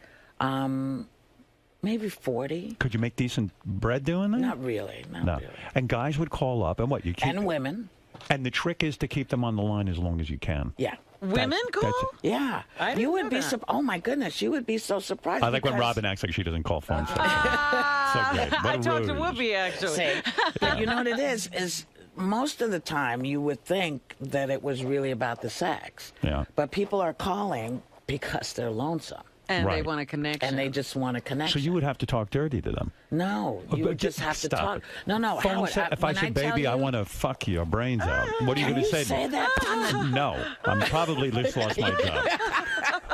Maybe 40. Could you make decent bread doing that? Not really, not really. And guys would call up, and what? You keep... And women. And the trick is to keep them on the line as long as you can. Yeah. Women call? Yeah. You would be oh my goodness, you would be so surprised. I like when Robin acts like she doesn't call phone sex. So good. I talked to Whoopi, actually. See, but you know what it is most of the time you would think that it was really about the sex. Yeah. But people are calling because they're lonesome. And they want a connection. And they just want a connection. So you would have to talk dirty to them. No, you would just have to talk. No, Howard, if I said, baby, I want to fuck your brains out, what are you going to say? Say that? No, I'm probably lost my job.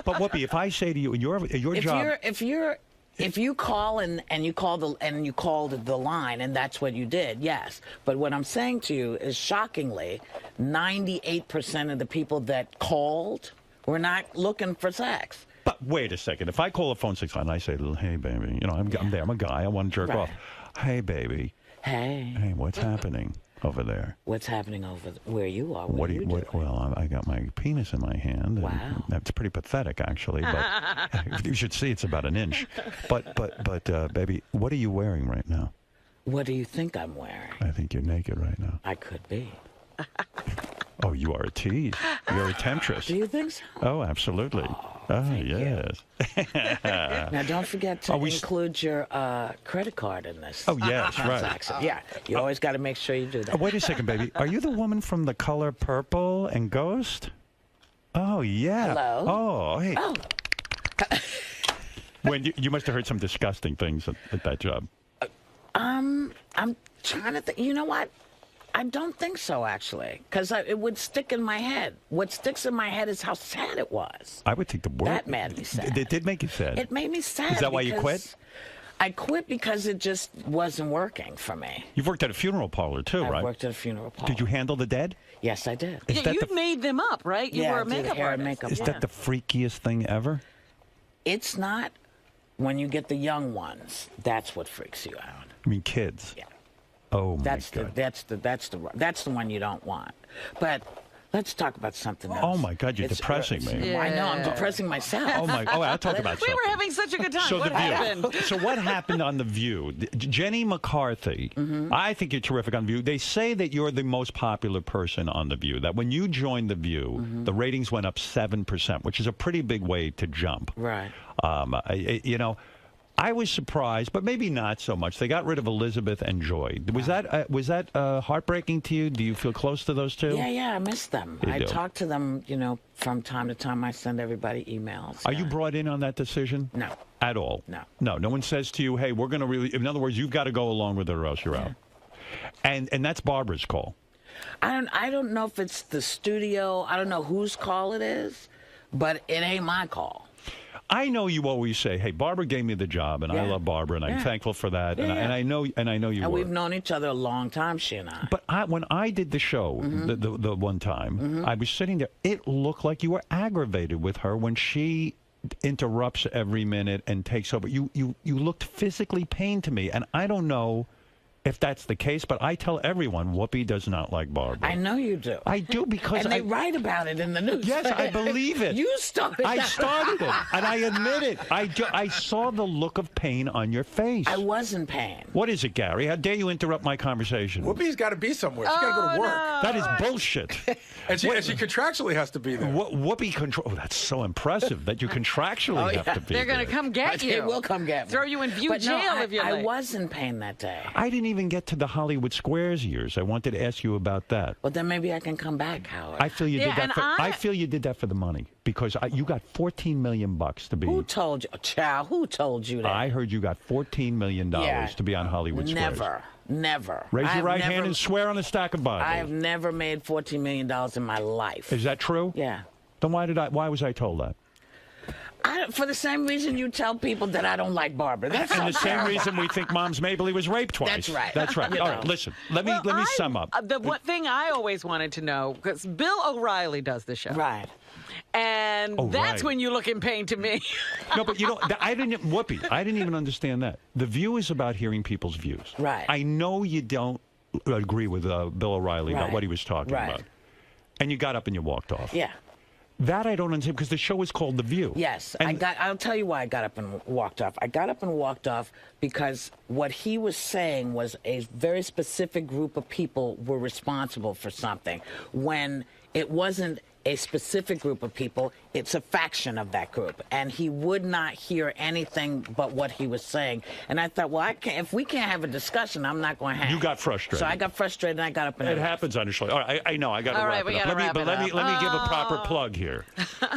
But Whoopi, if I say to you, your job... If you call and you called the line and that's what you did, yes. But what I'm saying to you is, shockingly, 98% of the people that called were not looking for sex. But wait a second. If I call a phone sex line and I say, hey, baby, you know, I'm there. I'm a guy. I want to jerk off. Hey, baby. Hey, what's happening over there? What's happening over where you are? What well, I got my penis in my hand. Wow. That's pretty pathetic, actually. But you should see it's about an inch. But baby, what are you wearing right now? What do you think I'm wearing? I think you're naked right now. I could be. Oh, you are a tease. You're a temptress. Do you think so? Oh, absolutely. Oh, yes. Now, don't forget to include your credit card in this. Oh, yes, transaction. Right. Yeah, you always got to make sure you do that. Wait a second, baby. Are you the woman from The Color Purple and Ghost? Oh, yeah. Hello? Oh, hey. Oh. When you must have heard some disgusting things at that job. I'm trying to think. You know what? I don't think so, actually, because it would stick in my head. What sticks in my head is how sad it was. I would think the word... That made me sad. It did make you sad. It made me sad. Is that why you quit? I quit because it just wasn't working for me. You've worked at a funeral parlor, too, right? I worked at a funeral parlor. Did you handle the dead? Yes, I did. You made them up, right? You were a makeup hair artist. And makeup. Is that the freakiest thing ever? It's not. When you get the young ones, that's what freaks you out. I mean, kids. Yeah. Oh my God. That's the one you don't want. But let's talk about something else. Oh my God, you're depressing me. Yeah. I know, I'm depressing myself. Oh my! Oh, I'll talk about something. We were having such a good time. So what happened? So what happened on The View? Jenny McCarthy. I think you're terrific on The View. They say that you're the most popular person on The View. That when you joined The View, the ratings went up 7%, which is a pretty big way to jump. Right. You know. I was surprised, but maybe not so much. They got rid of Elizabeth and Joy. Was that heartbreaking to you? Do you feel close to those two? Yeah, I miss them. I talk to them, you know, from time to time. I send everybody emails. Are you brought in on that decision? No. At all? No. No one says to you, hey, we're going to really... In other words, you've got to go along with it or else you're out. And that's Barbara's call. I don't know if it's the studio. I don't know whose call it is, but it ain't my call. I know you always say, "Hey, Barbara gave me the job, and I love Barbara, and I'm thankful for that." Yeah, and I know you. And we've known each other a long time, she and I. But when I did the show the one time, I was sitting there. It looked like you were aggravated with her when she interrupts every minute and takes over. You looked physically pained to me, and I don't know if that's the case, but I tell everyone Whoopi does not like Barbara. I know you do. I do because and they write about it in the news. Yes, I believe it. You started. I started it, and I admit it. I saw the look of pain on your face. I was in pain. What is it, Gary? How dare you interrupt my conversation? Whoopi's got to be somewhere. She's got to go to work. No. That is bullshit. and she contractually has to be there. Whoopi control. Oh, that's so impressive that you contractually have to be. They're going to come get you. They will come get me. Throw you in jail if you're late. I was in pain that day. I didn't even get to the Hollywood Squares years. I wanted to ask you about that. Well, then maybe I can come back, Howard. I feel you did that. I feel you did that for the money because you got $14 million to be. Who told you, Chow? Who told you that? I heard you got $14 million to be on Hollywood Squares. Never. Raise your right hand and swear on a stack of Bibles. I have never made $14 million in my life. Is that true? Yeah. Then why was I told that? For the same reason you tell people that I don't like Barbara. That's and the same reason we think Moms Mabley was raped twice. That's right. That's right. All right, listen. Let me sum up. The one thing I always wanted to know, because Bill O'Reilly does the show. Right. And that's when you look in pain to me. No, but I didn't even understand that. The View is about hearing people's views. Right. I know you don't agree with Bill O'Reilly about what he was talking about. And you got up and you walked off. Yeah. That I don't understand because the show is called The View. Yes, I'll tell you why I got up and walked off. I got up and walked off because what he was saying was a very specific group of people were responsible for something. When it wasn't a specific group of people, it's a faction of that group. And he would not hear anything but what he was saying. And I thought, well, if we can't have a discussion, I'm not going to have You got frustrated. So I got frustrated and I got up and It happens on the show. All right, I know. I got to wrap it up. Let me give a proper plug here.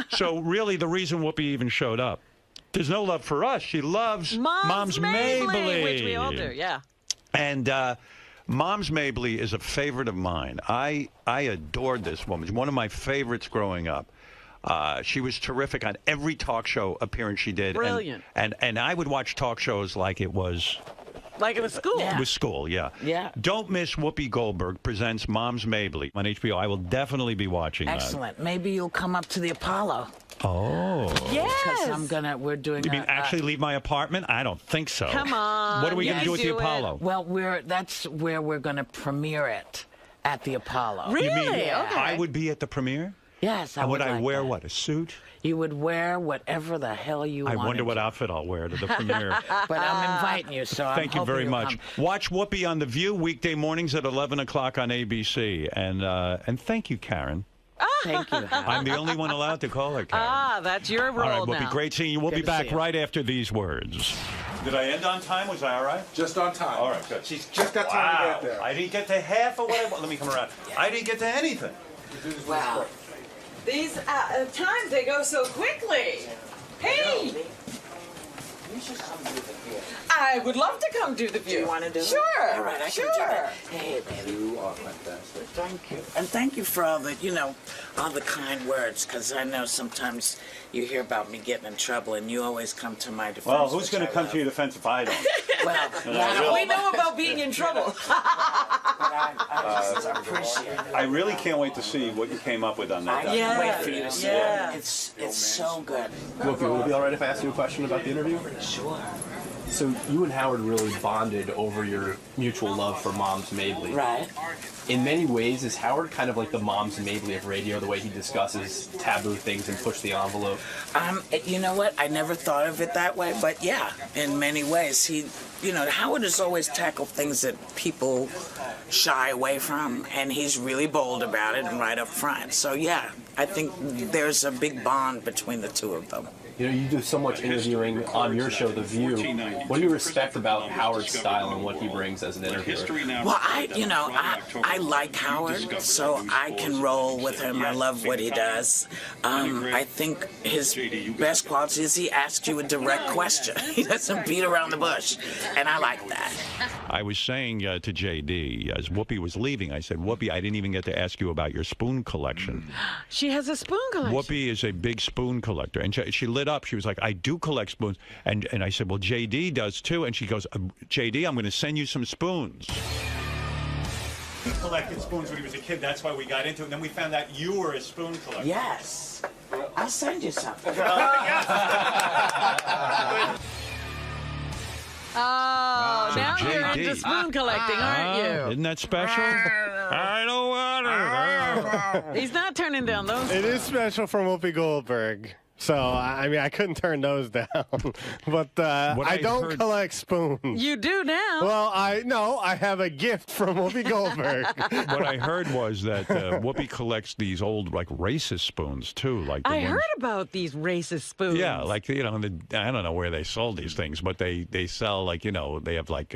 So really, the reason Whoopi even showed up, there's no love for us. She loves Moms Mabley. Which we all do, yeah. And Moms Mabley is a favorite of mine. I adored this woman. She's one of my favorites growing up. She was terrific on every talk show appearance she did. Brilliant. And I would watch talk shows like it was... Like it was school. It was school, yeah. Yeah. Don't miss Whoopi Goldberg presents Moms Mabley on HBO. I will definitely be watching Excellent. Maybe you'll come up to the Apollo. Oh. Yes. Because we're doing You mean actually leave my apartment? I don't think so. Come on. What are we going to do at the Apollo? Well, that's where we're going to premiere it, at the Apollo. Really? You mean Okay. I would be at the premiere? Yes, I and would I like wear that. what, a suit? You would wear whatever the hell you wanted. I wonder what outfit I'll wear to the premiere. But I'm inviting you, so Thank you very much. Watch Whoopi on The View weekday mornings at 11 o'clock on ABC. And thank you, Karen. Thank you. I'm the only one allowed to call her Karen. That's your role all right, Whoopi, now. great seeing you. We'll be Good to back see you. right after these words. Did I end on time? Was I all right? Just on time. All right, good. She's just got time to get there. I didn't get to half of what I want. Let me come around. I didn't get to anything. Wow. These times, they go so quickly. Hey! You should come do the View. I would love to come do the View. Do you want to do it? Sure. All right, I can do that. Hey, baby. You are fantastic. Thank you. And thank you for all the, all the kind words, because I know sometimes you hear about me getting in trouble, and you always come to my defense. Well, who's going to come to your defense if I don't? Well, we know about being in trouble. I just appreciate it. I really can't wait to see what you came up with on that. I can't wait for you to see it. It's so good. Whoopi, would it be all right if I asked you a question about the interview? Sure. So you and Howard really bonded over your mutual love for Moms Mabley. Right. In many ways, is Howard kind of like the Moms Mabley of radio, the way he discusses taboo things and push the envelope? You know what? I never thought of it that way, but yeah, in many ways, Howard has always tackled things that people shy away from, and he's really bold about it and right up front. So yeah, I think there's a big bond between the two of them. You know, you do so much interviewing on your show, The View. What do you respect about Howard's style and what he brings as an interviewer? Well, I like Howard, so I can roll with him. I love what he does. I think his best quality is he asks you a direct question. He doesn't beat around the bush, and I like that. I was saying to JD, as Whoopi was leaving, I said, Whoopi, I didn't even get to ask you about your spoon collection. She has a spoon collection. Whoopi is a big spoon collector. And she lit up. She was like, I do collect spoons. And I said, well, JD does too. And she goes, JD, I'm going to send you some spoons. He collected spoons when he was a kid. That's why we got into it. And then we found out you were a spoon collector. Yes. I'll send you something. Oh, So now JD. you're into spoon collecting, aren't you? Isn't that special? I don't want it. He's not turning down those. It is special from Whoopi Goldberg. So, I mean, I couldn't turn those down. But I don't collect spoons. You do now. Well, I have a gift from Whoopi Goldberg. What I heard was that Whoopi collects these old, like, racist spoons, too. Like the I ones... heard about these racist spoons. Yeah, like, you know, I don't know where they sold these things, but they sell, like, you know, they have, like,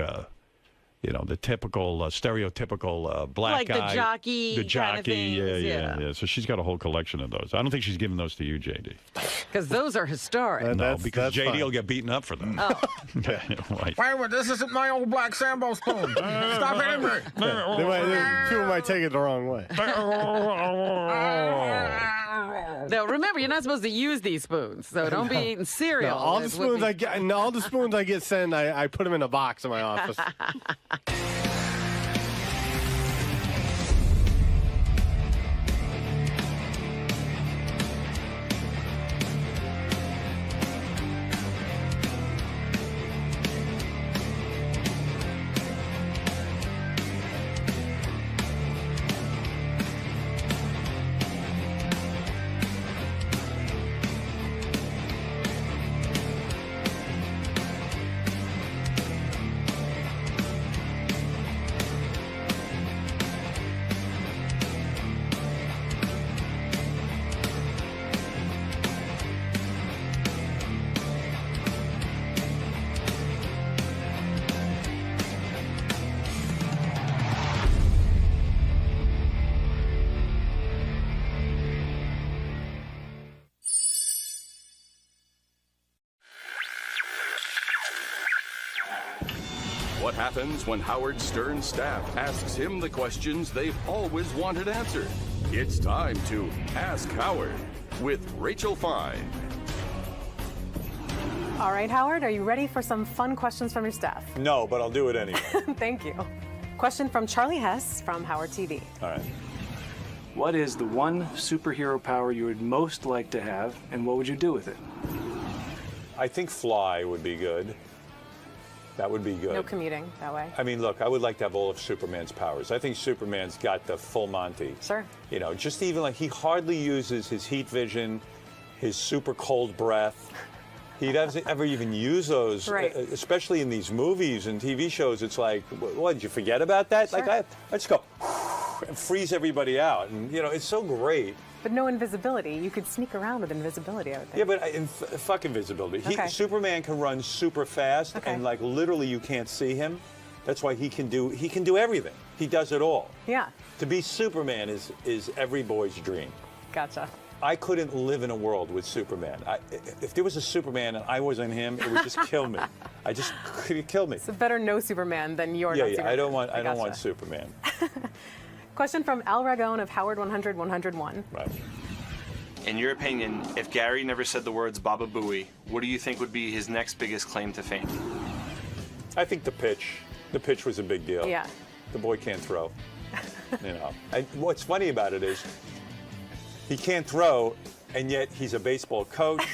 you know, the typical, stereotypical black like guy. the jockey. The jockey, kind of things, yeah. So she's got a whole collection of those. I don't think she's giving those to you, JD. Because those are historic. No, because JD will get beaten up for them. Oh. Right. Wait, this isn't my old black Sambo spoon. Stop hitting me. People might take it the wrong way. No, remember, you're not supposed to use these spoons, so don't be eating cereal. No, all the spoons I get sent, I put them in a box in my office. What happens when Howard Stern's staff asks him the questions they've always wanted answered? It's time to Ask Howard with Rachel Fine. All right, Howard, are you ready for some fun questions from your staff? No, but I'll do it anyway. Thank you. Question from Charlie Hess from Howard TV. All right. What is the one superhero power you would most like to have, and what would you do with it? I think fly would be good. That would be good. No commuting that way. I mean, look, I would like to have all of Superman's powers. I think Superman's got the full Monty. Sure. You know, just even like he hardly uses his heat vision, his super cold breath. He doesn't ever even use those, right. Especially in these movies and TV shows. It's like, what, did you forget about that? Sure. Like, I just go and freeze everybody out. And, you know, it's so great. But no invisibility. You could sneak around with invisibility, I would think. Yeah, but fuck invisibility. Okay. Superman can run super fast, and like literally you can't see him. That's why he can do everything. He does it all. Yeah. To be Superman is every boy's dream. Gotcha. I couldn't live in a world with Superman. If there was a Superman and I wasn't him, it would just kill me. Could kill me. So better no Superman than you're yeah, not yeah. Superman. I don't want Superman. Question from Al Ragone of Howard 100-101. Right. In your opinion, if Gary never said the words Baba Booey, what do you think would be his next biggest claim to fame? I think the pitch. The pitch was a big deal. Yeah. The boy can't throw. You know. What's funny about it is he can't throw, and yet he's a baseball coach,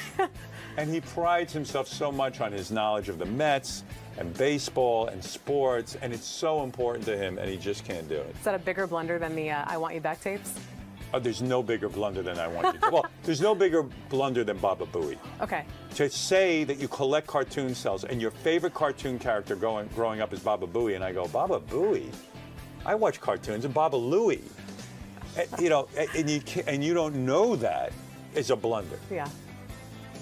and he prides himself so much on his knowledge of the Mets and baseball and sports, and it's so important to him, and he just can't do it. Is that a bigger blunder than the I Want You Back tapes? Oh, there's no bigger blunder than I want you to. Well, there's no bigger blunder than Baba Booey. Okay. To say that you collect cartoon cells and your favorite cartoon character growing up is Baba Booey, and I go, Baba Booey? I watch cartoons, and Baba Louie. You know, and you don't know that is a blunder. Yeah.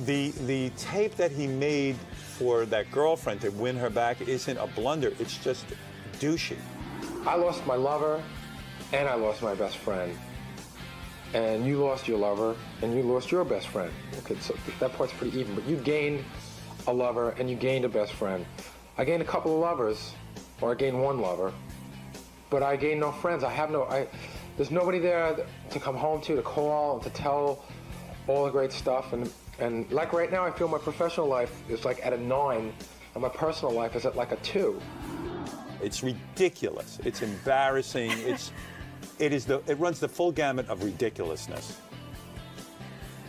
the tape that he made for that girlfriend to win her back isn't a blunder. It's just douchey. I lost my lover, and I lost my best friend. And you lost your lover, and you lost your best friend. Okay, so that part's pretty even. But you gained a lover, and you gained a best friend. I gained a couple of lovers, or I gained one lover. But I gained no friends. There's nobody there to come home to call, to tell all the great stuff. And like right now, I feel my professional life is like at a 9, and my personal life is at like a 2. It's ridiculous. It's embarrassing. It runs the full gamut of ridiculousness.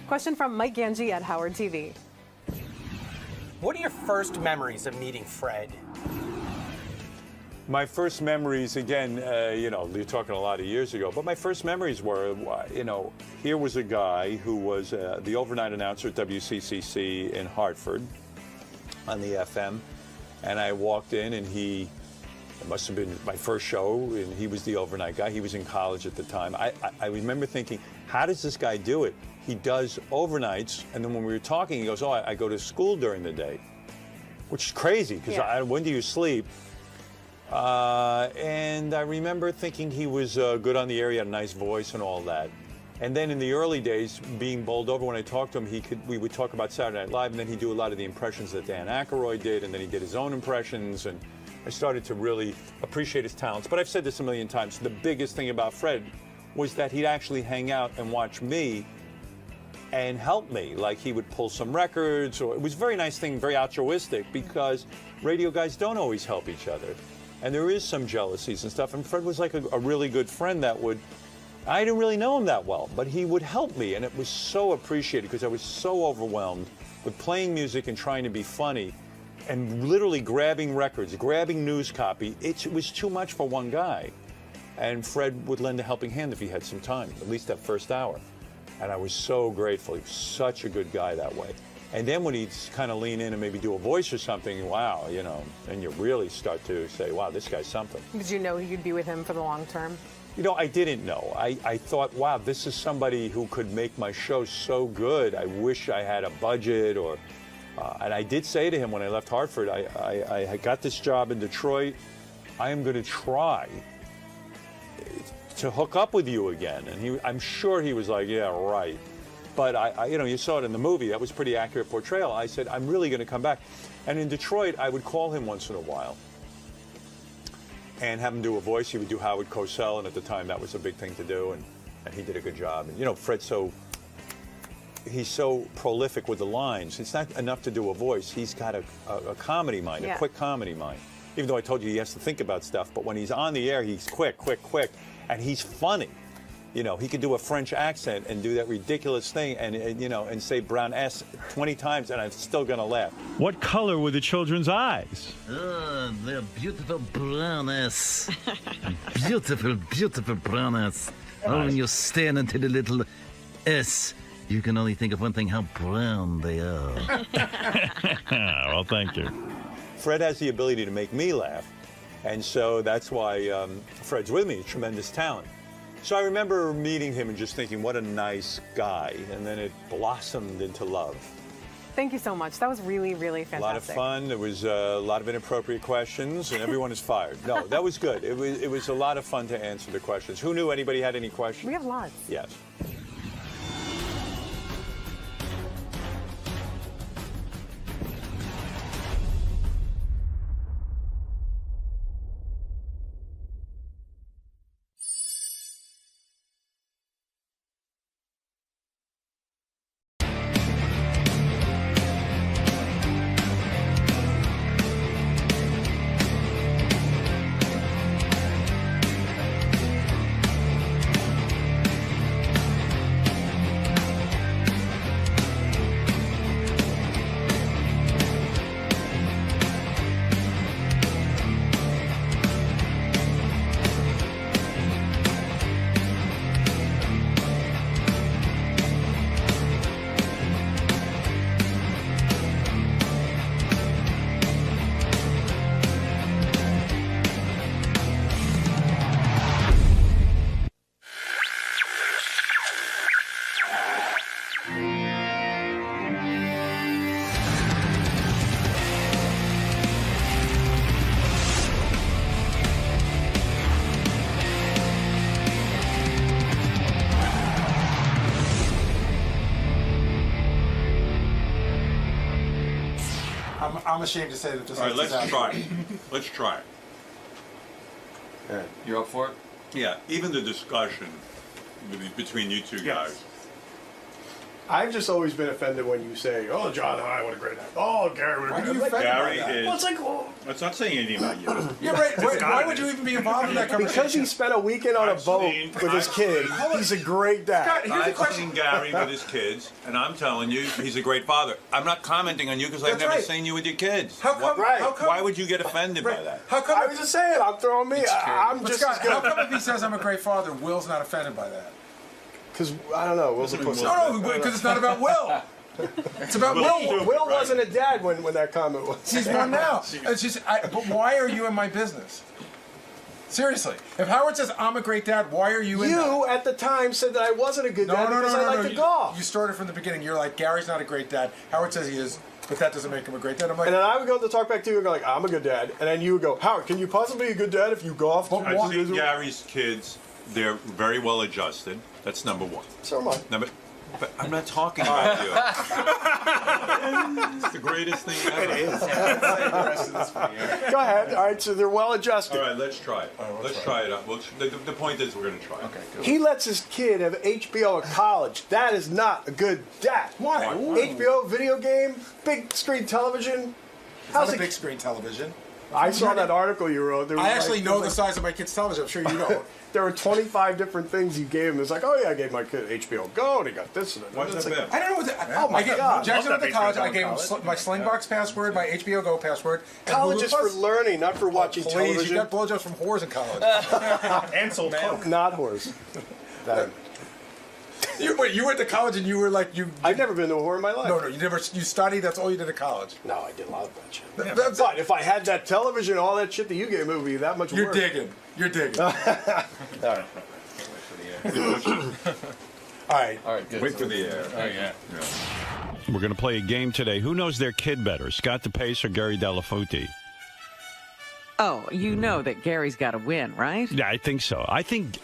Question from Mike Ganji at Howard TV. What are your first memories of meeting Fred? My first memories, again, you're talking a lot of years ago, but my first memories were, here was a guy who was the overnight announcer at WCCC in Hartford on the FM, and I walked in, and it must have been my first show, and he was the overnight guy. He was in college at the time. I remember thinking, how does this guy do it? He does overnights, and then when we were talking, he goes, I go to school during the day, which is crazy, because when do you sleep? And I remember thinking he was good on the air, he had a nice voice and all that. And then in the early days, being bowled over, when I talked to him, we would talk about Saturday Night Live, and then he'd do a lot of the impressions that Dan Aykroyd did, and then he did his own impressions, and I started to really appreciate his talents. But I've said this a million times, the biggest thing about Fred was that he'd actually hang out and watch me and help me. Like, he would pull some records, or it was a very nice thing, very altruistic, because radio guys don't always help each other. And there is some jealousies and stuff. And Fred was like a really good friend that I didn't really know him that well, but he would help me. And it was so appreciated, because I was so overwhelmed with playing music and trying to be funny and literally grabbing records, grabbing news copy. It was too much for one guy. And Fred would lend a helping hand if he had some time, at least that first hour. And I was so grateful. He was such a good guy that way. And then when he'd kind of lean in and maybe do a voice or something, wow, and you really start to say, wow, this guy's something. Did you know you'd be with him for the long term? I didn't know. I thought, wow, this is somebody who could make my show so good. I wish I had a budget and I did say to him when I left Hartford, I got this job in Detroit. I am going to try to hook up with you again. And I'm sure he was like, yeah, right. But you saw it in the movie. That was pretty accurate portrayal. I said, I'm really going to come back. And in Detroit, I would call him once in a while and have him do a voice. He would do Howard Cosell, and at the time, that was a big thing to do, and he did a good job. And Fred's he's so prolific with the lines. It's not enough to do a voice. He's got a comedy mind, a quick comedy mind. Even though I told you he has to think about stuff, but when he's on the air, he's quick, and he's funny. He could do a French accent and do that ridiculous thing and say brown S 20 times, and I'm still going to laugh. What color were the children's eyes? They're beautiful brown S. Beautiful, beautiful brown S. Oh, when you're staring into the little S, you can only think of one thing, how brown they are. Well, thank you. Fred has the ability to make me laugh, and so that's why Fred's with me, tremendous talent. So I remember meeting him and just thinking, what a nice guy. And then it blossomed into love. Thank you so much. That was really, really fantastic. A lot of fun. There was a lot of inappropriate questions, and everyone is fired. No, that was good. It was a lot of fun to answer the questions. Who knew anybody had any questions? We have lots. Yes. I'm ashamed to say that this. All right, let's try it. Let's try it. Yeah. You're up for it? Yeah, even the discussion between you two guys. I've just always been offended when you say, "Oh, John and I, what a great night." Oh, Gary, what a great night. Gary is. Well, it's like, Let's not saying anything about you. Yeah, right. Why would you even be involved in that conversation? Because he spent a weekend on a boat with his kid. He's a great dad. I've seen Gary with his kids, and I'm telling you, he's a great father. I'm not commenting on you because I've never seen you with your kids. How come? Why would you get offended by that? How come? I was just saying, I'm throwing me. I'm But just Scott, as good. how come if he says I'm a great father, Will's not offended by that? Because I don't know. Will's a pussy. No, because it's not about Will. It's about Will. Will wasn't a dad when that comment was. He's one now. It's just, but why are you in my business? Seriously, if Howard says I'm a great dad, why are you in that? You at the time said that I wasn't a good dad because I like to golf. You started from the beginning. You're like, Gary's not a great dad. Howard says he is, but that doesn't make him a great dad. I'm like, and then I would go to talk back to you and go like, I'm a good dad, and then you would go, Howard, can you possibly be a good dad if you golf? I've seen Gary's kids. They're very well adjusted. That's number one. So am I. But I'm not talking about you. It's the greatest thing ever. It is. Go ahead. All right, so they're well adjusted. All right, let's try it. Let's try it out. The point is we're going to try it. Okay, good. He lets his kid have HBO at college. That is not a good dad. Why? HBO, video game, big screen television. How's a big screen television? I saw that article you wrote. I actually know the size of my kid's television. I'm sure you don't. There were 25 different things you gave him. It's like, oh yeah, I gave my kid HBO Go, and he got this and that. What's that been? I don't know what that. Oh my God! Jackson went to college. I gave him my Slingbox password, my HBO Go password. College is for learning, not for watching television. You got blowjobs from whores in college. And sold coke. Not whores. You went to college and you were like you. I've never been to a whore in my life. No, you never. You studied. That's all you did at college. No, I did a lot of that shit. But if I had that television, all that shit that you gave me would be that much You're worse. You're digging. All right. All right. Good. Wait for the air. Oh, yeah. We're going to play a game today. Who knows their kid better, Scott DePace or Gary Delafonte? Oh, you know that Gary's got to win, right? Yeah, I think so. I think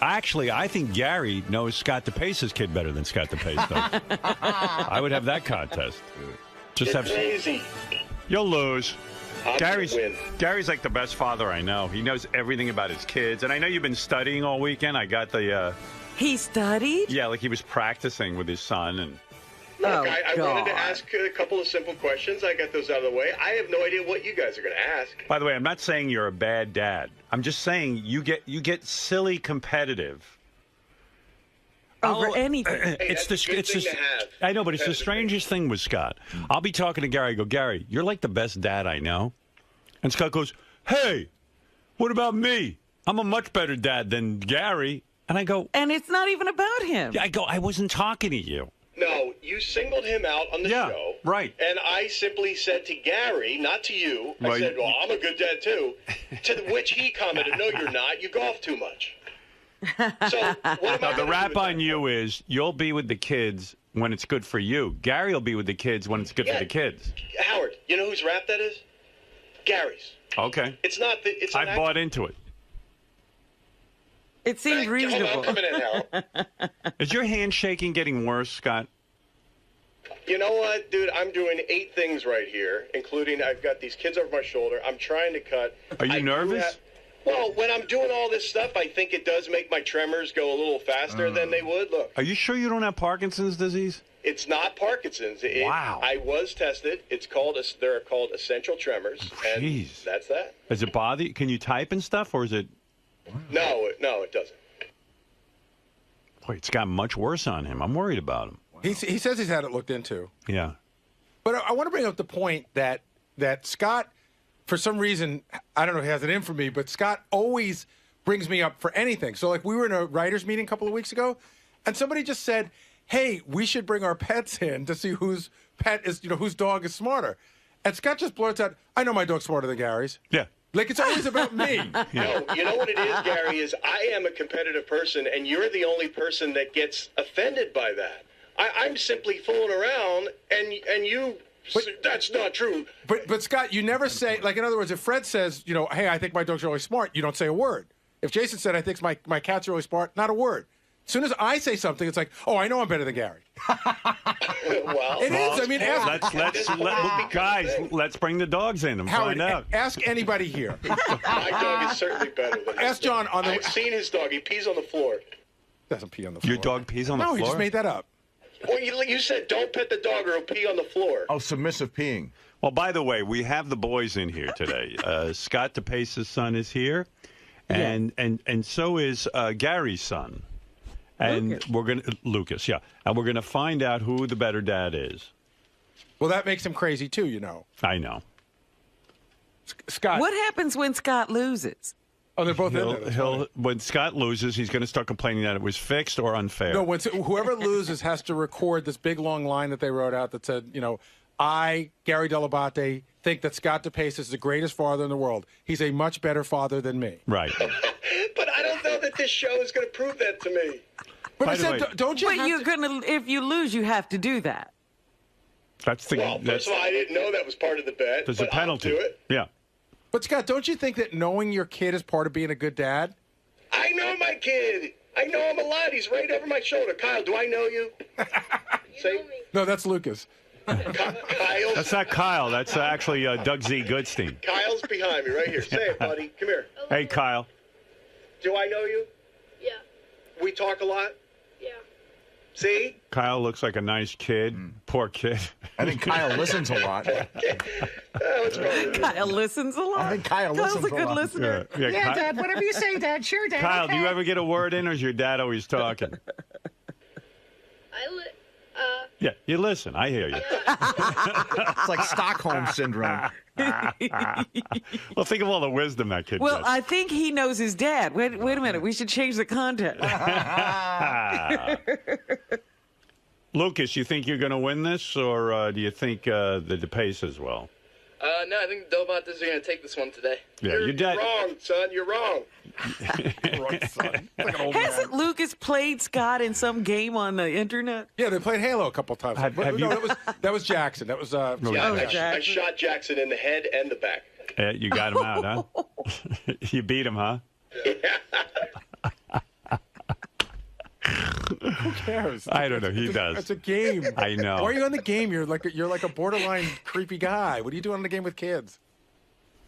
Gary knows Scott DePace's kid better than Scott DePace does. I would have that contest. Just have crazy. You'll lose. I'm Gary's like the best father I know. He knows everything about his kids. And I know you've been studying all weekend. I got the... He studied? Yeah, like he was practicing with his son. And Look, Oh, I wanted to God. ask a couple of simple questions. I got those out of the way. I have no idea what you guys are going to ask. By the way, I'm not saying you're a bad dad. I'm just saying you get silly competitive. Over anything. It's that's a good thing to have. I know, but it's the Competitive. strangest thing with Scott. I'll be talking to Gary. I go, Gary, you're like the best dad I know. And Scott goes, hey, what about me? I'm a much better dad than Gary. And I go, and it's not even about him. I go, I wasn't talking to you. No, you singled him out on the show. Right. And I simply said to Gary, not to you, I Well, said, well, I'm a good dad too. To which he commented, no, you're not. You golf too much. So what am I Now, the gonna rap do with on you is you'll be with the kids when it's good for you. Gary will be with the kids when it's good for the kids. that? Howard, you know whose rap that is? Gary's. Okay. It's not the. It's I bought into it. It seemed reasonable. Hold on, I'm coming in, Howard. Is your handshaking getting worse, Scott? You know what, dude? I'm doing 8 things right here, including I've got these kids over my shoulder. I'm trying to cut. Are you nervous? Well, when I'm doing all this stuff, I think it does make my tremors go a little faster than they would. Look, Are you sure you don't have Parkinson's disease? it's not Parkinson's. Wow. I was tested. It's called. They're called essential tremors, and Jeez. that's that. Does it bother you? Can you type and stuff, or is it? No, it doesn't. Boy, it's gotten much worse on him. I'm worried about him. He says he's had it looked into. Yeah. But I want to bring up the point that Scott, for some reason, I don't know if he has it in for me, but Scott always brings me up for anything. So, like, we were in a writers' meeting a couple of weeks ago, and somebody just said, hey, we should bring our pets in to see whose pet is, whose dog is smarter. And Scott just blurts out, I know my dog's smarter than Gary's. Yeah. Like, it's always about me. No, you know what it is, Gary, is I am a competitive person, and you're the only person that gets offended by that. I'm simply fooling around, and you, that's not true. But Scott, you never say, like, in other words, if Fred says, hey, I think my dog's really smart, you don't say a word. If Jason said, I think my cat's really smart, not a word. As soon as I say something, it's like, oh, I know I'm better than Gary. Well, It is. I mean, guys, let's bring the dogs in and Howard, find out. ask anybody here. My dog is certainly better than his Ask John on the. I've seen his dog. He pees on the floor. Doesn't pee on the floor. Your dog pees on the No, floor? he just made that up. Well, you said don't pet the dog or he'll pee on the floor. Oh, submissive peeing. Well, by the way, we have the boys in here today. Scott DePace's son is here, and so is Gary's son. And Lucas, yeah. And we're going to find out who the better dad is. Well, that makes him crazy, too, you know. I know. Scott. What happens when Scott loses? Oh, they're both in there. When Scott loses, he's going to start complaining that it was fixed or unfair. No, whoever loses has to record this big, long line that they wrote out that said, I, Gary Dell'Abate, think that Scott DePace is the greatest father in the world. He's a much better father than me. Right. But I don't know that this show is going to prove that to me. But I said, don't you? But you're gonna. If you lose, you have to do that. That's the. Well, first of all, I didn't know that was part of the bet. There's a penalty. I'll do it. Yeah. But Scott, don't you think that knowing your kid is part of being a good dad? I know my kid. I know him a lot. He's right over my shoulder. Kyle, do I know you? Say, No, that's Lucas. Kyle. That's not Kyle. That's actually Doug Z. Goodstein. Kyle's behind me right here. Say it, buddy. Come here. Hey, Kyle. Do I know you? Yeah. We talk a lot? Yeah. See? Kyle looks like a nice kid. Poor kid. I think Kyle listens a lot. Kyle listens a lot. I think Kyle listens Kyle's a good lot. listener. Yeah, Dad, whatever you say, Dad. Sure, Dad. Kyle, okay. do you ever get a word in, or is your dad always talking? Yeah, you listen. I hear you. It's like Stockholm Syndrome. Well, think of all the wisdom that kid Well, gets. I think he knows his dad. Wait a minute. We should change the context. Lucas, you think you're going to win this, or do you think the DePace as well? No, I think the Dell'Abates are going to take this one today. Yeah, your dad. You're wrong, son. You're wrong. Hasn't Lucas played Scott in some game on the internet? Yeah, they played Halo a couple times. Have you- that was Jackson. That was I shot Jackson in the head and the back. You got him out, huh? You beat him, huh? Who cares? I don't know. He does. It's a game. I know. Why are you on the game? You're like a borderline creepy guy. What are you doing on the game with kids?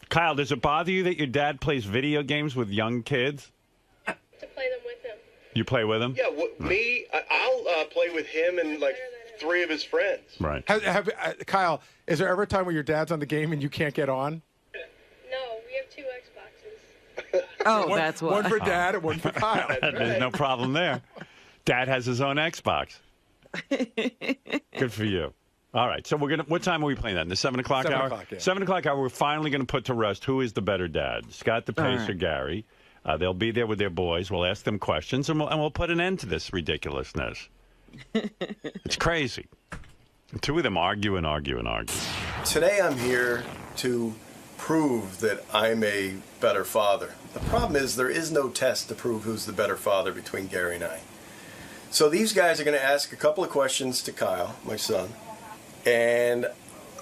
Kyle, does it bother you that your dad plays video games with young kids? To play them with him. You play with him? Yeah, I'll play with him and like 3 of his friends. Right. Kyle, is there ever a time where your dad's on the game and you can't get on? No, we have 2 Xboxes. Oh, that's why. One for Dad and one for Kyle. There's no problem there. Dad has his own Xbox. Good for you. All right, so what time are we playing that? In the 7 o'clock 7 hour? o'clock, yeah. 7 o'clock hour, we're finally going to put to rest who is the better dad, Scott DePace or Gary. They'll be there with their boys. We'll ask them questions, and we'll put an end to this ridiculousness. It's crazy. The 2 of them argue and argue and argue. Today I'm here to prove that I'm a better father. The problem is there is no test to prove who's the better father between Gary and I. So these guys are going to ask a couple of questions to Kyle, my son, and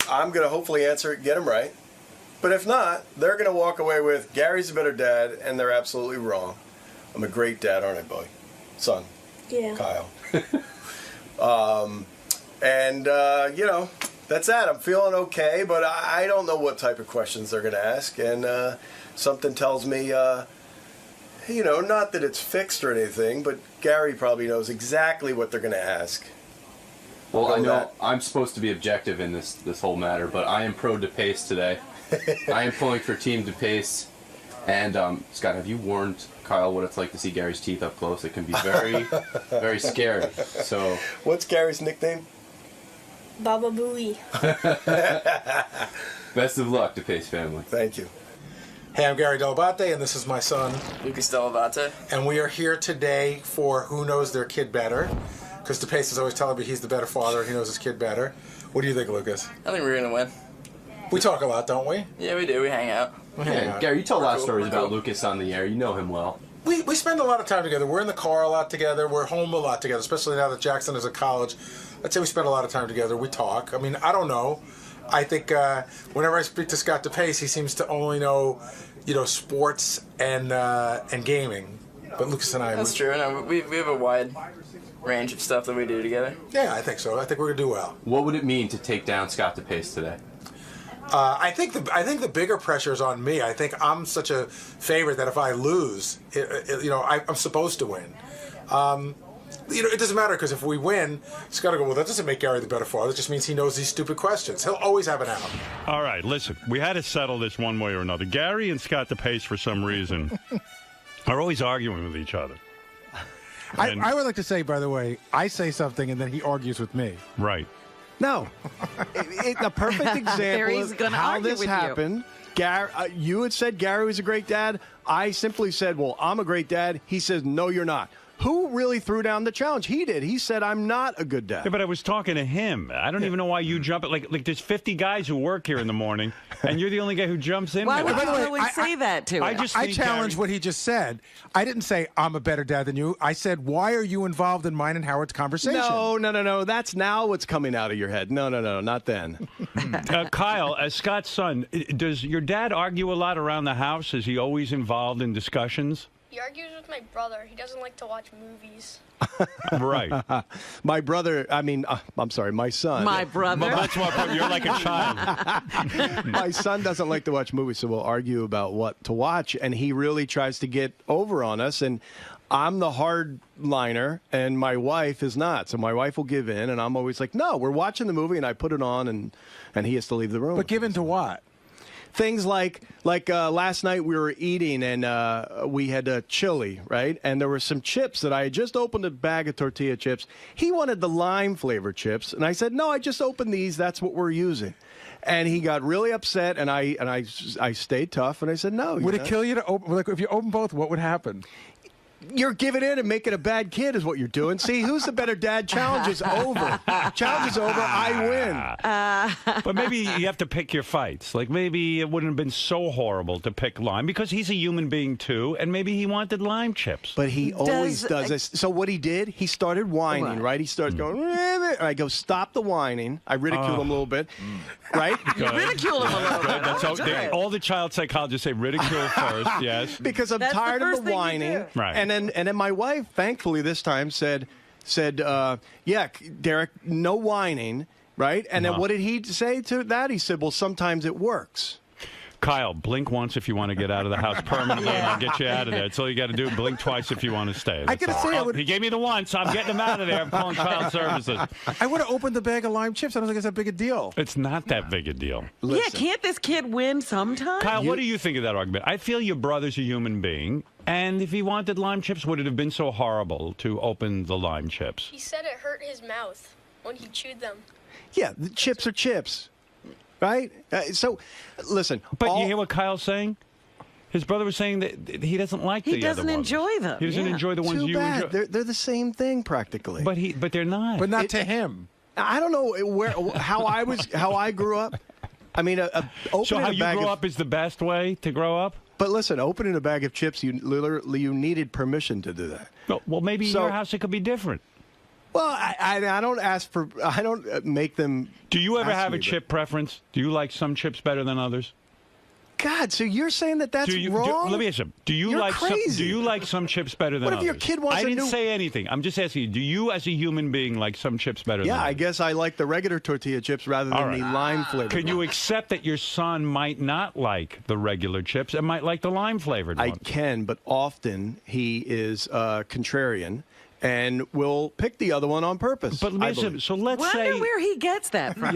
I'm going to hopefully answer it, get them right. But if not, they're going to walk away with Gary's a better dad, and they're absolutely wrong. I'm a great dad, aren't I, boy? Son. Yeah. Kyle. That's that. I'm feeling okay, but I don't know what type of questions they're going to ask, and something tells me, not that it's fixed or anything, but Gary probably knows exactly what they're going to ask. Well, I know I'm supposed to be objective in this whole matter, but I am pro DePace today. I am pulling for Team DePace. And Scott, have you warned Kyle what it's like to see Gary's teeth up close? It can be very, very scary. So, what's Gary's nickname? Baba Booey. Best of luck, DePace family. Thank you. Hey, I'm Gary Dell'Abate, and this is my son, Lucas Dell'Abate. And we are here today for Who Knows Their Kid Better, because DePace is always telling me he's the better father and he knows his kid better. What do you think, Lucas? I think we're going to win. We talk a lot, don't we? Yeah, we do. We hang out. Yeah, Gary, you tell a lot of stories about Lucas on the air. You know him well. We spend a lot of time together. We're in the car a lot together. We're home a lot together, especially now that Jackson is at college. I'd say we spend a lot of time together. We talk. I mean, I don't know. I think whenever I speak to Scott DePace, he seems to only know, sports and gaming. But Lucas and I... That's true. No, we have a wide range of stuff that we do together. Yeah, I think so. I think we're going to do well. What would it mean to take down Scott DePace today? I think the bigger pressure is on me. I think I'm such a favorite that if I lose, I'm supposed to win. It doesn't matter because if we win, Scott will go, well, that doesn't make Gary the better father. It just means he knows these stupid questions. He'll always have an out. All right, listen, we had to settle this one way or another. Gary and Scott DePace, for some reason, are always arguing with each other. I would like to say, by the way, I say something and then he argues with me. Right. No. A perfect example of how this happened. Gary, you had said Gary was a great dad. I simply said, well, I'm a great dad. He says, no, you're not. Who really threw down the challenge? He did. He said, I'm not a good dad. Yeah, but I was talking to him. I don't even know why you jump. Like there's 50 guys who work here in the morning, and you're the only guy who jumps in. Why would there. you always say that to him? I challenge what he just said. I didn't say I'm a better dad than you. I said, why are you involved in mine and Howard's conversation? No. That's now what's coming out of your head. No, not then. Kyle, as Scott's son, does your dad argue a lot around the house? Is he always involved in discussions? He argues with my brother. He doesn't like to watch movies. Right. My brother, I'm sorry, my son. My brother. Well, that's what you're like a child. My son doesn't like to watch movies, so we'll argue about what to watch, and he really tries to get over on us, and I'm the hardliner, and my wife is not. So my wife will give in, and I'm always like, no, we're watching the movie, and I put it on, and he has to leave the room. But give in to what? Things like last night we were eating and we had chili, right? And there were some chips that I had just opened a bag of tortilla chips. He wanted the lime flavored chips, and I said, "No, I just opened these. That's what we're using." And he got really upset, and I stayed tough, and I said, "No." Would it kill you to open? Like, if you open both, what would happen? You're giving in and making a bad kid is what you're doing. See, who's the better dad? Challenge is over. Challenge is over. I win. But maybe you have to pick your fights. Like maybe it wouldn't have been so horrible to pick lime because he's a human being too, and maybe he wanted lime chips. But he always does this. So what he did, he started whining, right? He starts going, I go, stop the whining. I ridicule him a little bit, right? You ridicule him a little bit. That's all the child psychologists say, ridicule first, yes. Because I'm tired of the whining. Right. And then my wife, thankfully this time, said, yeah, Derek, no whining, right? And then what did he say to that? He said, well, sometimes it works. Kyle, blink once if you want to get out of the house permanently, and I'll get you out of there. That's all you got to do. Blink twice if you want to stay. I gotta say, he gave me the once. I'm getting him out of there. I'm calling child services. I would have opened the bag of lime chips. I don't think it's that big a deal. It's not that big a deal. Yeah, can't this kid win sometime? Kyle, what do you think of that argument? I feel your brother's a human being, and if he wanted lime chips, would it have been so horrible to open the lime chips? He said it hurt his mouth when he chewed them. Yeah, the chips are chips. Right? So, listen. But you hear what Kyle's saying? His brother was saying that he doesn't like the other ones. He doesn't enjoy them. He doesn't enjoy the ones Too you bad. enjoy. They're the same thing practically. But they're not. But not to him. I don't know how I grew up. I mean, so how you grew up is the best way to grow up? But listen, opening a bag of chips, you needed permission to do that. Well, maybe in your house it could be different. Well, I don't make them. Do you ever have a chip preference? Do you like some chips better than others? God, so you're saying that's wrong? Let me ask you. Do you like some chips better than others? What if your kid wants I didn't say anything. I'm just asking you. Do you, as a human being, like some chips better than others? Yeah, I guess I like the regular tortilla chips rather than the lime flavored. Can you accept that your son might not like the regular chips and might like the lime flavored ones? I can, but often he is contrarian. And we'll pick the other one on purpose. But listen, so let's say... Wonder where he gets that from.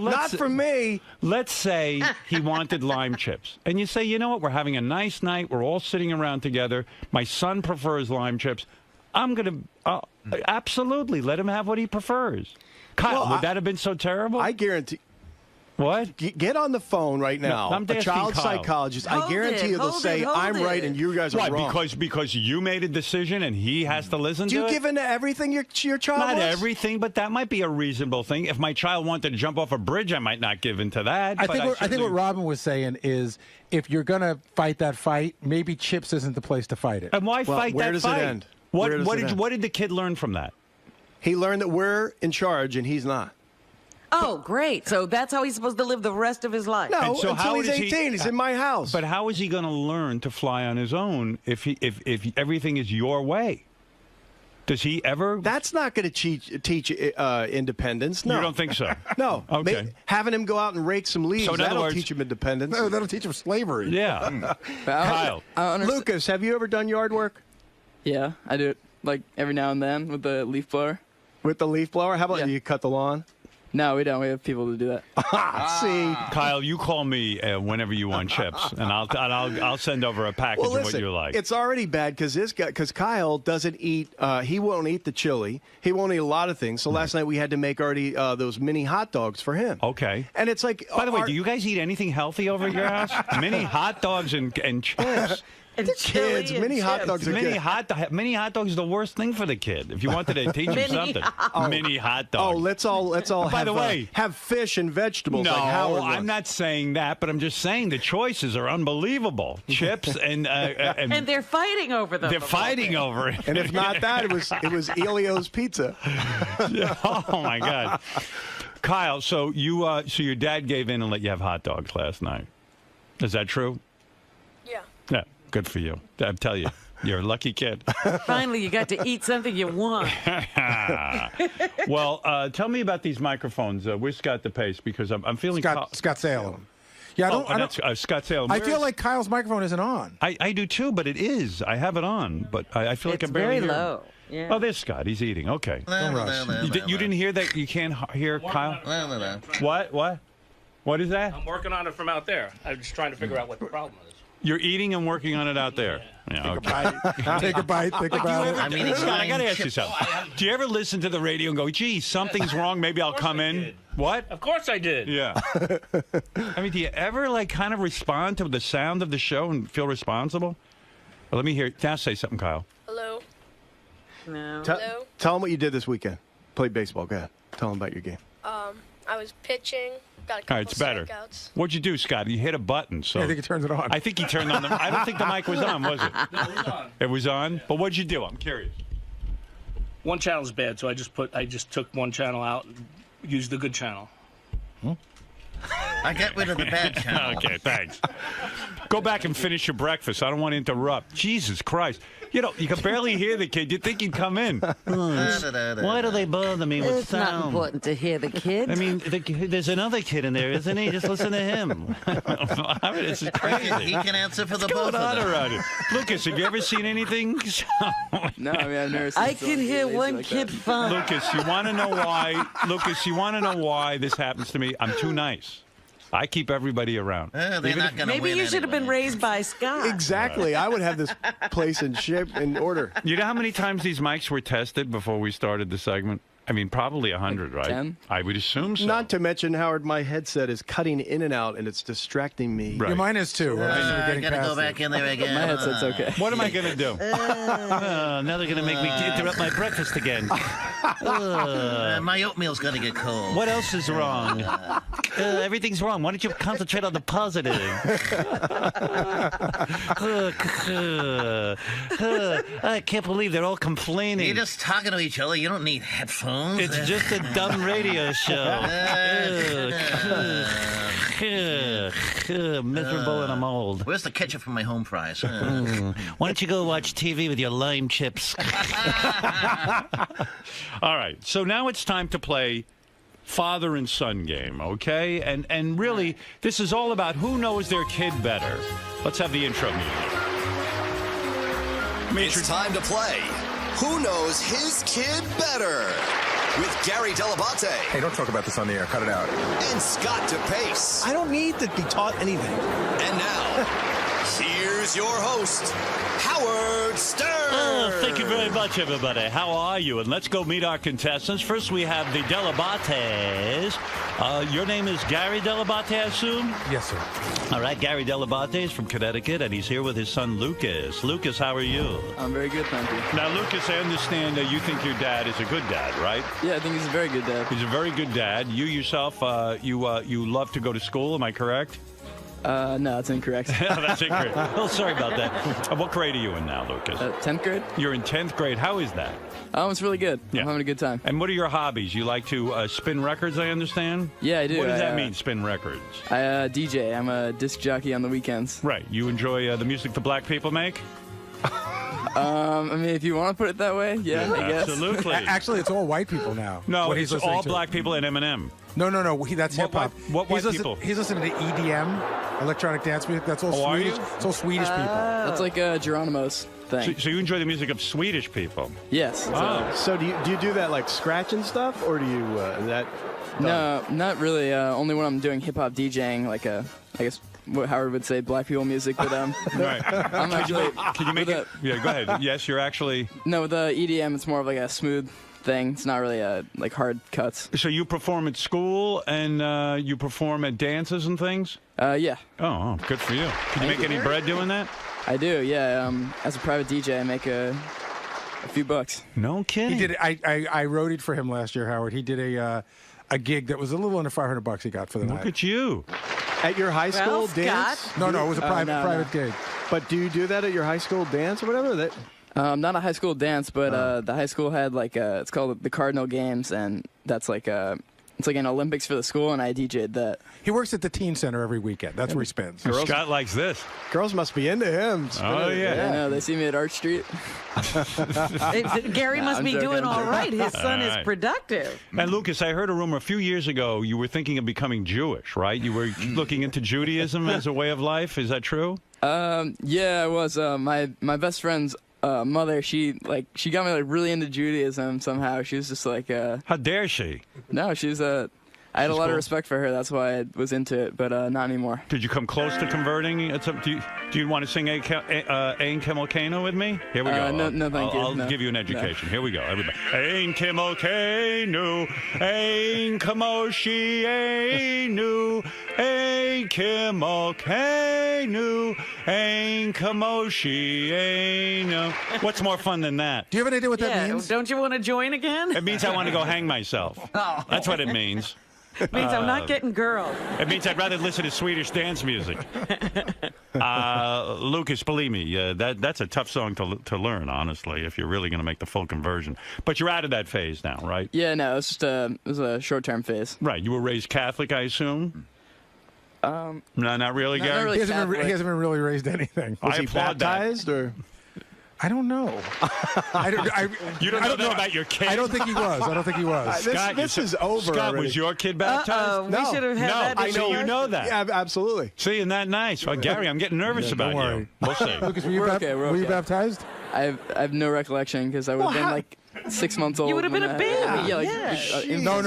Not from me. Let's say he wanted lime chips. And you say, you know what, we're having a nice night. We're all sitting around together. My son prefers lime chips. I'm going to absolutely let him have what he prefers. Kyle, would that have been so terrible? I guarantee... What? Get on the phone right now. No, I'm a child Kyle. Psychologist. I guarantee you they'll say, I'm right and you guys are wrong. Because you made a decision and he has to listen to it? Do you give in to everything your child Not wants? everything, but that might be a reasonable thing. If my child wanted to jump off a bridge, I might not give in to that. I think what Robin was saying is if you're going to fight that fight, maybe chips isn't the place to fight it. And why fight that fight? Where does it end? What did the kid learn from that? He learned that we're in charge and he's not. Oh, great. So that's how he's supposed to live the rest of his life. No, And so until how he's does 18. He's in my house. But how is he going to learn to fly on his own if everything is your way? Does he ever? That's not going to teach independence. No. You don't think so? No. Okay. Having him go out and rake some leaves, So in other that'll words- teach him independence. No, that'll teach him slavery. Yeah. Kyle. Lucas, have you ever done yard work? Yeah, I do it like every now and then with the leaf blower. With the leaf blower? How about you cut the lawn? No, we don't. We have people to do that. See, Kyle, you call me whenever you want chips, and I'll send over a package well, of listen, what you like. it's already bad because Kyle doesn't eat. He won't eat the chili. He won't eat a lot of things. So last night we had to make Artie those mini hot dogs for him. Okay. And it's like, By the way, do you guys eat anything healthy over at your house? Mini hot dogs and chips. And kids, chili mini and hot chips. dogs are Mini good. mini hot dogs is the worst thing for the kid. If you wanted to teach him Mini something, hot- mini hot Oh, dog. let's all By have, the way, have fish and vegetables. no, like Howard I'm was. not saying that, but I'm just saying the choices are unbelievable. Chips and And they're fighting over them. they're fighting over it. And if not that, it was Elio's Pizza. Oh my God, Kyle. So so your dad gave in and let you have hot dogs last night. Is that true? Yeah. Yeah. Good for you. I tell you, you're a lucky kid. Finally, you got to eat something you want. Well, tell me about these microphones. Where's Scott DePace? Because I'm feeling Scott Salem. Yeah, that's Scott Salem. I feel like Kyle's microphone isn't on. I do too, but it is. I have it on, but I feel like It's I'm barely very hearing. low. Yeah. Oh, there's Scott. He's eating. Okay. Don't rush. You didn't hear that? You can't hear Kyle? What? What is that? I'm working on it from out there. I'm just trying to figure out what the problem is. You're eating and working on it out there. Yeah, okay. Take a bite. Think about it. Scott, I got to ask you something. Do you ever listen to the radio and go, gee, something's wrong, maybe I'll come in? What? Of course I did. Yeah. I mean, do you ever, kind of respond to the sound of the show and feel responsible? Well, let me hear. Now say something, Kyle. Hello. No. Hello. Tell him what you did this weekend. Played baseball. Go ahead. Tell him about your game. I was pitching. Got a All couple right, it's better. strikeouts. What'd you do, Scott? You hit a button. So I think he turns it on. I think he turned on the. I don't think the mic was on, was it? No, it was on. It was on. But what'd you do? I'm curious. One channel's bad, so I just took one channel out and used the good channel. I got rid of the bad channel. Okay, thanks. Go back and finish your breakfast. I don't want to interrupt. Jesus Christ. You can barely hear the kid. You'd think he'd come in. Why do they bother me with It's not important to hear the kid. I mean, there's another kid in there, isn't he? Just listen to him. I mean, this is crazy. He can answer for the What's both going on of them. around here? Lucas, have you ever seen anything? No, I mean, I've never seen I can hear one kid fun. Lucas, you want to know why? Lucas, you want to know why this happens to me? I'm too nice. I keep everybody around. They're Even not if- going to Maybe win you should have been anyway. raised by Scott. Exactly. I would have this place in shape in order. You know how many times these mics were tested before we started the segment? I mean, probably 100, right? 10? I would assume so. Not to mention, Howard, my headset is cutting in and out, and it's distracting me. Right. Yeah, mine is too. We're I getting gotta past go back it. in there again. My headset's okay. What am I going to do? Now they're going to make me interrupt my breakfast again. My oatmeal's gonna get cold. What else is wrong? Everything's wrong. Why don't you concentrate on the positive? I can't believe they're all complaining. You're just talking to each other. You don't need headphones. It's just a dumb radio show. Miserable and I'm old. Where's the ketchup for my home fries? Why don't you go watch TV with your lime chips? All right, so now it's time to play father and son game, okay? And really, this is all about who knows their kid better. Let's have the intro music. It's time to play Who Knows His Kid Better? With Gary Delabate. Hey, don't talk about this on the air. Cut it out. And Scott DePace. I don't need to be taught anything. And now, here's your host, Howard Stern. Oh, thank you very much, everybody. How are you? And let's go meet our contestants. First, we have the Delabates. Your name is Gary Delabate, I assume? Yes, sir. All right, Gary Delabate is from Connecticut, and he's here with his son, Lucas. Lucas, how are you? I'm very good, thank you. Now, Lucas, I understand that you think your dad is a good dad, right? Yeah, I think he's a very good dad. He's a very good dad. You yourself, you love to go to school, am I correct? No, that's incorrect. That's incorrect. Well, sorry about that. What grade are you in now, Lucas? 10th grade. You're in 10th grade. How is that? It's really good. Yeah. I'm having a good time. And what are your hobbies? You like to spin records, I understand? Yeah, I do. What does that mean, spin records? I DJ. I'm a disc jockey on the weekends. Right. You enjoy the music the black people make? I mean, if you want to put it that way, yeah, I guess. Absolutely. Actually, it's all white people now. No, what he's it's listening all to. black people and Eminem. No. That's hip hop. What white people? He's listening to EDM, electronic dance music. That's all are Swedish. you? It's all Swedish people. That's like Geronimo's thing. So you enjoy the music of Swedish people? Yes. So do you do that like scratching stuff, or do you that? No, not really. Only when I'm doing hip hop DJing, like I guess what Howard would say, black people music. But right. I'm actually. Can you make it? Yeah, go ahead. Yes, you're actually. No, with the EDM, it's more of like a smooth thing. It's not really like hard cuts. So you perform at school and you perform at dances and things? Yeah. Oh, good for you. Can you make any bread doing that? I do. Yeah. As a private DJ, I make a few bucks. No kidding. He did. I roadied for him last year, Howard. He did a gig that was a little under $500 he got for the night. Look at you. At your high school dance? No, it was a private gig. But do you do that at your high school dance or whatever? Not a high school dance, but the high school had like it's called the Cardinal Games, and that's like it's like an Olympics for the school, and I DJ'd that. He works at the teen center every weekend. That's where he spends. Scott likes this. Girls must be into him. Oh yeah. I know. They see me at Arch Street. Gary must be doing all right. His son All is right. productive. And Lucas, I heard a rumor a few years ago you were thinking of becoming Jewish, right? You were looking into Judaism as a way of life. Is that true? Yeah, I was. My best friend's mother, she got me like really into Judaism somehow. She was just like, how dare she? No, she was I had a lot of respect for her. That's why I was into it, but not anymore. Did you come close to converting? Do you want to sing Ein Kimmelkano with me? Here we go. No, thank you. I'll No. give you an education. Here we go, everybody. Ein Kimmelkano, Ein Kimoshienu, Ein Kimmelkano, Ein Kimoshienu. What's more fun than that? Do you have any idea what that means? Don't you want to join again? It means I want to go hang myself. Oh. That's what it means. It means I'm not getting girls. It means I'd rather listen to Swedish dance music. Lucas, believe me, that's a tough song to learn, honestly, if you're really going to make the full conversion. But you're out of that phase now, right? Yeah, no, it's just it was a short-term phase. Right. You were raised Catholic, I assume? No, not really, Gary? not really he hasn't been really raised anything. Was he baptized or? I don't know. You don't know about your kid? I don't think he was. Scott, this is over. Scott, already. was your kid baptized? We should have had that. I know you know that. Yeah, absolutely. See, isn't that nice? Well, Gary, I'm getting nervous about you. We'll see. Lucas, were you baptized? I have no recollection because I would have been like 6 months old. You would have been a baby. No.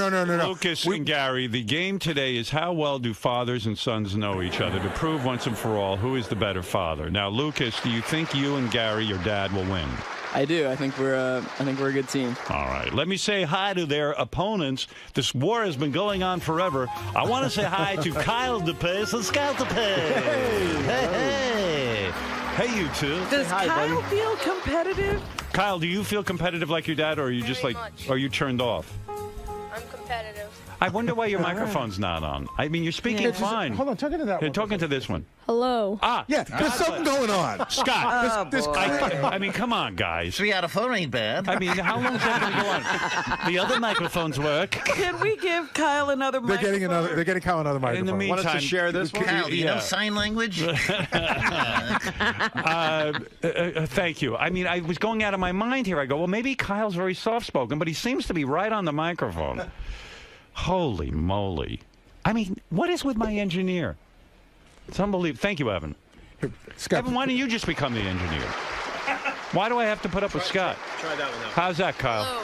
Lucas and Gary, the game today is how well do fathers and sons know each other to prove once and for all who is the better father. Now, Lucas, do you think you and Gary, your dad, will win? I do. I think we're a good team. All right. Let me say hi to their opponents. This war has been going on forever. I want to say hi to Kyle DePace and Scott DePace. Hey. Hey, you two. Does Kyle feel competitive? Kyle, do you feel competitive like your dad, or are you just like, are you turned off? I'm competitive. I wonder why your microphone's not on. I mean, you're speaking fine. Hold on, talking to that You're one. talking to this one. Hello. Yeah, there's something going on. Scott, boy. I mean, come on, guys. Yeah, the phone ain't bad. I mean, how long is that going to go on? The other microphones work. Can we give Kyle another microphone? They're getting Kyle another microphone. In the meantime, Want us to share this one? Kyle, do you know sign language? Thank you. I mean, I was going out of my mind here. I go, well, maybe Kyle's very soft-spoken, but he seems to be right on the microphone. Holy moly. I mean, what is with my engineer? It's unbelievable. Thank you, Evan. Scott, Evan, why don't you just become the engineer? Why do I have to put up with Scott? Try that one out. How's that, Kyle? Hello.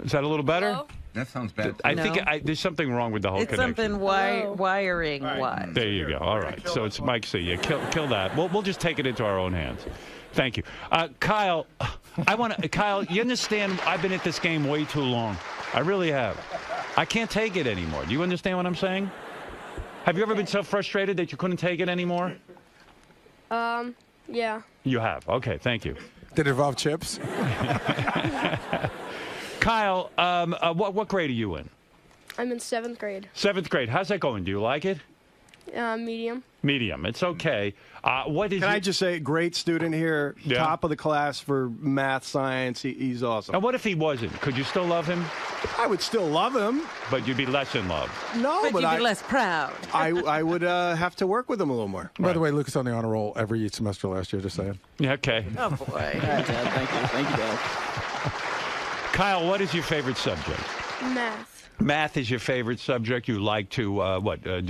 Is that a little better? Hello? That sounds bad. I think there's something wrong with the whole It's connection. something wiring-wise. There you go. All right. So it's Mike C. Yeah, kill that. We'll just take it into our own hands. Thank you. Kyle, Kyle, you understand I've been at this game way too long. I really have. I can't take it anymore. Do you understand what I'm saying? Have you ever been so frustrated that you couldn't take it anymore? Yeah. You have. Okay, thank you. Did it involve chips? Kyle, what grade are you in? I'm in 7th grade. 7th grade. How's that going? Do you like it? Medium. Medium. It's okay. What is? Can I just say, great student here, top of the class for math, science. He's awesome. And what if he wasn't? Could you still love him? I would still love him. But you'd be less in love. No, but you'd be less proud. I would have to work with him a little more. By the way, Lucas on the honor roll every semester last year, just saying. Yeah, okay. Oh, boy. All right, Dad. Thank you. Thank you, Dad. Kyle, what is your favorite subject? Math. Math is your favorite subject. You like to what are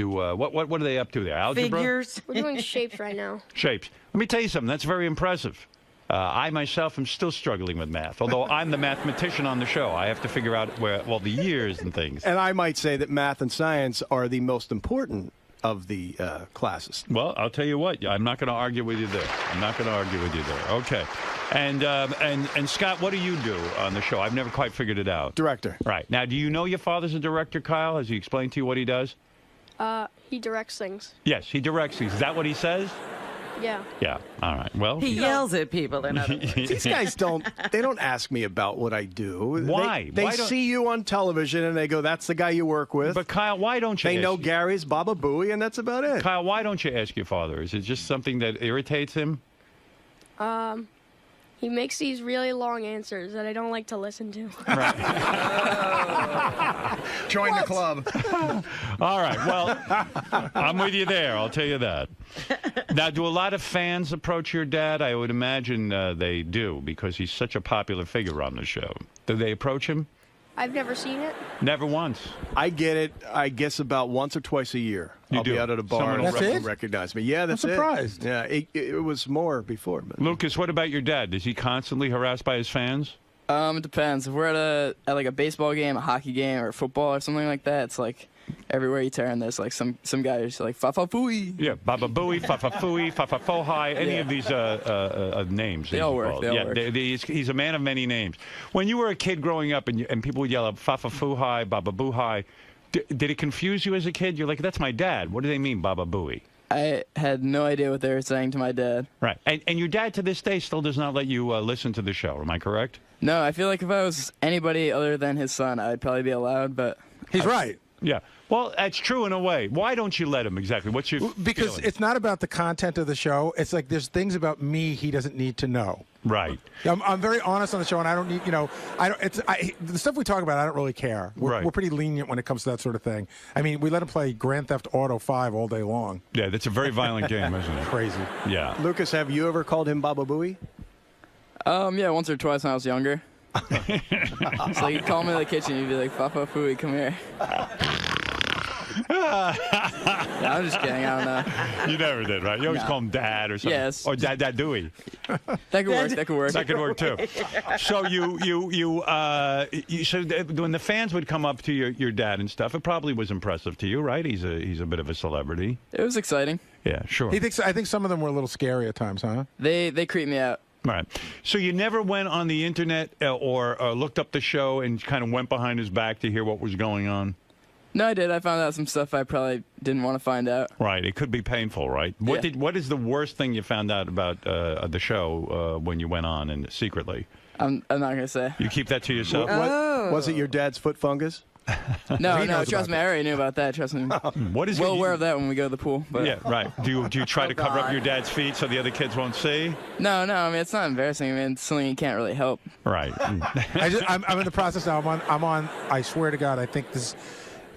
they up to there? Algebra? Figures. We're doing shapes right now. Shapes. Let me tell you something. That's very impressive. I myself am still struggling with math. Although I'm the mathematician on the show, I have to figure out the years and things. And I might say that math and science are the most important of the classes. Well, I'll tell you what. I'm not going to argue with you there. Okay. And Scott, what do you do on the show? I've never quite figured it out. Director. Right. Now, do you know your father's a director, Kyle? Has he explained to you what he does? He directs things. Yes, he directs things. Is that what he says? Yeah. Yeah. All right. Well, he yells at people. In other words. These guys don't ask me about what I do. Why? They Why don't... see you on television and they go, "That's the guy you work with." But Kyle, why don't you? They know Gary's Baba Booey, and that's about it. Kyle, why don't you ask your father? Is it just something that irritates him? He makes these really long answers that I don't like to listen to. Join the club. All right. Well, I'm with you there. I'll tell you that. Now, do a lot of fans approach your dad? I would imagine they do, because he's such a popular figure on the show. Do they approach him? I've never seen it. Never once. I get it, I guess, about once or twice a year. I'll be out at a bar and someone recognize me. Yeah, that's I'm surprised. Yeah, it was more before. But. Lucas, what about your dad? Is he constantly harassed by his fans? It depends. If we're at like a baseball game, a hockey game, or football or something like that, it's like everywhere you turn, there's like some guy who's like Fafa Fooey. Yeah, Baba Booey, Fafa Fooey, Fafa Fohai, any of these names. They all work. He's a man of many names. When you were a kid growing up and people would yell out Fafa Fuhai, Baba Boohai, did it confuse you as a kid? You're like, that's my dad. What do they mean, Baba Booey? I had no idea what they were saying to my dad. Right. And your dad to this day still does not let you listen to the show. Am I correct? No, I feel like if I was anybody other than his son, I'd probably be allowed, but... He's right. Yeah. Well, that's true in a way. Why don't you let him exactly? What's your Because feeling? it's not about the content of the show. It's like there's things about me he doesn't need to know. Right. I'm very honest on the show, and I don't need, the stuff we talk about, I don't really care. We're pretty lenient when it comes to that sort of thing. I mean, we let him play Grand Theft Auto 5 all day long. Yeah, that's a very violent game, isn't it? Crazy. Yeah. Lucas, have you ever called him Baba Booey? Yeah, once or twice when I was younger. So you'd call me in the kitchen, you'd be like, Fafa Fooey, come here. No, I'm just kidding. I don't know. You never did, right? You always call him Dad or something. Yes. Or Dad Dewey. That could work. That could work. That could work too. So so when the fans would come up to your dad and stuff, it probably was impressive to you, right? He's a bit of a celebrity. It was exciting. Yeah, sure. I think some of them were a little scary at times, huh? They creep me out. Right. So you never went on the internet or looked up the show and kind of went behind his back to hear what was going on? No, I did. I found out some stuff I probably didn't want to find out. Right. It could be painful, right? What is the worst thing you found out about the show when you went on and secretly? I'm not going to say. You keep that to yourself? Was it your dad's foot fungus? No, trust me. I already knew about that. Trust me. What is well aware of that when we go to the pool. But. Yeah, right. Do you try to cover up your dad's feet so the other kids won't see? No. I mean, it's not embarrassing. I mean, it's something you can't really help. Right. I'm in the process now. I'm on. I swear to God, I think this is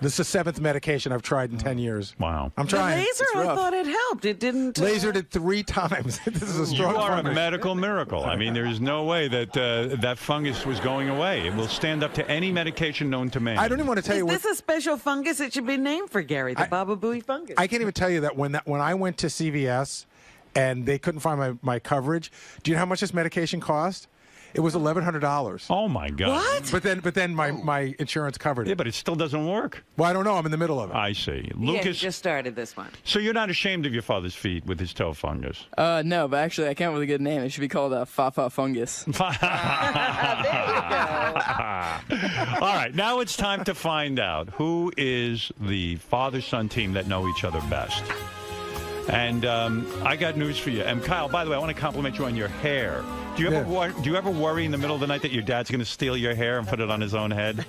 the 7th medication I've tried in 10 years. Wow. I'm trying. The laser, I thought it helped. It didn't. Lasered it 3 times. This is a strong. You are fungus. a medical miracle. I mean, there's no way that that fungus was going away. It will stand up to any medication known to man. I don't even want to tell you. Is this a special fungus? It should be named for Gary, the Baba Booey fungus. I can't even tell you that when I went to CVS and they couldn't find my coverage. Do you know how much this medication cost? It was $1,100. Oh my God! What? But then my insurance covered it. Yeah, but it still doesn't work. Well, I don't know. I'm in the middle of it. I see. Yeah, Lucas he just started this one. So you're not ashamed of your father's feet with his toe fungus? No, but actually I came up with a good name. It should be called Fafa Fungus. There you go. All right, now it's time to find out who is the father-son team that know each other best. And I got news for you. And Kyle, by the way, I want to compliment you on your hair. Do you ever worry in the middle of the night that your dad's going to steal your hair and put it on his own head?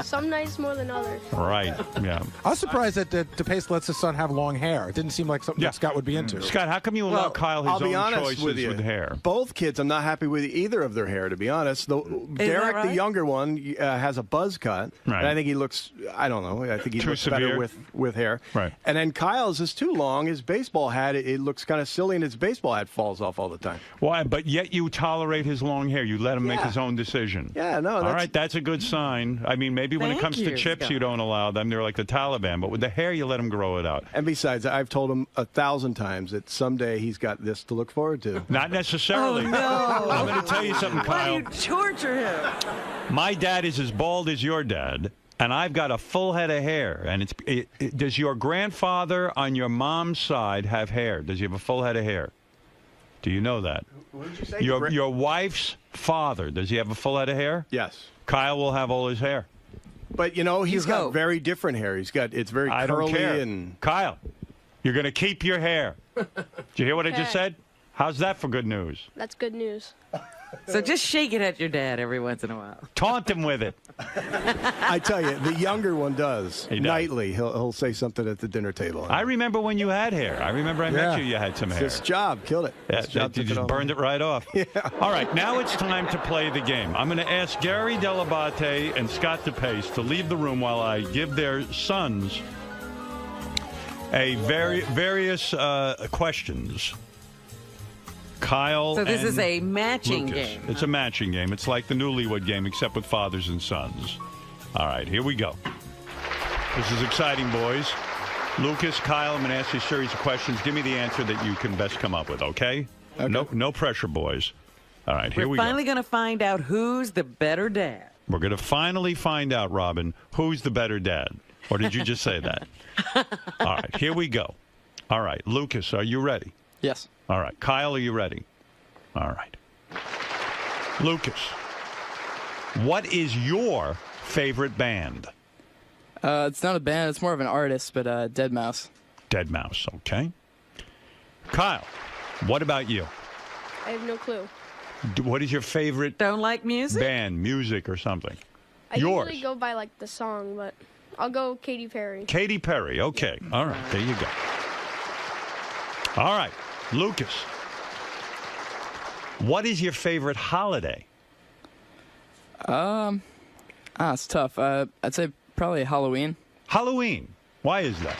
Some nights more than others. Right. Yeah. I was surprised that DePace lets his son have long hair. It didn't seem like something that Scott would be into. Scott, how come you allow Kyle his I'll be own honest choices with hair? Both kids, I'm not happy with either of their hair, to be honest. Derek, right? the younger one, has a buzz cut. Right. And I think he looks, I don't know, I think he Too looks severe? better with hair. Right. And then Kyle's is too long. His baseball hat, it looks kind of silly, and his baseball hat falls off all the time. Why? But yet you tolerate his long hair. You let him make his own decision. Yeah, no. All right, that's a good sign. I mean, maybe when it comes to chips, you don't allow them. They're like the Taliban. But with the hair, you let him grow it out. And besides, I've told him 1,000 times that someday he's got this to look forward to. Not necessarily. Oh, no. I'm going to tell you something, Kyle. Why do you torture him? My dad is as bald as your dad, and I've got a full head of hair. And does your grandfather on your mom's side have hair? Does he have a full head of hair? Do you know that? What did you say? Your wife's father, does he have a full head of hair? Yes. Kyle will have all his hair. But, he's got very different hair. It's very curly. I don't care. And Kyle, you're going to keep your hair. Did you hear what I just Okay. said? How's that for good news? That's good news. So just shake it at your dad every once in a while. Taunt him with it. I tell you, the younger one does. He does. Nightly, he'll say something at the dinner table. I remember when you had hair. I remember I met you had some hair. This job killed it. Yeah, This job you took just all burned my- it right off. Yeah. All right, now it's time to play the game. I'm going to ask Gary Delabate and Scott DePace to leave the room while I give their sons various questions. Kyle So this and is a matching Lucas. game. It's a matching game. It's like the Newlywed Game, except with fathers and sons. All right, here we go. This is exciting, boys. Lucas, Kyle, I'm going to ask you a series of questions. Give me the answer that you can best come up with, okay? No pressure, boys. All right, here we go. We're finally going to find out who's the better dad. We're going to finally find out, Robin, who's the better dad. Or did you just say that? All right, here we go. All right, Lucas, are you ready? Yes. All right, Kyle, are you ready? All right. Lucas, what is your favorite band? It's not a band. It's more of an artist, but Dead Mouse. Dead Mouse, okay. Kyle, what about you? I have no clue. What is your favorite Don't like music? band, music or something? I Yours. usually go by like the song, but I'll go Katy Perry. Katy Perry, okay. All right, there you go. All right, Lucas, what is your favorite holiday? It's tough. I'd say probably Halloween. Halloween. Why is that?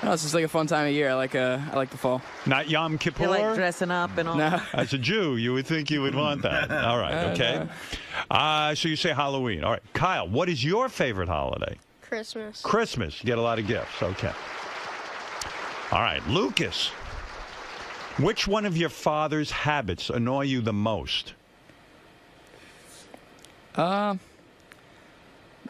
No, it's just like a fun time of year. I like the fall. Not Yom Kippur? You like dressing up and all? No. As a Jew, you would think you would want that. All right, okay. So you say Halloween. All right, Kyle, what is your favorite holiday? Christmas. Christmas. You get a lot of gifts. Okay. All right, Lucas, which one of your father's habits annoy you the most?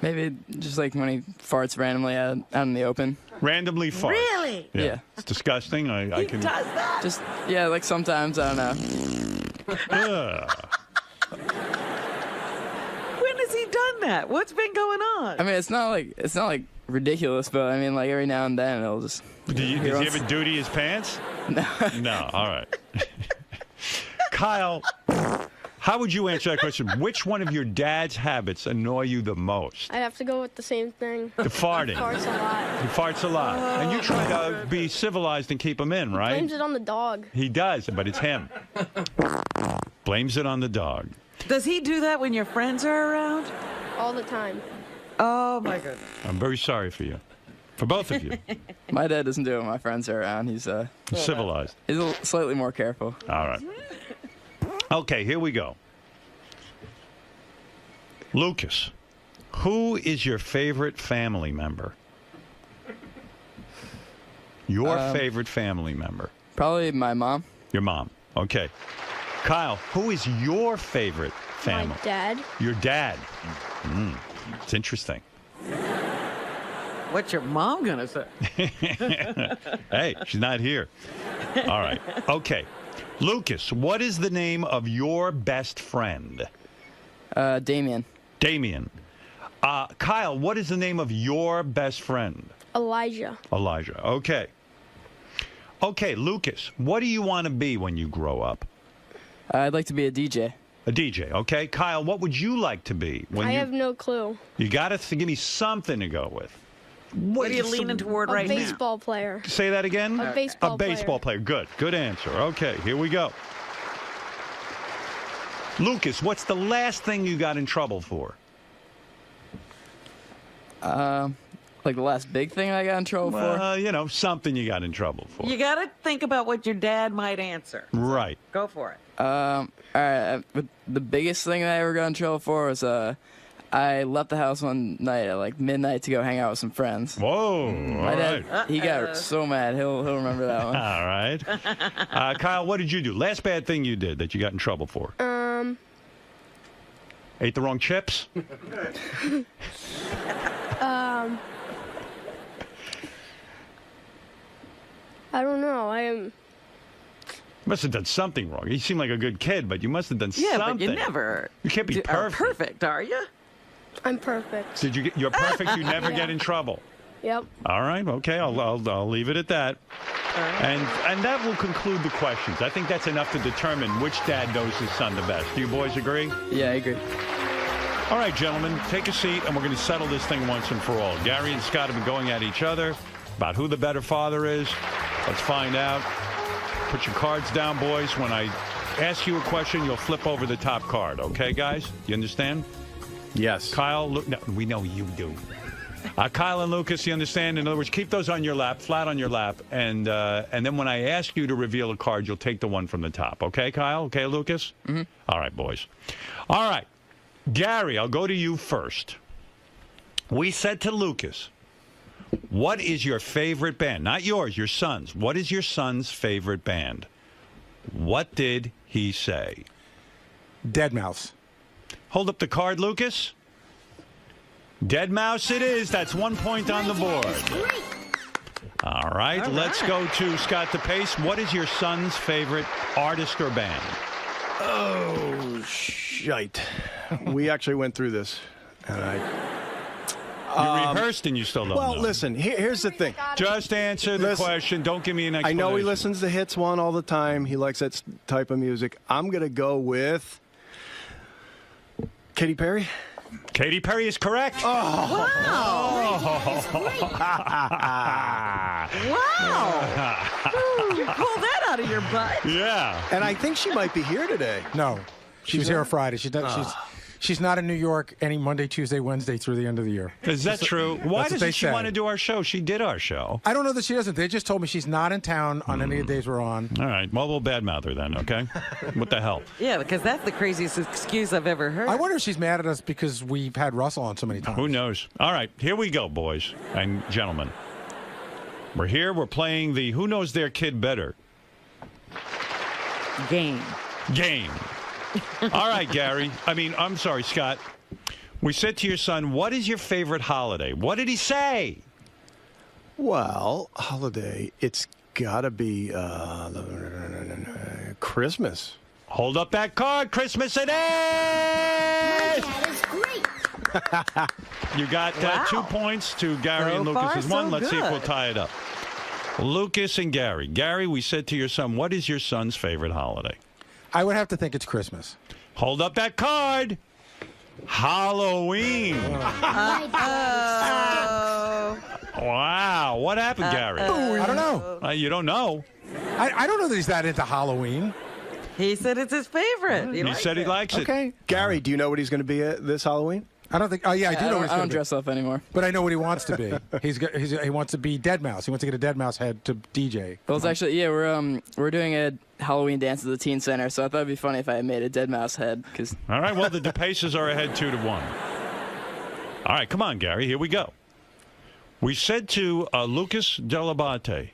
Maybe just like when he farts randomly out in the open. Randomly farts. Really? Yeah. It's disgusting. I He can. does that? Just like sometimes I don't know. Ugh. When has he done that? What's been going on? I mean, it's not like ridiculous, but I mean, like every now and then it'll just. Does he ever duty his pants? No. No. All right. Kyle, how would you answer that question? Which one of your dad's habits annoy you the most? I'd have to go with the same thing. The farting. Farts a lot. He farts a lot. And you try to be civilized and keep him in, right? Blames it on the dog. He does, but it's him. Blames it on the dog. Does he do that when your friends are around? All the time. Oh, my goodness. I'm very sorry for you. For both of you. My dad doesn't do it when my friends are around. He's Civilized. He's slightly more careful. All right. Okay, here we go. Lucas, who is your favorite family member? Your favorite family member? Probably my mom. Your mom. Okay. Kyle, who is your favorite family? My dad. Your dad. It's interesting. What's your mom going to say? Hey, she's not here. All right. Okay. Lucas, what is the name of your best friend? Damien. Damien. Kyle, what is the name of your best friend? Elijah. Elijah. Okay. Okay, Lucas, what do you want to be when you grow up? I'd like to be a DJ. A DJ, okay. Kyle, what would you like to be? I have no clue. You got to give me something to go with. What are you leaning toward right now? A baseball player. Say that again? A baseball player. A baseball player. Good answer. Okay, here we go. Lucas, what's the last thing you got in trouble for? Like the last big thing I got in trouble for? You know, something you got in trouble for. You got to think about what your dad might answer. Right. Go for it. All right. The biggest thing that I ever got in trouble for was I left the house one night at like midnight to go hang out with some friends. Whoa! My dad, he got so mad. He'll remember that one. All right. Kyle, what did you do? Last bad thing you did that you got in trouble for? Ate the wrong chips? I don't know. Must have done something wrong. You seem like a good kid, but you must have done something. Yeah, but you never. You can't be perfect. Perfect, are you? I'm perfect. Did you get? You're perfect. You never get in trouble. Yep. All right. Okay. I'll leave it at that. And that will conclude the questions. I think that's enough to determine which dad knows his son the best. Do you boys agree? Yeah, I agree. All right, gentlemen, take a seat, and we're going to settle this thing once and for all. Gary and Scott have been going at each other about who the better father is. Let's find out. Put your cards down, boys. When I ask you a question, you'll flip over the top card. Okay, guys? You understand? Yes. Kyle, no, we know you do. Kyle and Lucas, you understand? In other words, keep those on your lap, flat on your lap, and then when I ask you to reveal a card, you'll take the one from the top. Okay, Kyle? Okay, Lucas? Mm-hmm. All right, boys. All right. Gary, I'll go to you first. We said to Lucas, what is your favorite band? Not yours, your son's. What is your son's favorite band? What did he say? Deadmau5. Hold up the card, Lucas. Deadmau5 it is. That's 1 point on the board. All right, let's go to Scott DePace. What is your son's favorite artist or band? Oh, shite. We actually went through this, and you rehearsed and you still don't know. Well, listen, here's the thing. Just answer the question. Don't give me an explanation. I know he listens to Hits One all the time. He likes that type of music. I'm going to go with Katy Perry. Katy Perry is correct. Oh. Wow. You pulled that out of your butt. Yeah. And I think she might be here today. No. She's here on Friday. She's not in New York any Monday, Tuesday, Wednesday through the end of the year. Is that true? Why doesn't she want to do our show? She did our show. I don't know that she doesn't. They just told me she's not in town on any of the days we're on. All right. Well, we'll badmouth her then, okay? What the hell? Yeah, because that's the craziest excuse I've ever heard. I wonder if she's mad at us because we've had Russell on so many times. Who knows? All right. Here we go, boys and gentlemen. We're here. We're playing the Who Knows Their Kid Better game. All right, Gary. I'm sorry, Scott. We said to your son, what is your favorite holiday? What did he say? Well, holiday, it's got to be Christmas. Hold up that card. Christmas it is! That is great. You got 2 points to Gary and Lucas's one. Let's see if we'll tie it up. Lucas and Gary. Gary, we said to your son, what is your son's favorite holiday? I would have to think it's Christmas. Hold up that card. Halloween. Wow. What happened, Gary? I don't know. You don't know? I don't know that he's that into Halloween. He said it's his favorite. He said he likes it. Okay. Gary, do you know what he's going to be this Halloween? I don't think. Oh yeah, I do know. I don't dress up anymore. But I know what he wants to be. He wants to be Deadmau5. He wants to get a Deadmau5 head to DJ. Well, it's actually we're doing a Halloween dance at the teen center, so I thought it'd be funny if I made a Deadmau5 head. All right. Well, the DePaces are ahead 2-1. All right, come on, Gary. Here we go. We said to Lucas Delabate,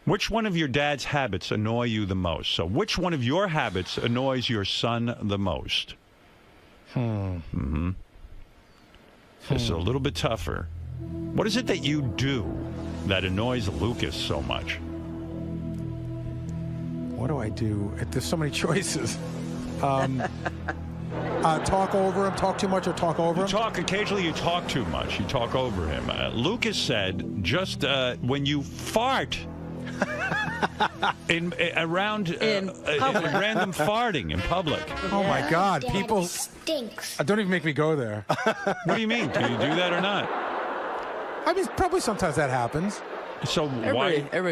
which one of your dad's habits annoy you the most? So, which one of your habits annoys your son the most? This is a little bit tougher. What is it that you do that annoys Lucas so much? What do I do? There's so many choices. Talk over him, talk too much, or talk over him? Occasionally you talk too much. You talk over him. Lucas said just when you fart, around random farting in public. Oh my God, people stinks. Don't even make me go there. What do you mean? Do you do that or not? I mean, probably sometimes that happens. So why?